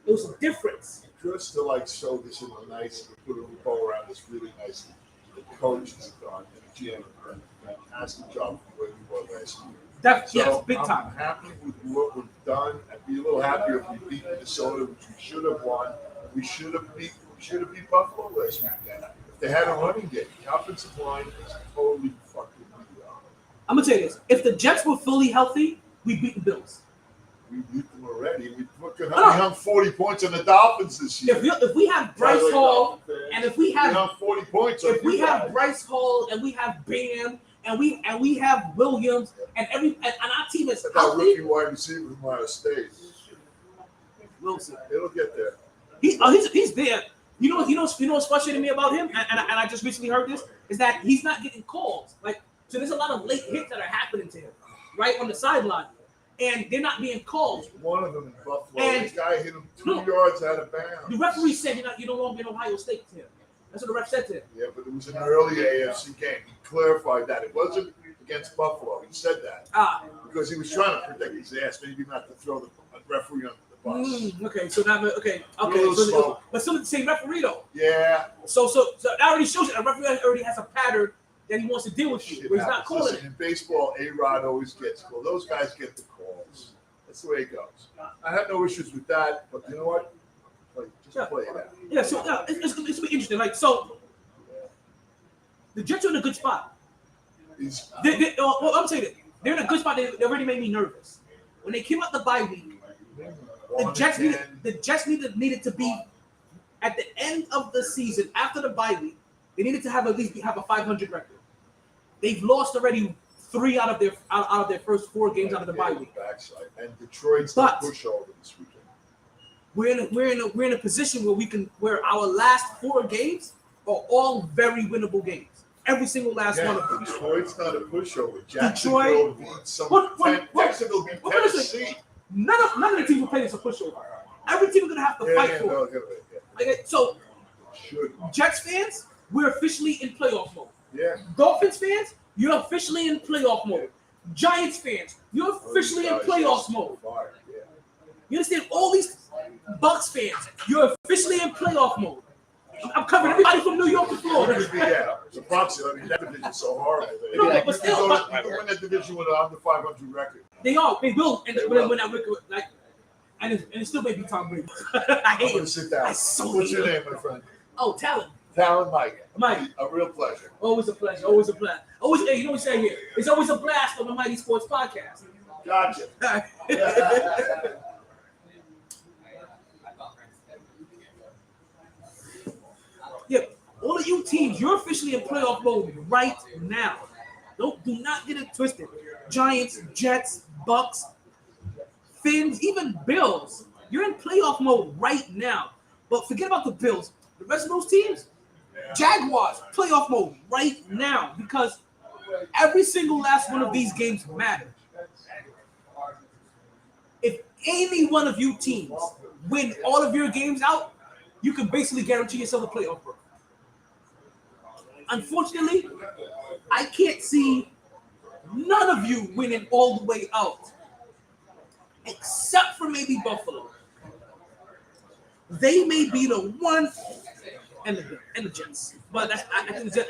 It was a difference. Just to show this in a nice, put a bow around this really nicely. The coaches have done, and the GM have done a fantastic job from where we were last year. Yes, big time. I'm happy with what we've done. I'd be a little happier if we beat Minnesota, which we should have won. We should have beat Buffalo last week. If they had a running game, the offensive line is totally fucking beat up. I'm gonna tell you this: if the Jets were fully healthy, we beat the Bills. We beat them already. We hung 40 points on the Dolphins this year. If we have Bryce Hall, and if we have 40 points, if we have Bryce Hall, and we have Bam, and we have Williams, and our team is healthy. Rookie wide receiver from Ohio State. Wilson. It'll get there. He's there. You know what's frustrating me about him, and I just recently heard this, is that he's not getting calls. So there's a lot of late hits that are happening to him, right on the sideline, and they're not being called. One of them in Buffalo, this guy hit him 2 yards out of bounds. The referee said you don't want to be in Ohio State to him. That's what the ref said to him. Yeah, but it was an early AFC game. He clarified that. It wasn't against Buffalo. He said that. Because he was trying to protect his ass, maybe not to throw the referee under the bus. Okay, so now, okay. But still the same referee, though. Yeah. So that already shows you a referee already has a pattern that he wants to deal with you, but he's not calling it. In baseball, A-Rod always gets called. Those guys get the calls. That's the way it goes. I have no issues with that, but you know what? Just play it out. Yeah, so it's going to be interesting. The Jets are in a good spot. I'm saying that they're in a good spot. They already made me nervous. When they came out the bye week, the Jets needed to be at the end of the season after the bye week. They needed to at least have a 500 record. They've lost already 3 out of their first 4 games out of the bye week. And Detroit's the pushover this weekend. We're in a position where our last 4 games are all very winnable games. Every single last one of them. Detroit's not a pushover. Jacksonville beats Jacksonville beat Tennessee. None of the teams we're playing is a pushover. Every team is gonna have to fight for it. So, Jets fans, we're officially in playoff mode. Yeah. Dolphins fans, you're officially in playoff mode. Giants fans, you're officially in playoff mode. You understand? All these Bucks fans, you're officially in playoff mode. I'm covering everybody from New York to Florida. Yeah, it's a proxy. I mean, that division's so horrible. But still, you can win that division with an under 500 record. They will, and when that record, and it still may be Tom Brady. I hate him. Sit down. What's your name, my friend? Oh, Talon. Mike. Mike. A real pleasure. Always a pleasure. Always a blast. Always, hey, you know what we say here? It's always a blast on the MyT Sports Podcast. Gotcha. Yeah, all of you teams, you're officially in playoff mode right now. Do not get it twisted. Giants, Jets, Bucks, Finns, even Bills. You're in playoff mode right now. But forget about the Bills. The rest of those teams, Jaguars, playoff mode right now because every single last one of these games matter. If any one of you teams win all of your games out, you can basically guarantee yourself a playoff berth. Unfortunately, I can't see none of you winning all the way out, except for maybe Buffalo. They may be the one and the Jets, but I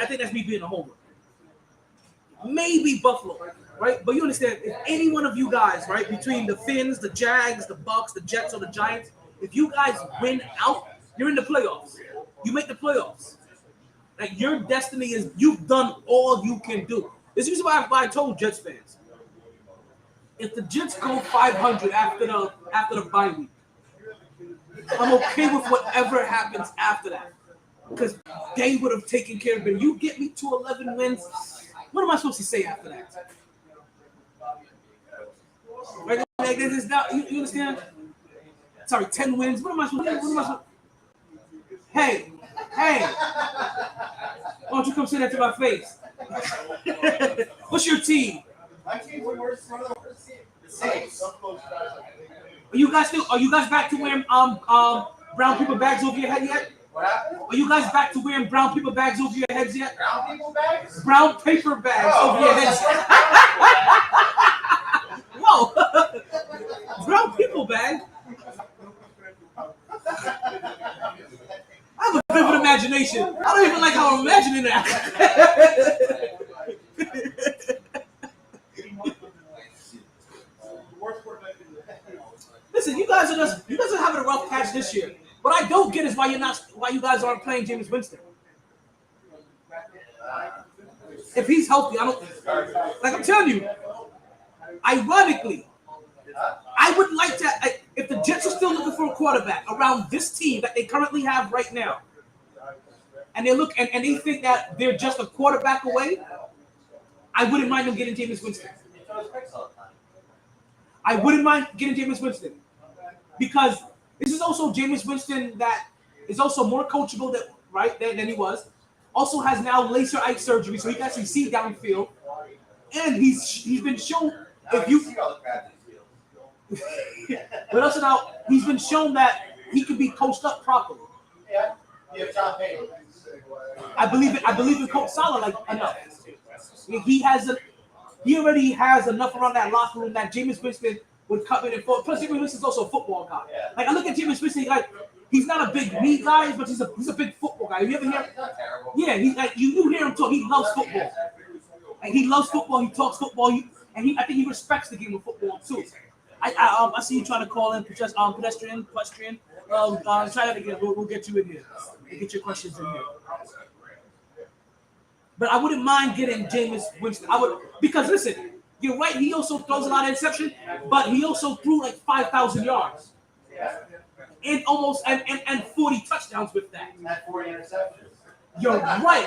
think that's me being a homer. Maybe Buffalo, right? But you understand, if any one of you guys, right, between the Finns, the Jags, the Bucks, the Jets, or the Giants, if you guys win out, you're in the playoffs. You make the playoffs. Like, your destiny is, you've done all you can do. This is why I told Jets fans, if the Jets go 500 after the bye week, I'm okay with whatever happens after that, because they would have taken care of it. You get me to 11 wins. What am I supposed to say after that? Right? Like, this is not, you understand? Sorry, 10 wins. What am I supposed to? Hey, why don't you come say that to my face? What's your team? My team's the worst one of the worst teams. The Saints. Are you guys back to wearing brown paper bags over your head yet? What happened? Are you guys back to wearing brown paper bags over your heads yet? Brown people bags? Brown paper bags over your heads. Whoa! Brown people bag? I have a vivid imagination. I don't even like how I'm imagining that. Listen, you guys are having a rough patch this year. What I don't get is why you guys aren't playing Jameis Winston. If he's healthy, I don't, like I'm telling you, ironically, I would like to, if the Jets are still looking for a quarterback around this team that they currently have right now, and they look and they think that they're just a quarterback away, I wouldn't mind them getting Jameis Winston. I wouldn't mind getting Jameis Winston, because this is also Jameis Winston that is also more coachable than he was. Also has now laser eye surgery, so he can actually see downfield, and he's been shown if you. But also now he's been shown that he can be coached up properly. Yeah, you have John Payton. I believe in Coach Saleh enough. He already has enough around that locker room that Jameis Winston would come in and forth. Plus, Jameis Winston's also a football guy. Yeah. Like, I look at Jameis Winston, like, he's not a big me guy, but he's a big football guy. You ever hear him? Yeah, he's like, you hear him talk. He loves football. Like, he loves football. He talks football. I think he respects the game of football too. I see you trying to call in pedestrian. Try that again. We'll get you in here. We'll get your questions in here. But I wouldn't mind getting Jameis Winston. Because listen, you're right. He also throws a lot of interception, but he also threw like 5,000 yards, and almost and 40 touchdowns with that. And 40 interceptions. You're right.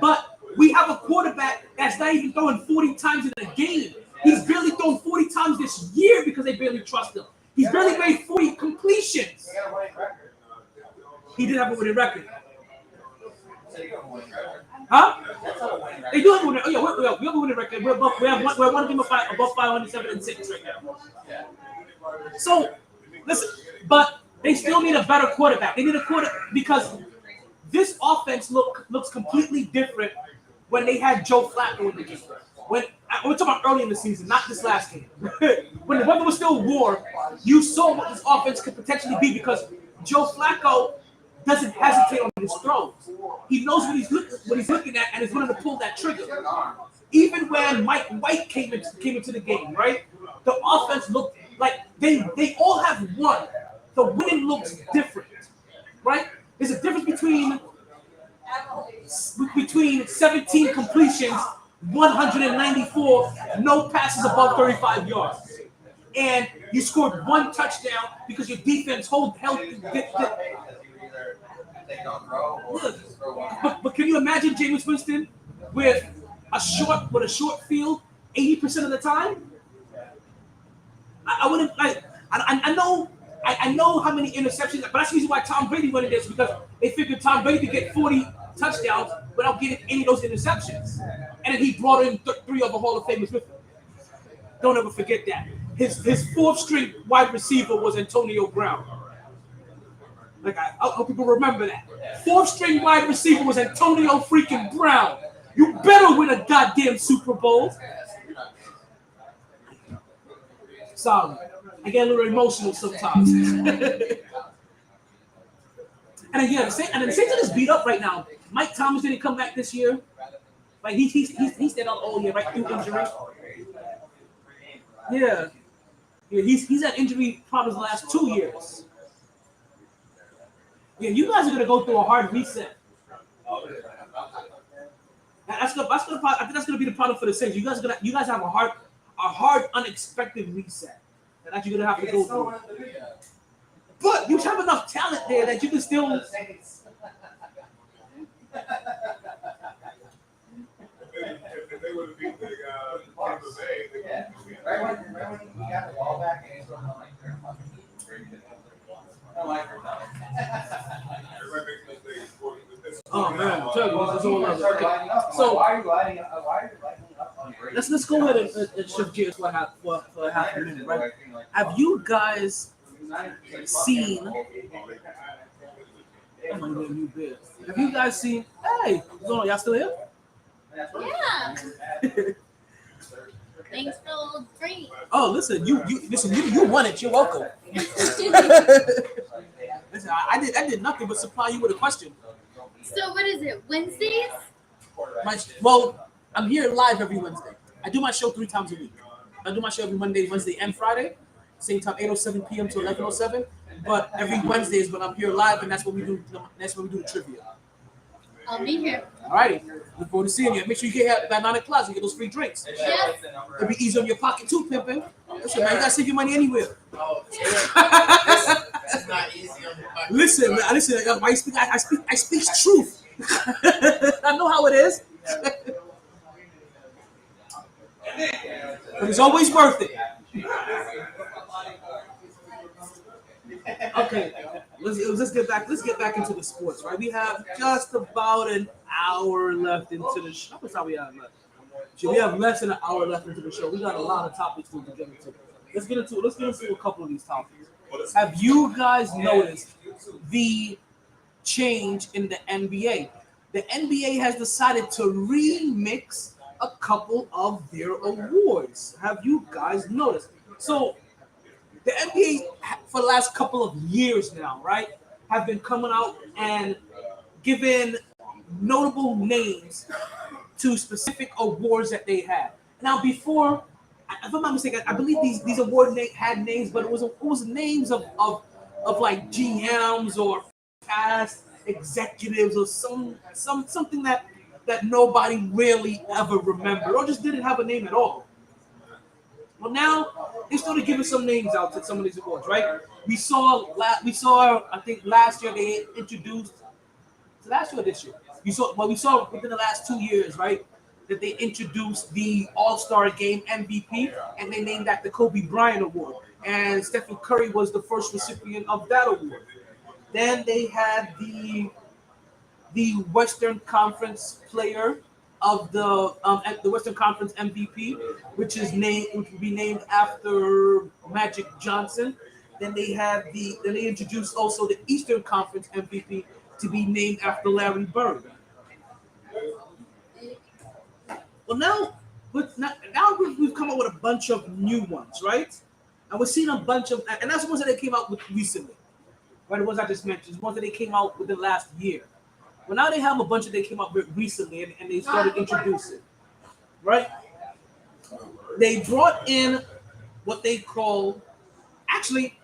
But we have a quarterback that's not even throwing 40 times in a game. He's barely thrown 40 times this year because they barely trust him. He's barely made 40 completions. He did have a winning record. Huh? They do have a winning record. Oh, yeah, we have a winning record. We're one game above 507-6 right now. So, listen, but they still need a better quarterback. They need a quarterback because this offense looks completely different when they had Joe Flacco in the game. We're talking about early in the season, not this last game. When the weather was still warm, you saw what this offense could potentially be because Joe Flacco doesn't hesitate on his throws. He knows what he's looking at and is willing to pull that trigger. Even when Mike White came into the game, right? The offense looked like they all have won. The winning looks different, right? There's a difference between 17 completions, 194, no passes above 35 yards. And you scored one touchdown because your defense held. But can you imagine Jameis Winston with a short field 80% of the time? I wouldn't like. I know how many interceptions, but that's the reason why Tom Brady went in this because they figured Tom Brady could get 40 touchdowns without getting any of those interceptions. And then he brought in three of the Hall of Famers with him. Don't ever forget that. His fourth string wide receiver was Antonio Brown. Like I hope people remember that. Fourth string wide receiver was Antonio freaking Brown. You better win a goddamn Super Bowl. Sorry, I get a little emotional sometimes. And then the Saints are just beat up right now. Mike Thomas didn't come back this year. Like he stayed out all year, right, through injury. Yeah, he's had injury problems the last 2 years. Yeah, you guys are gonna go through a hard reset. I think that's gonna be the problem for the Saints. You guys have a hard, unexpected reset that you're gonna have to go through. But you have enough talent there that you can still. Right when we got the ball back, and it's like, Oh man, I'm telling you, this is all love. Okay. So why are you lighting up on let's go ahead and shift gears for half a minute, right? Have you guys seen? I'm gonna get a new beer. Have you guys seen? Hey, what's going on? Y'all still here? Yeah. Thanks for the drink. Oh, listen, you won it. You're welcome. Listen, I did nothing but supply you with a question. So what is it? Wednesdays? Well, I'm here live every Wednesday. I do my show 3 times a week. I do my show every Monday, Wednesday, and Friday. Same time, 8:07 p.m. to 11:07. But every Wednesday is when I'm here live, and that's when we do the trivia. I'll be here. Alrighty. Look forward to seeing you. Make sure you get here by 9 o'clock so you get those free drinks. Yes. It'll be easy on your pocket too, pimpin'. Listen, man, you gotta save your money anywhere. That's not easy on your pocket. Listen, I speak truth. I know how it is. But it's always worth it. Okay, let's get back into the sports, right? We have just about an hour left into the show. How much time we have left? We have less than an hour left into the show. We got a lot of topics to get into. Let's get into a couple of these topics. Have you guys noticed the change in the NBA? The NBA has decided to remix a couple of their awards. Have you guys noticed? So the NBA for the last couple of years now, right, have been coming out and giving notable names to specific awards that they had. Now, before, if I'm not mistaken, I believe these awards had names, but it was names of like GMs or past executives or something that nobody really ever remembered or just didn't have a name at all. Well, now they started giving some names out to some of these awards, right? We saw. I think last year they introduced. Last year or this year? We saw within the last 2 years, right? That they introduced the All-Star Game MVP, and they named that the Kobe Bryant Award. And Stephen Curry was the first recipient of that award. Then they had the Western Conference Player of the Western Conference MVP, which will be named after Magic Johnson. Then they introduced also the Eastern Conference MVP to be named after Larry Bird. Well, now we've come up with a bunch of new ones, right? And we're seeing a bunch of, and that's the ones that they came out with recently, right? The ones I just mentioned, the ones that they came out with the last year. Well, now they have a bunch that they came up with recently, and they started introducing, right? They brought in what they call, actually,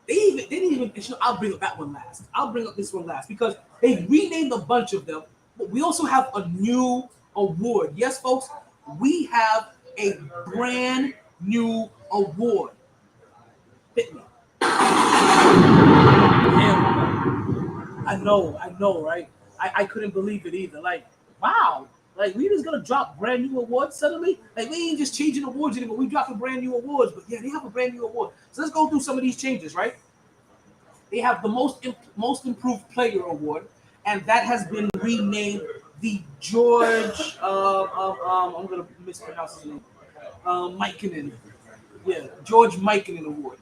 they didn't even. I'll bring up that one last. I'll bring up this one last because they renamed a bunch of them, but we also have a new award. Yes, folks, we have a brand new award. Hit me. I know, right? I couldn't believe it either. Like, wow. Like, we just gonna drop brand new awards suddenly? Like, we ain't just changing awards anymore. We dropping brand new awards. But yeah, they have a brand new award. So let's go through some of these changes, right? They have the most improved player award, and that has been renamed the George. I'm gonna mispronounce his name. Mikinen. Yeah, George Mikinen Award.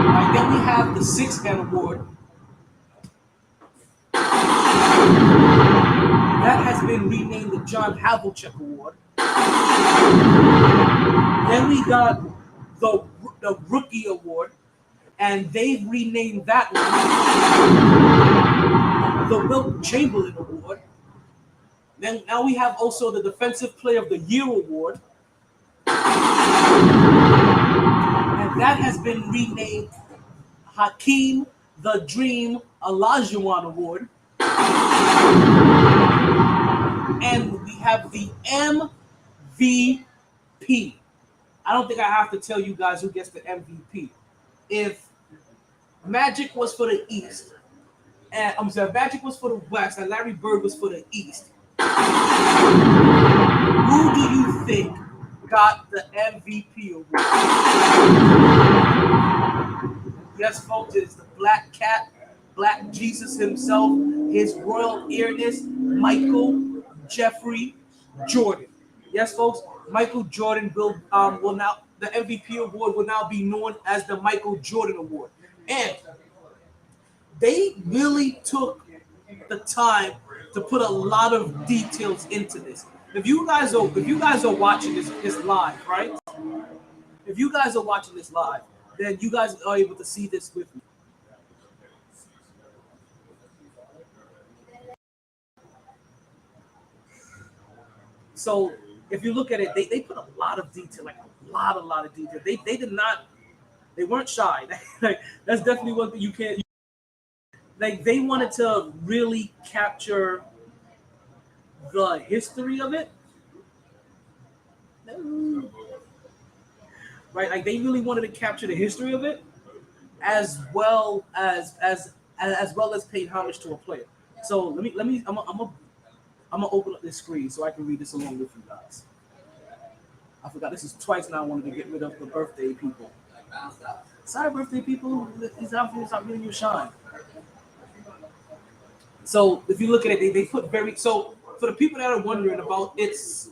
Right, then we have the 6-man award. That has been renamed the John Havlicek Award. Then we got the Rookie Award, and they've renamed that one the Wilt Chamberlain Award. Then now we have also the Defensive Player of the Year Award, and that has been renamed Hakeem the Dream Olajuwon Award. And we have the MVP. I don't think I have to tell you guys who gets the MVP. If Magic was for the East, and I'm sorry, Magic was for the West, and Larry Bird was for the East, who do you think got the MVP award? Yes, folks, it's the Black Cat, Black Jesus himself, His Royal Earnest, Michael Jeffrey Jordan. Yes, folks, Michael Jordan will now, the MVP award will now be known as the Michael Jordan Award. And they really took the time to put a lot of details into this. If you guys are watching this live, right? If you guys are watching this live, then you guys are able to see this with me. So if you look at it, they put a lot of detail, like a lot of detail. They weren't shy. Like, that's definitely one thing you can't. Like, they wanted to really capture the history of it, right? Like, they really wanted to capture the history of it, as well as paying homage to a player. So let me. I'm gonna open up this screen so I can read this along with you guys. I forgot this is twice now. I wanted to get rid of the birthday people. Sorry, birthday people. These outfits are really your shine. So if you look at it, they put so for the people that are wondering about its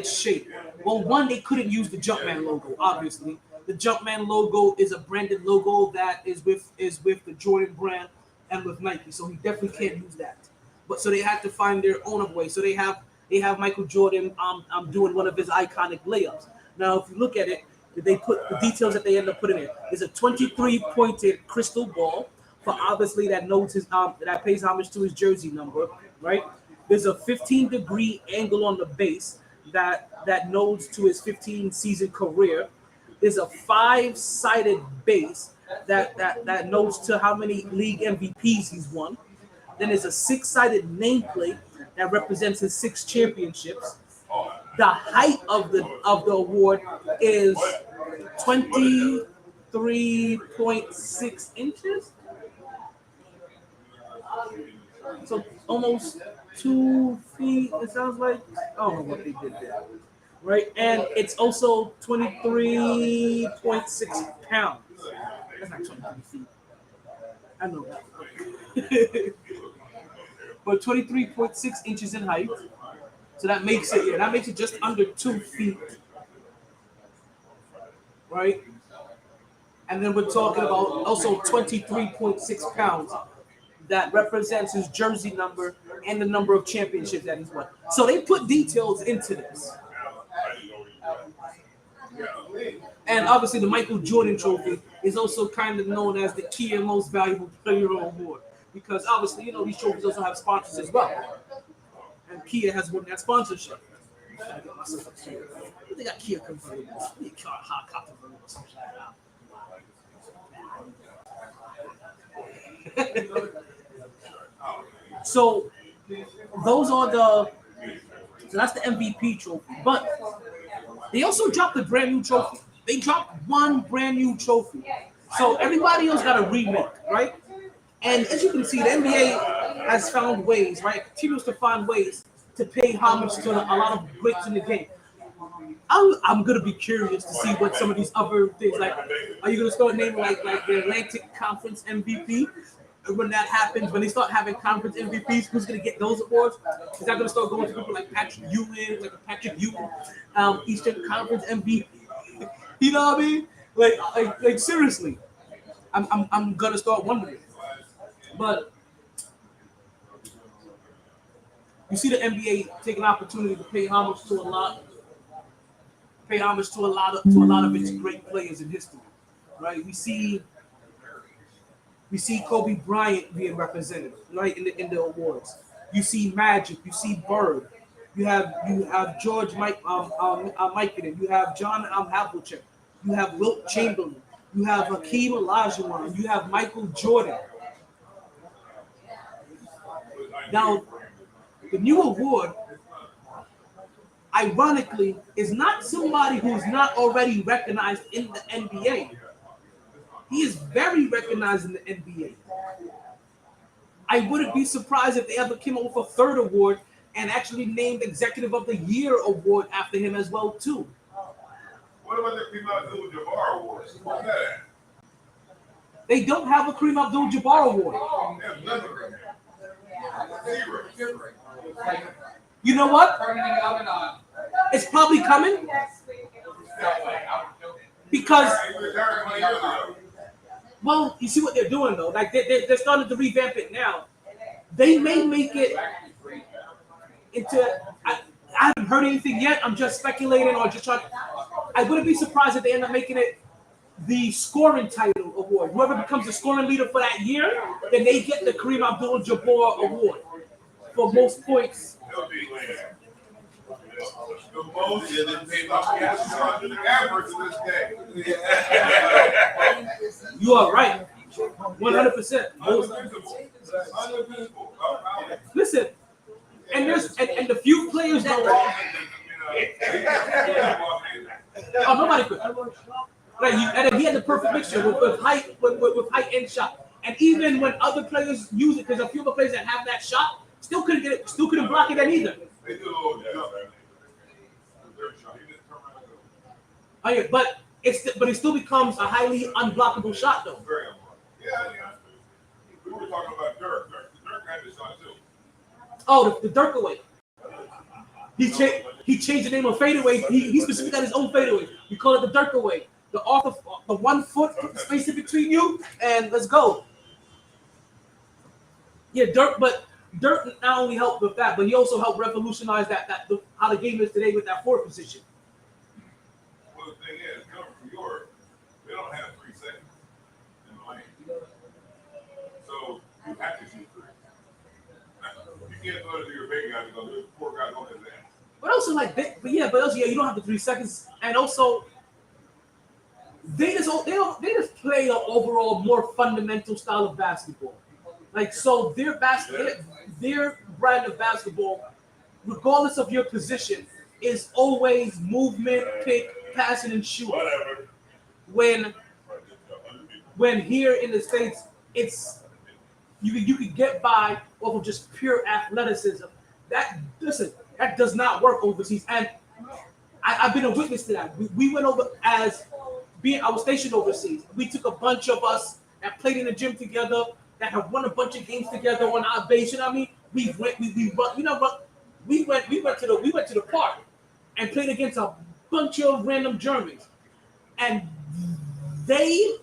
shape. Well, one, they couldn't use the Jumpman logo, obviously. The Jumpman logo is a branded logo that is with the Jordan brand and with Nike. So he definitely can't use that. But so they had to find their own way. So they have Michael Jordan doing one of his iconic layups. Now, if you look at it, they put the details that they end up putting in. It's a 23-pointed crystal ball, for obviously that notes his that pays homage to his jersey number, right? There's a 15-degree angle on the base that notes to his 15-season career. There's a 5-sided base that notes to how many league MVPs he's won. Then there's a 6-sided nameplate that represents his 6 championships. The height of the award is 23.6 inches. So almost 2 feet, it sounds like. I don't know what they did there. Right? And it's also 23.6 pounds. That's not 23 feet. I know that. But 23.6 inches in height. So that makes it just under 2 feet. Right? And then we're talking about also 23.6 pounds. That represents his jersey number and the number of championships that he's won. So they put details into this. And obviously the Michael Jordan Trophy is also kind of known as the Kia Most Valuable Player Award. Because obviously, you know, these trophies also have sponsors as well. And Kia has won that sponsorship. They got Kia convertible. They got hot copper convertible or something like that. So that's the MVP trophy. But they also dropped a brand new trophy. They dropped one brand new trophy. So everybody else got a remake, right? And as you can see, the NBA has found ways, right? Continues to find ways to pay homage to a lot of greats in the game. I'm gonna be curious to see what some of these other things, like, are you gonna start naming like the Atlantic Conference MVP? When that happens, when they start having conference MVPs, who's going to get those awards? Is that going to start going to people like Patrick Ewing, Eastern Conference MVP? You know what I mean? Like seriously, I'm going to start wondering. But You see the NBA take an opportunity to pay homage to a lot of its great players in history, right? We see Kobe Bryant being represented, right, in the awards. You see Magic, you see Bird, you have George Mikan, you have John Havlicek, you have Wilt Chamberlain, you have Hakeem Olajuwon, you have Michael Jordan. Now, the new award, ironically, is not somebody who's not already recognized in the NBA. He is very recognized in the NBA. I wouldn't be surprised if they ever came up with a third award and actually named Executive of the Year award after him as well, too. What about the Kareem Abdul-Jabbar Awards? What's that? They don't have a Kareem Abdul-Jabbar award. They have nothing. Zero. You know what? It's probably coming because, well, you see what they're doing though. Like they're starting to revamp it now. They may make it into. I haven't heard anything yet. I'm just speculating or just trying. I wouldn't be surprised if they end up making it the scoring title award. Whoever becomes the scoring leader for that year, then they get the Kareem Abdul-Jabbar award for most points. The most the average of this game. You are right. 100%. Listen, and there's and the few players that nobody could. Like and he had the perfect mixture with height and shot. And even when other players use it, because a few of the players that have that shot still couldn't get it, still couldn't block it then either. Oh yeah, but it still becomes a highly unblockable shot though. Yeah. We were talking about Dirk. Dirk had this shot too. Oh, the Dirk away. He changed the name of fadeaway. He specifically got his own fadeaway. We call it the Dirk away. The 1 foot space in between you, and let's go. Yeah, Dirk not only helped with that, but he also helped revolutionize how the game is today with that forward position. Well, the thing is, coming from Europe, they don't have 3 seconds in the lane. So you have to shoot 3. You can't throw it to your big guy because there's 4 guys on his ass. But also you don't have the 3 seconds, and also they just play an overall more fundamental style of basketball. Like so, their brand of basketball, regardless of your position, is always movement, pick, passing, and shoot. When here in the States, it's you can get by off of just pure athleticism. That does not work overseas, and I've been a witness to that. We went over I was stationed overseas. We took a bunch of us that played in the gym together, that have won a bunch of games together on our base. You know what I mean? We went to the park and played against a bunch of random Germans, and they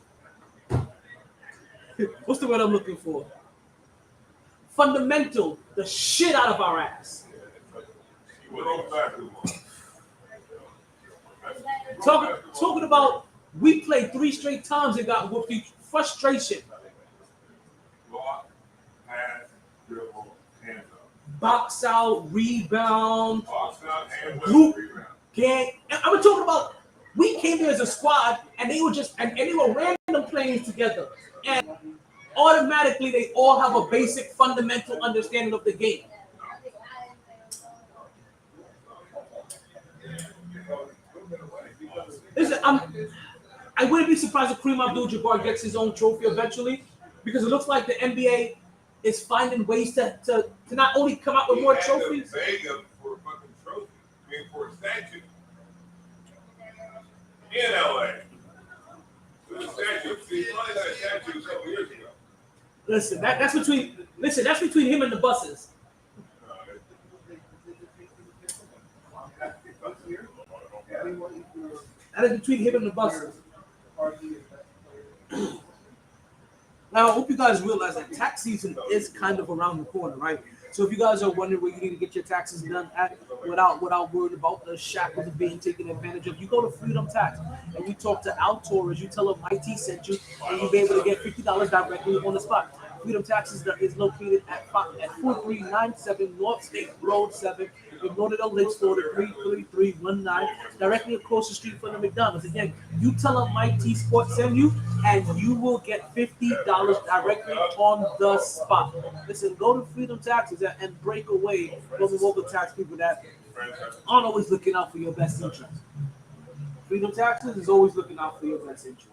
what's the word I'm looking for? Fundamental the shit out of our ass. Talking about we played 3 straight times and got whooped. Frustration. Block, pass, dribble, hands up. Box out, rebound, Group gang. And I'm talking about we came here as a squad and they were random playing together. And automatically they all have a basic fundamental understanding of the game. Listen, I wouldn't be surprised if Kareem Abdul-Jabbar gets his own trophy eventually, because it looks like the NBA is finding ways to not only come out with more trophies. For a fucking trophy, for a statue in LA. There's a statue. See, probably got a statue a couple years ago. Listen, that's between him and the buses. That is between him and the buses. Now, I hope you guys realize that tax season is kind of around the corner, right? So if you guys are wondering where you need to get your taxes done at without worrying about the shackles of being taken advantage of, you go to Freedom Tax and you talk to Al Torres. You tell them MyT sent you, and you'll be able to get $50 directly on the spot. Freedom Tax is located at 4397 North State Road 7 in Lauderdale Lakes, Florida 33319, directly across the street from the McDonald's. Again, you tell them MyT Sports send you, and you will get $50 directly on the spot. Listen, go to Freedom Taxes and break away from the local tax people that aren't always looking out for your best interest. Freedom Taxes is always looking out for your best interest.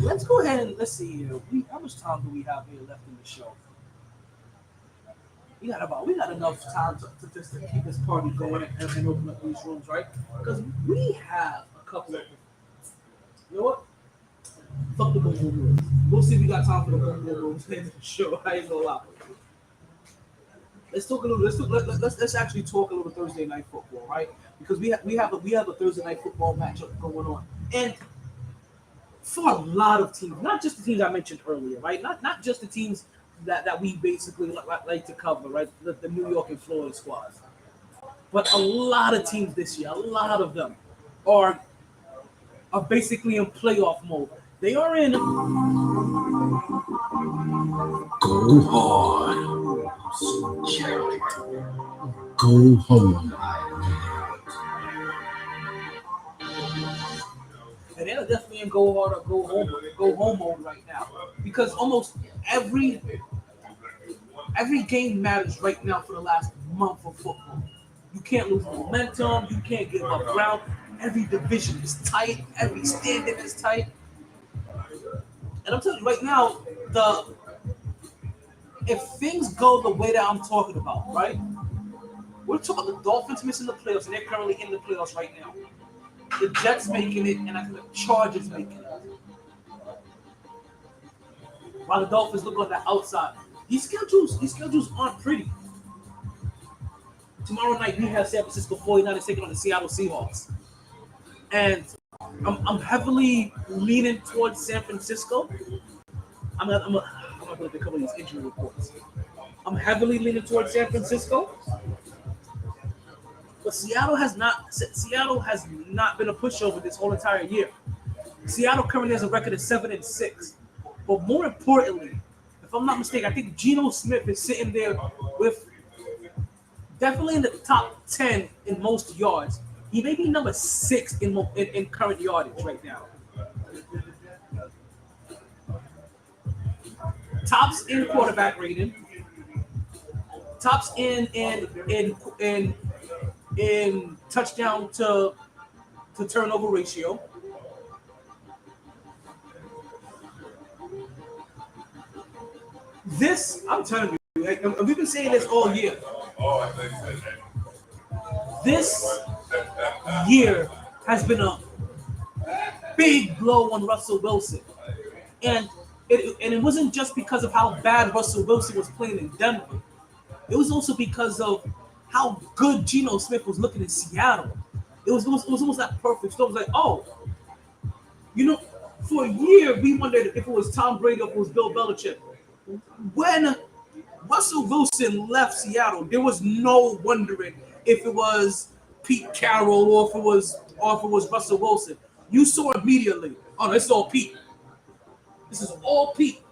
Let's go ahead and let's see here. How much time do we have here left in the show? We got enough time to just to keep this party going and open up these rooms, right? Because we have a couple of, you know what? Fuck the boom rooms. We'll see if we got time for the boom rooms in the show. I ain't gonna lie. Let's talk a little. Let's actually talk a little Thursday night football, right? Because we have a Thursday night football matchup going on, and for a lot of teams, not just the teams I mentioned earlier, right? Not just the teams that we basically like to cover, right? The New York and Florida squads, but a lot of teams this year, a lot of them are basically in playoff mode. They are in Go hard. Go home. and they're definitely in go hard or go home mode right now, because almost every game matters right now for the last month of football. You can't lose momentum. You can't give up ground. Every division is tight. Every standing is tight. And I'm telling you right now, if things go the way that I'm talking about, right? We're talking about the Dolphins missing the playoffs, and they're currently in the playoffs right now. The Jets making it, and I think the Chargers making it. While the Dolphins look on the outside. These schedules aren't pretty. Tomorrow night we have San Francisco 49ers taking on the Seattle Seahawks. And I'm heavily leaning towards San Francisco. I'm not going to cover these injury reports. I'm heavily leaning towards San Francisco. But Seattle has not been a pushover this whole entire year. Seattle currently has a record of 7-6. But more importantly, if I'm not mistaken, I think Geno Smith is sitting there with definitely in the top 10 in most yards. He may be number 6 in current yardage right now. Tops in quarterback rating. Tops in touchdown to turnover ratio. This, I'm telling you, we've been saying this all year. This year has been a big blow on Russell Wilson. And it wasn't just because of how bad Russell Wilson was playing in Denver. It was also because of how good Geno Smith was looking in Seattle. It was almost that perfect storm. It was like, oh, for a year we wondered if it was Tom Brady or if it was Bill Belichick. When Russell Wilson left Seattle, there was no wondering if it was Pete Carroll or if it was Russell Wilson. You saw immediately, oh, this is all Pete. This is all Pete.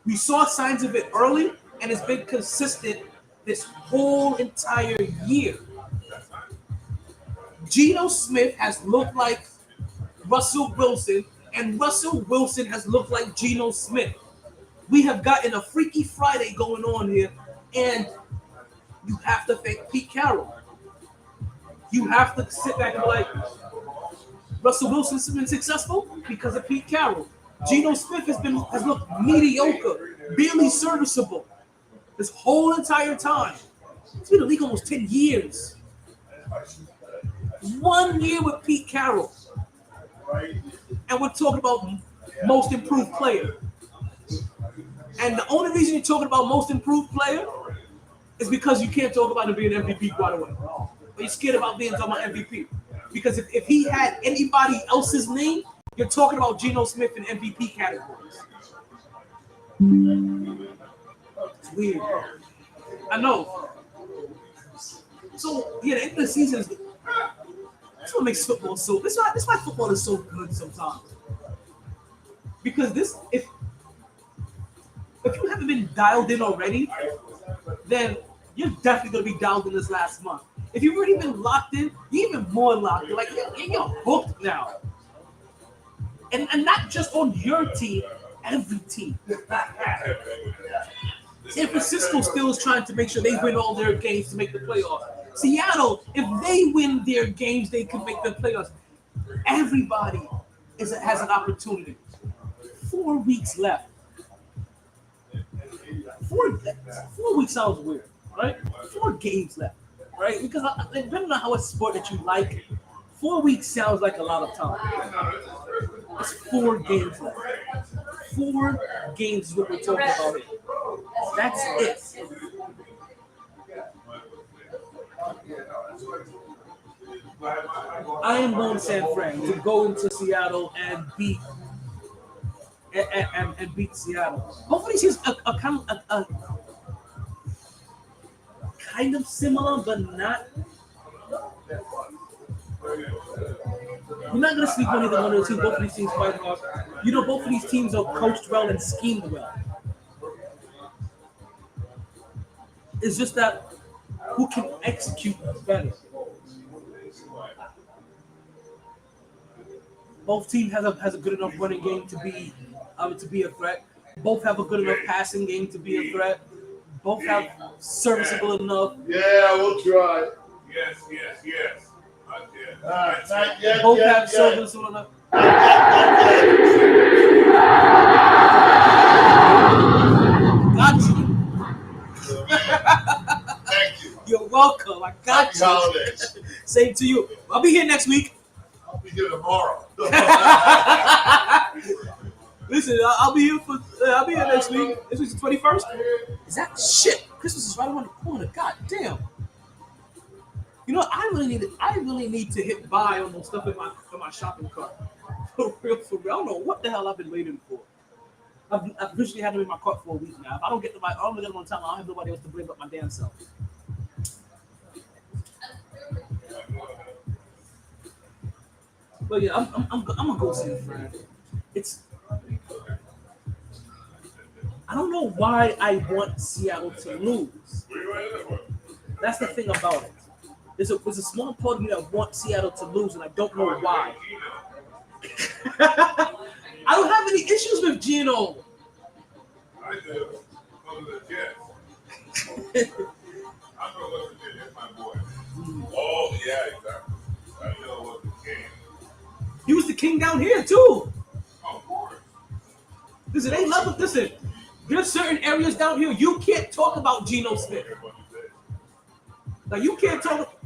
We saw signs of it early, and it's been consistent this whole entire year. Geno Smith has looked like Russell Wilson, and Russell Wilson has looked like Geno Smith. We have gotten a Freaky Friday going on here, and you have to thank Pete Carroll. You have to sit back and be like, Russell Wilson's been successful because of Pete Carroll. Geno Smith has looked mediocre, barely serviceable this whole entire time. It's been in the league almost 10 years. 1 year with Pete Carroll. And we're talking about most improved player. And the only reason you're talking about most improved player is because you can't talk about him being MVP right away. Or you're scared about being talking about MVP. Because if he had anybody else's name, you're talking about Geno Smith in MVP categories. It's weird. I know. So yeah, the end of the season is. That's what makes football so. That's why football is so good sometimes. Because if you haven't been dialed in already, then you're definitely gonna be dialed in this last month. If you've already been locked in, you're even more locked in. Like you're hooked now, and not just on your team, every team. San Francisco still is trying to make sure they win all their games to make the playoffs. Seattle, if they win their games, they can make the playoffs. Everybody has an opportunity. 4 weeks left. 4 weeks sounds weird, right? 4 games left, right? Because depending on how it's a sport that you like, 4 weeks sounds like a lot of time. It's 4 games left. 4 games is what we're talking about here. That's it. I am going San Fran to go into Seattle and beat and beat Seattle. Hopefully, she's a kind of similar, but not. You're not gonna sleep on either one of the teams. Both of these teams fight hard. You know, both of these teams are coached well and schemed well. It's just that who can execute better. Both teams has a good enough running game to be a threat. Both have a good enough passing game to be a threat. Both have serviceable enough. Yeah, we'll try. Yes. Not yet. Both have serviceable enough. Got you. Thank you. You're welcome. I got Happy you. holidays. Same to you. I'll be here next week. I'll be here tomorrow. Listen, I'll be here next week. This week's the 21st. Is that shit? Christmas is right around the corner. God damn. You know, I really need to hit buy on those stuff in my shopping cart. For real. I don't know what the hell I've been waiting for. I've literally had them in my cart for a week now. If I don't get them on time, I don't have nobody else to bring up my damn self. But yeah, I'm gonna go San Fran. I don't know why I want Seattle to lose. That's the thing about it. There's a small part of me that wants Seattle to lose, and I don't know why. I don't have any issues with Geno. I do. Go to the Jets. I'm going to look at That's my boy. Oh, yeah, exactly. I know what the king. He was the king down here, too. Of course. Listen, they love it. Listen, there's certain areas down here you can't talk about Geno Smith. Like, you can't talk.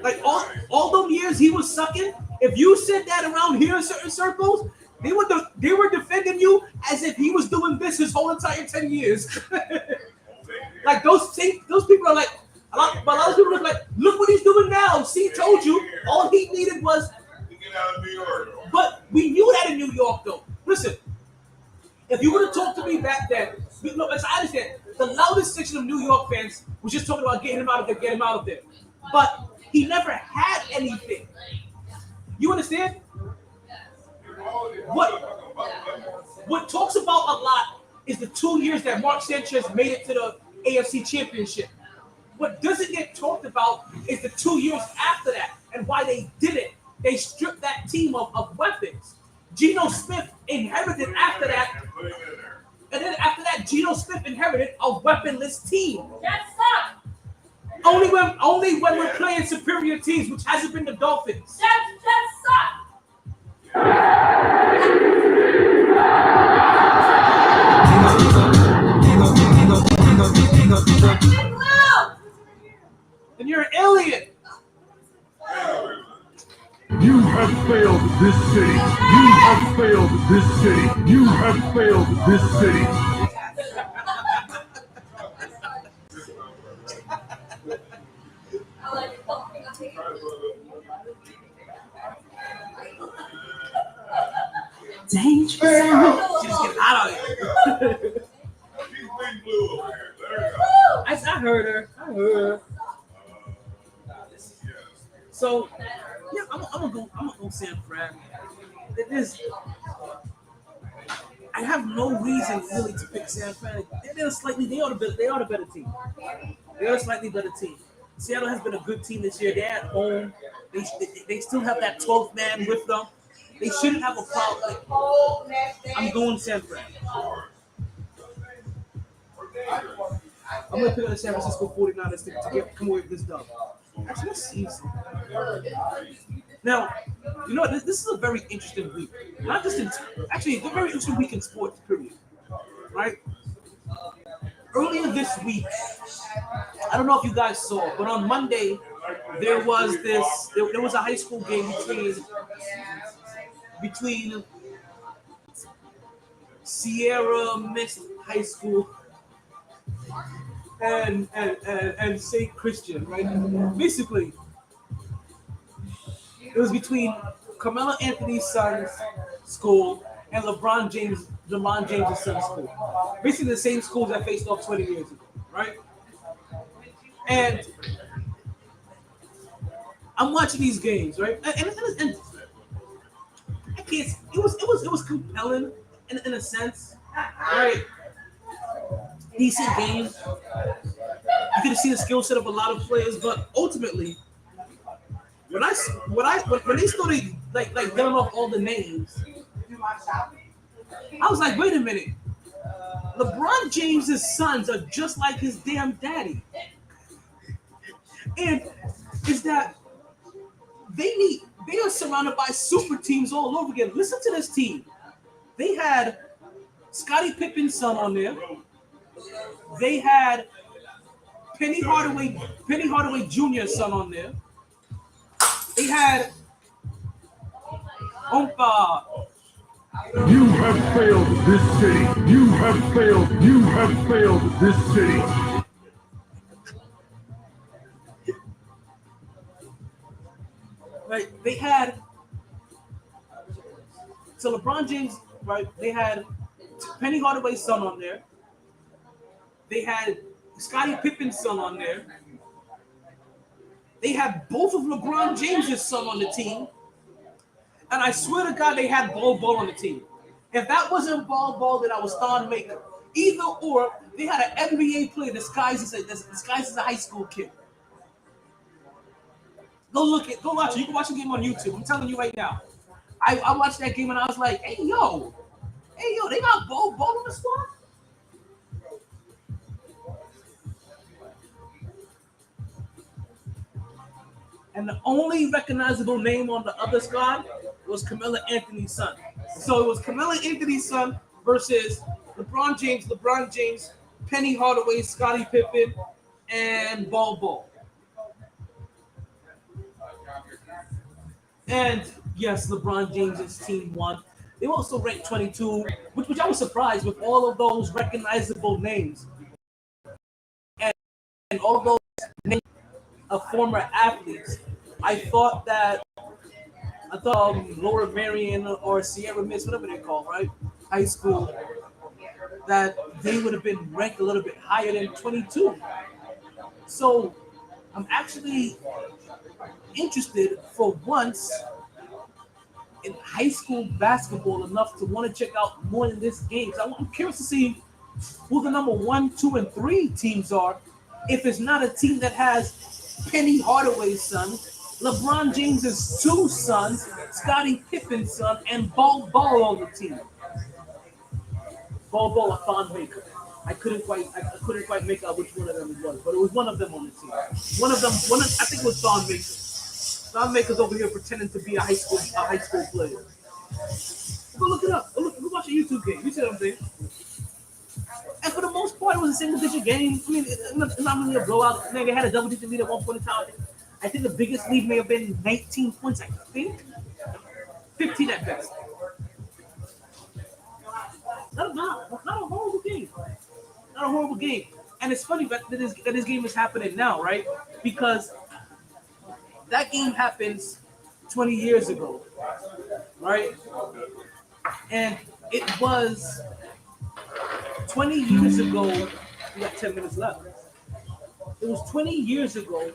Like, all those years he was sucking, if you said that around here in certain circles, they were defending you as if he was doing this his whole entire 10 years. Like, those people are like, a lot of people are like, look what he's doing now. See, told you. All he needed was. To get out of New York. But we knew that in New York, though. Listen, if you would have talked to me back then, as I understand, the loudest section of New York fans was just talking about getting him out of there, But he never had anything. You understand? What talks about a lot is the 2 years that Mark Sanchez made it to the AFC Championship. What doesn't get talked about is the 2 years after that and why they did it. They stripped that team of weapons. Geno Smith inherited after that. And then after that, Geno Smith inherited a weaponless team. Just stop. Only when we're playing superior teams, which hasn't been the Dolphins. Just stop. And you're an alien. You have failed this city. You have failed this city. You have failed this city. dangerous. She just get out of here. She's big blue over here. Let her go. I heard her. So yeah, I'm gonna go San Fran. It is. I have no reason really to pick San Fran. They are the better team. They are a slightly better team. Seattle has been a good team this year. They're at home. They still have that 12th man with them. They shouldn't have a problem. I'm going San Fran. I'm going to pick up the San Francisco 49ers to come away with this dub. Actually, let's see. Now, you know what? This is a very interesting week. Not just actually, it's a very interesting week in sports, period. Right? Earlier this week, I don't know if you guys saw, but on Monday, there was a high school game between Sierra Mist High School and St. Christian, right? Basically, it was between Carmelo Anthony's son's school and LeBron James' son's school. Basically the same schools that faced off 20 years ago, right? And I'm watching these games, right? And I can't. It was compelling in a sense, right? Decent game. You could see the skill set of a lot of players, but ultimately, when they started like getting off all the names, I was like, wait a minute. LeBron James' sons are just like his damn daddy. And is that they are surrounded by super teams all over again. Listen to this team. They had Scottie Pippen's son on there. They had Penny Hardaway Jr.'s son on there. They had You have failed this city. You have failed. You have failed this city. Right, they had LeBron James, right? They had Penny Hardaway's son on there. They had Scottie Pippen's son on there. They had both of LeBron James' son on the team. And I swear to God, they had Ball on the team. If that wasn't Ball, then I was Thon Maker. Either or, they had an NBA player disguised as a high school kid. Go watch it. You can watch the game on YouTube. I'm telling you right now. I watched that game and I was like, hey yo, they got Ball on the squad? And the only recognizable name on the other squad was Carmelo Anthony's son. So it was Carmelo Anthony's son versus LeBron James, Penny Hardaway, Scottie Pippen, and Ball. And yes, LeBron James' team won. They were also ranked 22, which I was surprised with all of those recognizable names. And all of those names of former athletes. I thought Lower Marion or Sierra Mist, whatever they're called, right? High school, that they would have been ranked a little bit higher than 22. So I'm actually interested for once in high school basketball enough to want to check out more than this game. So I'm curious to see who the number 1, 2, and 3 teams are. If it's not a team that has Penny Hardaway's son, LeBron James's 2 sons, Scottie Pippen's son, and Ball on the team. Ball, a Thon Maker. I couldn't quite make out which one of them it was, but it was one of them on the team. I think it was Thon Maker. Thon Maker's over here pretending to be a high school player. Go look it up. Go watch a YouTube game. You see what I'm saying? And for the most part, it was a single-digit game. I mean, it's not really a blowout. Man, they had a double-digit lead at one point in time. I think the biggest lead may have been 19 points, I think. 15 at best. Not a horrible game. Not a horrible game. And it's funny that this game is happening now, right? Because that game happens 20 years ago, right? And it was 20 years ago. We got 10 minutes left. It was 20 years ago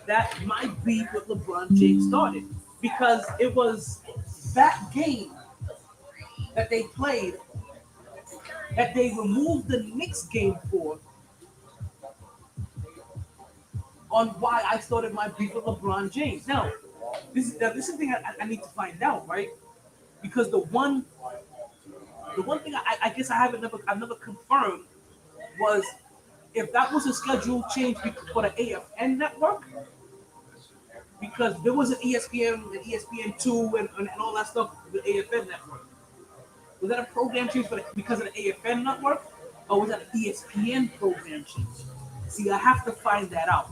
that my beef with LeBron James started because it was that game that they played that they removed the Knicks game for on why I started my beef with LeBron James. Now, this is the thing I need to find out, right? Because the one thing I guess I've never confirmed was if that was a schedule change for the AFN network, because there was an ESPN and ESPN2 and all that stuff with the AFN network. Was that a program change because of the AFN network, or was that an ESPN program change? See, I have to find that out.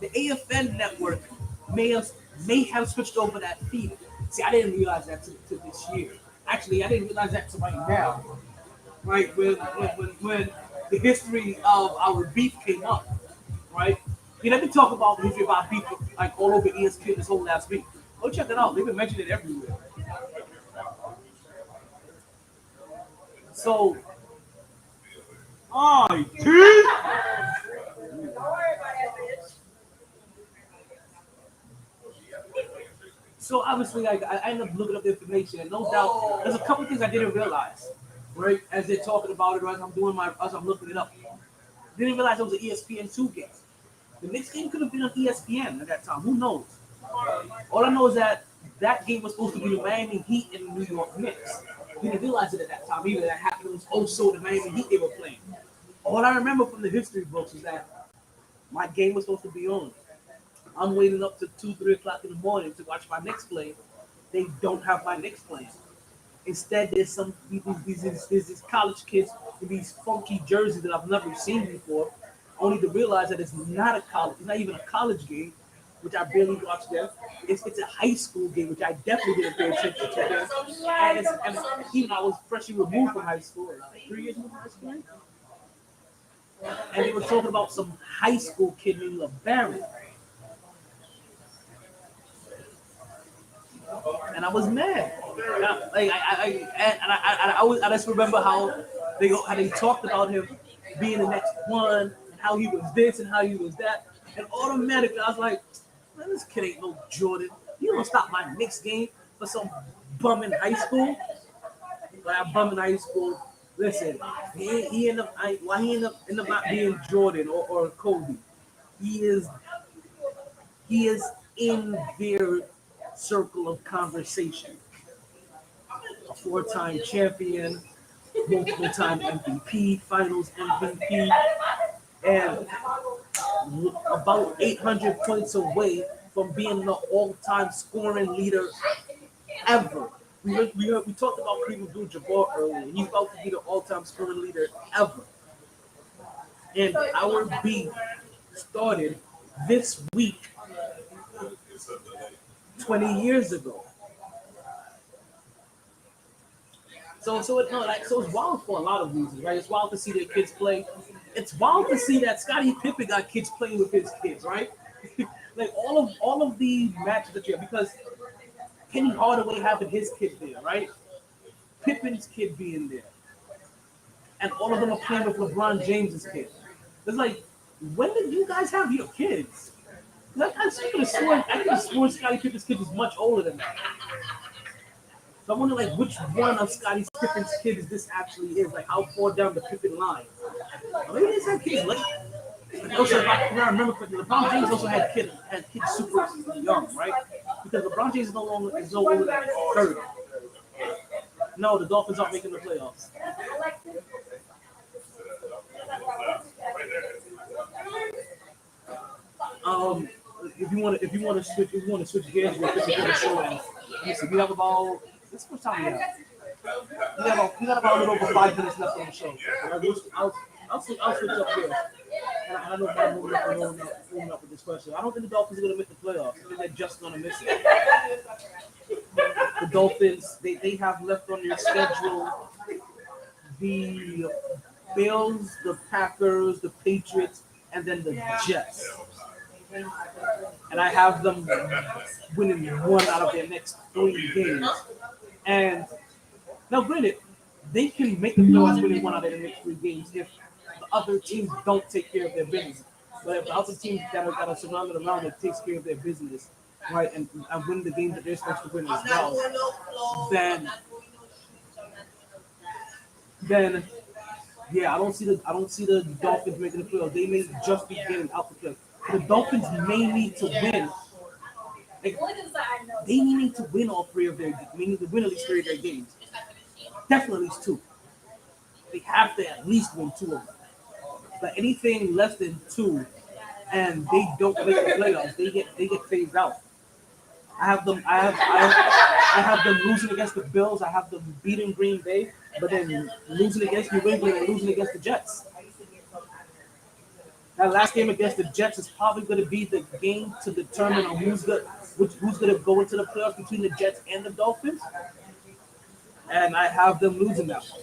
The AFN network may have switched over that feed. See, I didn't realize that to this year. Actually, I didn't realize that to right now. Right when the history of our beef came up, right? You know, they talk about the history about beef like all over ESPN this whole last week. Go check it out. They've been mentioning it everywhere. So, MyT. So obviously, I ended up looking up the information, and no doubt, there's a couple things I didn't realize, right? As they're talking about it, or as I'm looking it up, didn't realize it was an ESPN2 game. The next game could have been on ESPN at that time. Who knows? All I know is that game was supposed to be the Miami Heat and the New York Knicks. Didn't realize it at that time either. That happened. It was also the Miami Heat they were playing. All I remember from the history books is that my game was supposed to be on. I'm waiting up to 2, 3 o'clock in the morning to watch my Knicks play. They don't have my Knicks playing. Instead, there's these college kids in these funky jerseys that I've never seen before. Only to realize that it's not even a college game, which I barely watched them. It's a high school game, which I definitely didn't pay attention to. And even I was freshly removed from high school, 3 years removed from high school. And they were talking about some high school kid named LeBaron. And I was mad. I just remember how they talked about him being the next one, and how he was this and how he was that. And automatically I was like, man, this kid ain't no Jordan. You don't stop my Knicks game for some bum in high school. But I bum in high school. Listen, he ended up not being Jordan or Kobe. He is in their circle of conversation. A 4-time champion, multiple time MVP, finals MVP, and about 800 points away from being the all-time scoring leader ever. We talked about Kareem Abdul-Jabbar earlier. He's about to be the all-time scoring leader ever. And our beef started this week 20 years ago. So it's wild for a lot of reasons, right? It's wild to see their kids play. It's wild to see that Scottie Pippen got kids playing with his kids, right? Like all of the matches that you have, because Kenny Hardaway having his kid there, right? Pippen's kid being there, and all of them are playing with LeBron James's kid. It's like, when did you guys have your kids? I could have sworn Scottie Pippen's kid was much older than that. So I wonder, like, which one of Scottie Pippen's kids this actually is. Like, how far down the Pippen line? Maybe they just had kids late. Also, if I remember correctly, LeBron James also had kids super young, right? Because LeBron James is no older than 30. No, the Dolphins aren't making the playoffs. If you want to switch gears real quick before the show ends. Listen, we have about this much time we have. We got about a little over 5 minutes left on the show. I'll switch up here. And I know I'm moving up with this question. I don't think the Dolphins are going to miss the playoffs. I think they're just going to miss it. The Dolphins, they have left on their schedule the Bills, the Packers, the Patriots, and then the Jets. and I have them winning 1 out of their next 3 games. And now, granted, they can make the playoffs winning 1 out of their next 3 games if the other teams don't take care of their business. But if the other teams that are surrounded around it takes care of their business, right, and win the games that they're supposed to win as well, then yeah, I don't see the Dolphins making the playoffs. They may just be getting out the playoffs. The Dolphins may need to win. Like, they need to win all 3 of their games. They need to win at least 3 of their games. Definitely at least 2. They have to at least win 2 of them. But anything less than 2, and they don't make the playoffs, they get phased out. I have them losing against the Bills. I have them beating Green Bay, but then losing against New England and losing against the Jets. That last game against the Jets is probably going to be the game to determine on who's going to go into the playoffs between the Jets and the Dolphins. And I have them losing that one.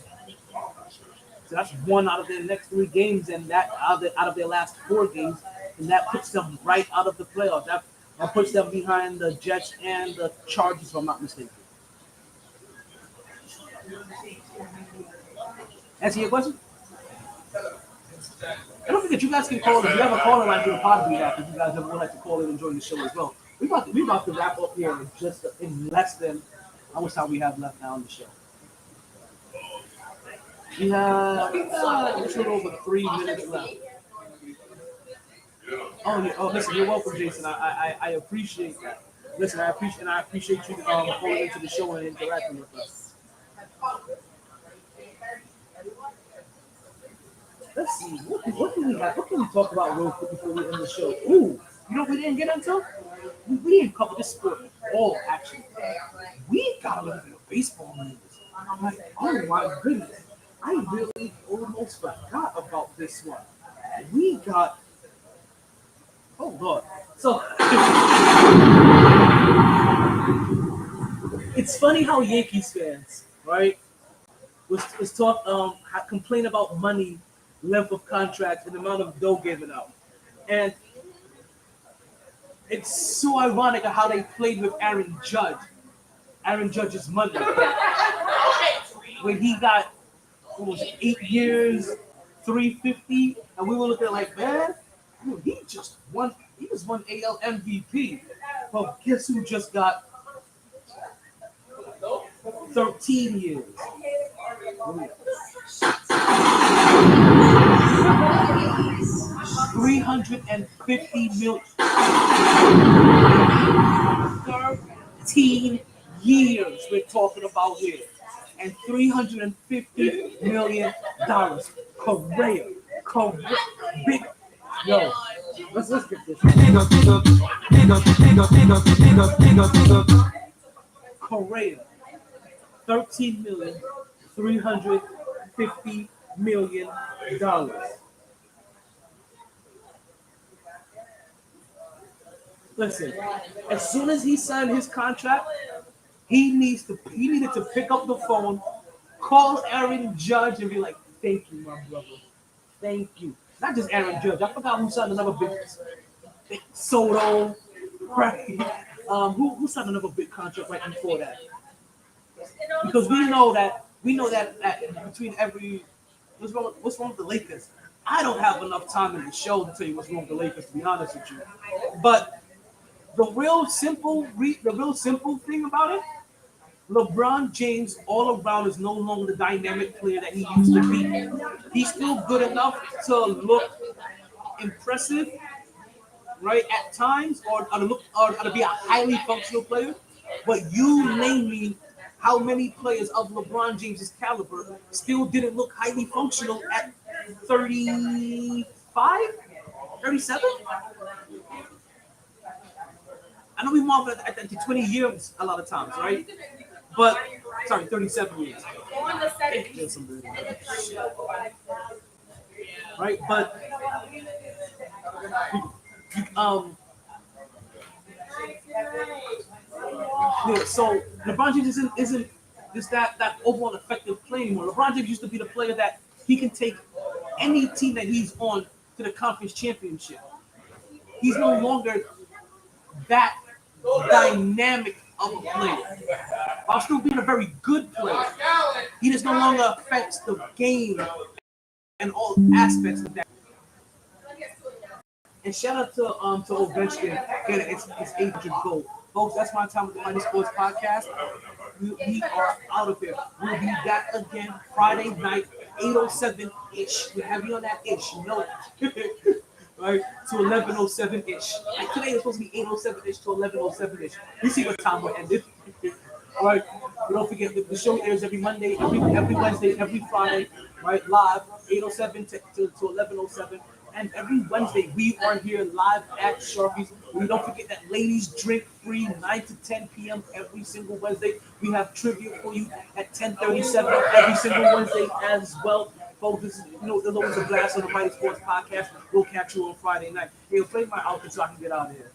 So that's 1 out of their next 3 games, and that out of their last 4 games, and that puts them right out of the playoffs. That puts them behind the Jets and the Chargers, if I'm not mistaken. Answer your question? And don't forget, you guys can call. If you have a caller line to the podbean app, if you guys ever would like to call in and join the show as well. We about to wrap up here in less than how much time we have left now on the show. We have just a little over 3 minutes left. Oh yeah. Oh, listen, you're welcome, Jason. I appreciate that. Listen, I appreciate you calling into the show and interacting with us. Let's see. What can we have? What can we talk about real quick before we end the show? Ooh, you know what we didn't get into? We didn't cover this sport at all, actually. We got a little bit of baseball news. I'm like, oh my goodness. I really almost forgot about this one. We got, oh Lord. So it's funny how Yankees fans, right, was talk complain about money, length of contract, and the amount of dough given out. And it's so ironic how they played with Aaron Judge's money. When he got, what was it, 8 years, $350, and we were looking like, man, he just won AL MVP. But guess who just got 13 years? $350 million. 13 years we're talking about here. And $350 million. Correa. Big. Yo, let's get this. Correa. $13 million. $350 million. Listen, as soon as he signed his contract, he needed to pick up the phone, call Aaron Judge, and be like, "Thank you, my brother. Thank you." Not just Aaron Judge. I forgot who signed another big Soto, right? Who signed another big contract right before that? Because we know that between every what's wrong with the Lakers? I don't have enough time in the show to tell you what's wrong with the Lakers, to be honest with you. But the real simple thing about it, LeBron James all around is no longer the dynamic player that he used to be. He's still good enough to look impressive, right, at times, or to be a highly functional player. But you name me how many players of LeBron James's caliber still didn't look highly functional at 35, 37? I know we marvel at the 20 years a lot of times, right? But, sorry, 37 years. Right? But, yeah, so LeBron James isn't just that overall effective player anymore. LeBron James used to be the player that he can take any team that he's on to the conference championship. He's no longer that dynamic of a player. While still being a very good player, he just no longer affects the game and all aspects of that. And shout out to Ovechkin getting its 800 goal. Folks, that's my time with the MyT Sports Podcast. We are out of here. We'll be back again Friday night, 8:07-ish. We have you on that ish, you know it. Right, to 11:07-ish. Like today is supposed to be 8:07-ish to 11:07-ish. We see what time we're ended. Right, but don't forget the show airs every Monday, every Wednesday, every Friday, right, live 8:07 to 11:07. And every Wednesday we are here live at Sharkey's. We don't forget that ladies drink free 9 to 10 p.m. every single Wednesday. We have trivia for you at 10:37 every single Wednesday as well. Folks, this is, there's always a blast on the MyT Sports Podcast. We'll catch you on Friday night. Hey, play my outfit so I can get out of here.